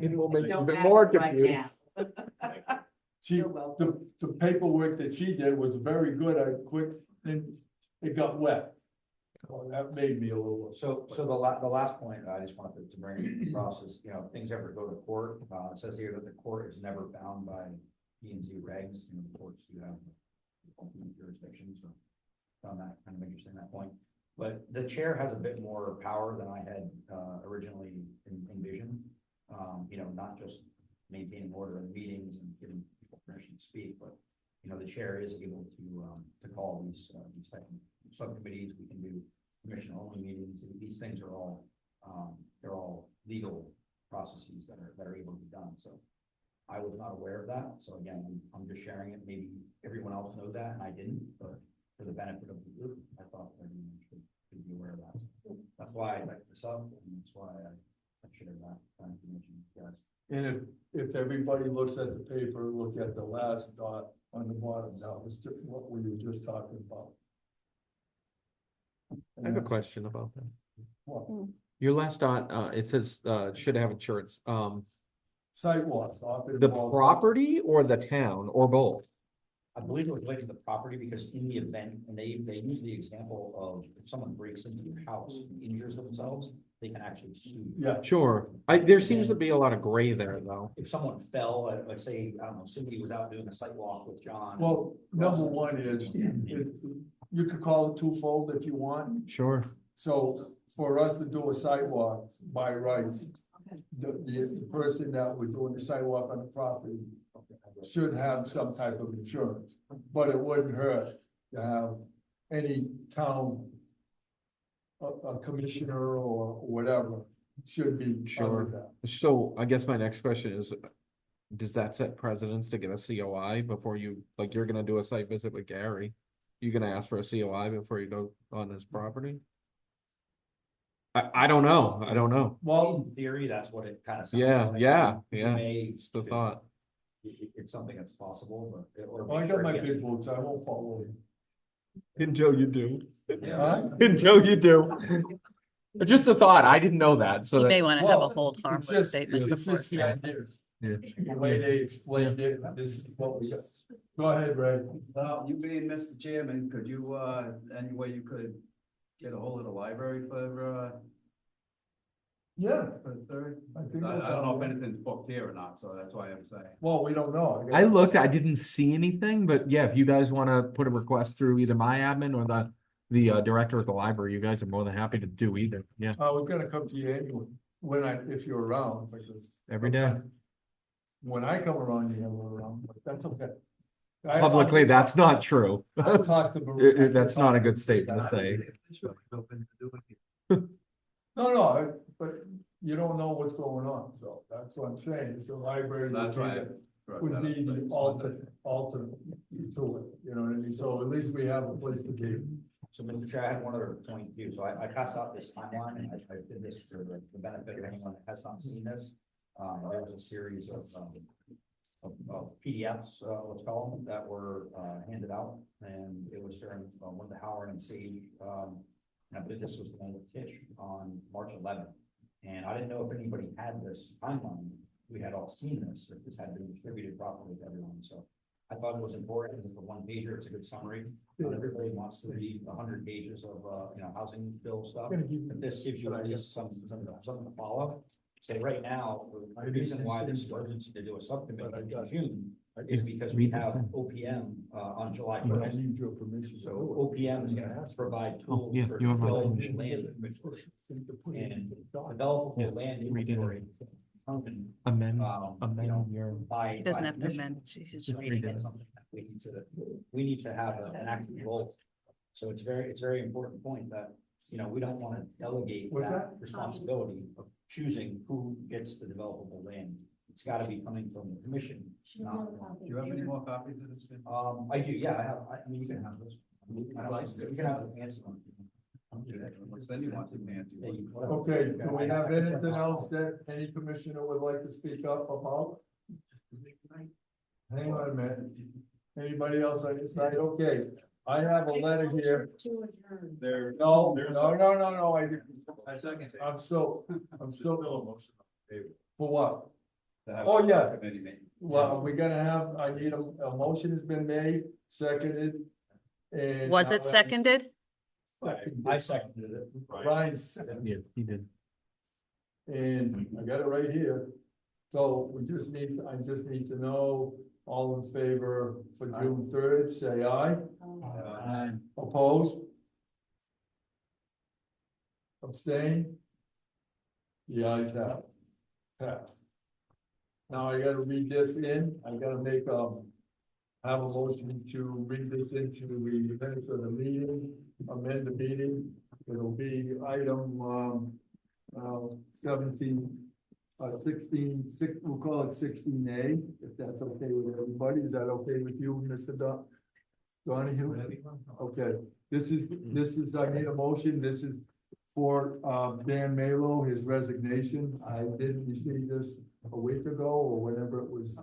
It will make you Don't even have more it right confused. now. She, You're welcome. the paperwork that she did was very good, I quick, then it got wet. Oh, that made me a little. So the last point I just wanted to bring across is, you know, if things ever go to court, it says here that the court is never bound by P&Z regs, and the courts do have ultimate jurisdiction, so found that kind of interesting, that point. But the chair has a bit more power than I had originally envisioned. You know, not just maintaining order in meetings and giving people permission to speak, but, you know, the chair is able to call these type of subcommittees. We can do commission only meetings. These things are all they're all legal processes that are able to be done. So I was not aware of that, so again, I'm just sharing it, maybe everyone else knows that, and I didn't, but for the benefit of the group, I thought everyone should be aware of that. That's why I like this up, and that's why I shared that information with you guys. And if everybody looks at the paper, look at the last dot on the bottom, that was what we were just talking about. I have a question about that. What? Your last dot, it says, should have insurance, Sidewalks. often the involve- property or the town or both? I believe it was related to the property, because in the event, and they use the example of if someone breaks into your house and injures themselves, they can actually sue. Yeah, Sure, there seems to be a lot of gray there, though. If someone fell, like say, I don't know, somebody was out doing a site walk with John. well, number one is, you could call it twofold if you want. Sure. So for us to do a sidewalk by rights, the person that we're doing the sidewalk on the property should have some type of insurance, but it wouldn't hurt to have any town a commissioner or whatever should be Sure. under that. So I guess my next question is, does that set precedence to get a COI before you, like, you're gonna do a site visit with Gary? You gonna ask for a COI before you go on his property? I don't know, I don't know. Well, In theory, that's what it kind of. Yeah, yeah. It's the thought. It's something that's possible, but. well, I got my big boots, I won't follow you. Until you do. Huh? Until you do. Just a thought, I didn't know that, so You that, may want to have a Well, hold It's harmless just, statement it's before. just the ideas, yeah. the way they explained it, this is what we got. Go ahead, Ray. You being Mr. Chairman, could you, any way you could get a hold of the library Yeah. for the third? I think I we'll don't know if follow. anything's booked here or not, so that's why I'm saying. Well, we don't know. I looked, I didn't see anything, but yeah, if you guys wanna put a request through either my admin or the director of the library, you guys are more than happy to do either, yeah. I was gonna come to you anyway, if you're around, because. Every day. sometimes When I come around, you're never around, but that's okay. Publicly, that's not true. I'll talk to. Baruch. That's not a good statement to say. No, but you don't know what's going on, so that's what I'm saying, it's the library. That's right. Would be the alternate to it, you know what I mean, so at least we have a place to be. So, Mr. Chair, I had one other point too. So I passed out this timeline, and I did this for the benefit of anyone that has not seen this. There was a series of PDFs, let's call them, that were handed out, and it was during one of the Howard and Sage. I believe this was the one with Tish on March 11th, and I didn't know if anybody had this timeline. We had all seen this, if this had been distributed properly to everyone. So I thought it was important. It's the one pager. It's a good summary. Not everybody wants to read 100 pages of housing bill stuff. But this gives you at least something to follow. So right now, the reason why this is urgency to do a subcommittee in June is because we have OPM on July But I 1st. need your permission. So OPM is gonna have to provide tools yeah, for you have my developing permission. land inventory. And developable land inventory. Amend, By. He doesn't by have to commission amend, she's just is reading it. something that we need to have an active role. So it's very important point that, we don't want to delegate What's that that? responsibility of choosing who gets the developable land. It's got to be coming from the commission, not. Do you have any more copies of this? I do, yeah, I mean, you can have this. You can have the answer on it. I'll send you one to Nancy. Okay, do we have anything else that any commissioner would like to speak up about? Hang on a minute. Anybody else on this side? Okay, I have a letter here. There. No, I didn't. I'm still, for what? Oh, yeah. Well, we're gonna have, I need a motion has been made, seconded. And Was it seconded? I seconded it. Brian seconded. yeah, he did. And I got it right here. So I just need to know, all in favor for June 3rd, say aye. Opposed? Abstain? The ayes have it. Passed. Now I gotta read this in, I gotta make, have a motion to read this into the minutes of the meeting, amend the meeting. It'll be item, 17, we'll call it 16A, if that's okay with everybody. Is that okay with you, Mr. Donahue? Okay, this is, I need a motion. This is for, Dan Malo, his resignation. I didn't receive this a week ago or whenever it was,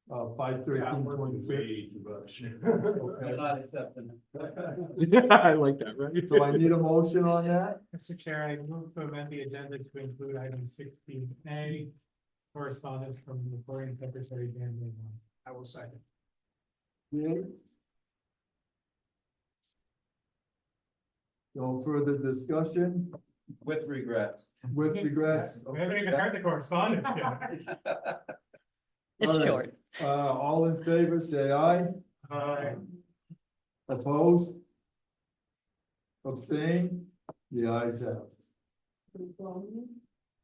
5/13/26. You're not accepting it. I like that, right? So I need a motion on that. Mr. Chair, I move to amend the agenda to include item 16A, correspondence from the recording secretary, Dan Lehman. I will second. Okay. No further discussion With regrets. with regrets. We haven't even heard the correspondence yet. It's All right. short. All in favor, say aye. Opposed? Abstain? The ayes have it.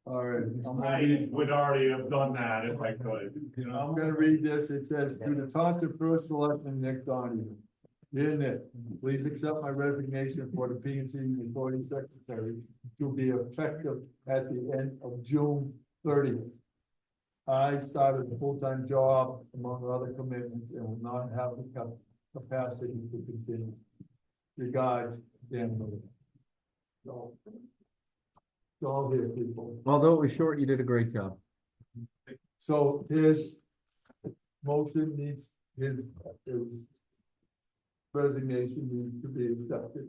All right, I'm gonna read, would already have done that if I could, you I'm gonna read this. It says, to the Township First Selectman Nick Donahue. Dear Nick, please accept my resignation for the PNC recording secretary to be effective at the end of June 30th. I started a full-time job among other commitments and will not have the capacity to continue. Regards, Dan Miller. So, it's all here, people. Although it was short, you did a great job. So his motion needs, his resignation needs to be accepted.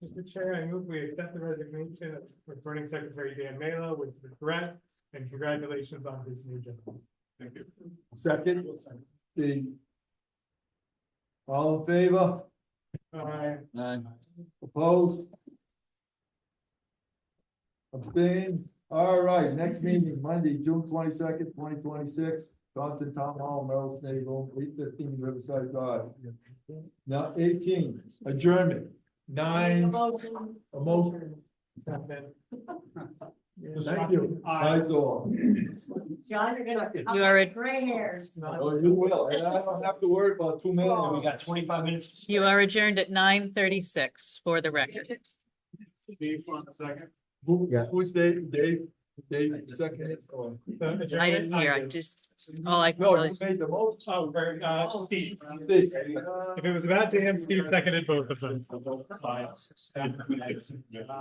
Mr. Chair, I move we accept the resignation of recording secretary Dan Malo with regret and congratulations on his new job. Thank you. Second, all in favor? Opposed? Abstain? All right, next meeting, Monday, June 22nd, 2026, Johnson Town Hall, Merrill State Room, 815 Riverside Drive. Now, 18, adjournment, 9, a motion. Thank you. That's all. John, you're gonna. You are, Gray hairs. Oh, you will, and I don't have to worry about 2 minutes. We got 25 minutes. you are adjourned at 9:36 for the record. Steve, one second. Who's Dave? Dave second. I didn't hear, I just, all I. No, you made the motion. Oh, very, Steve. Steve. If it was about Dan, Steve seconded both of them.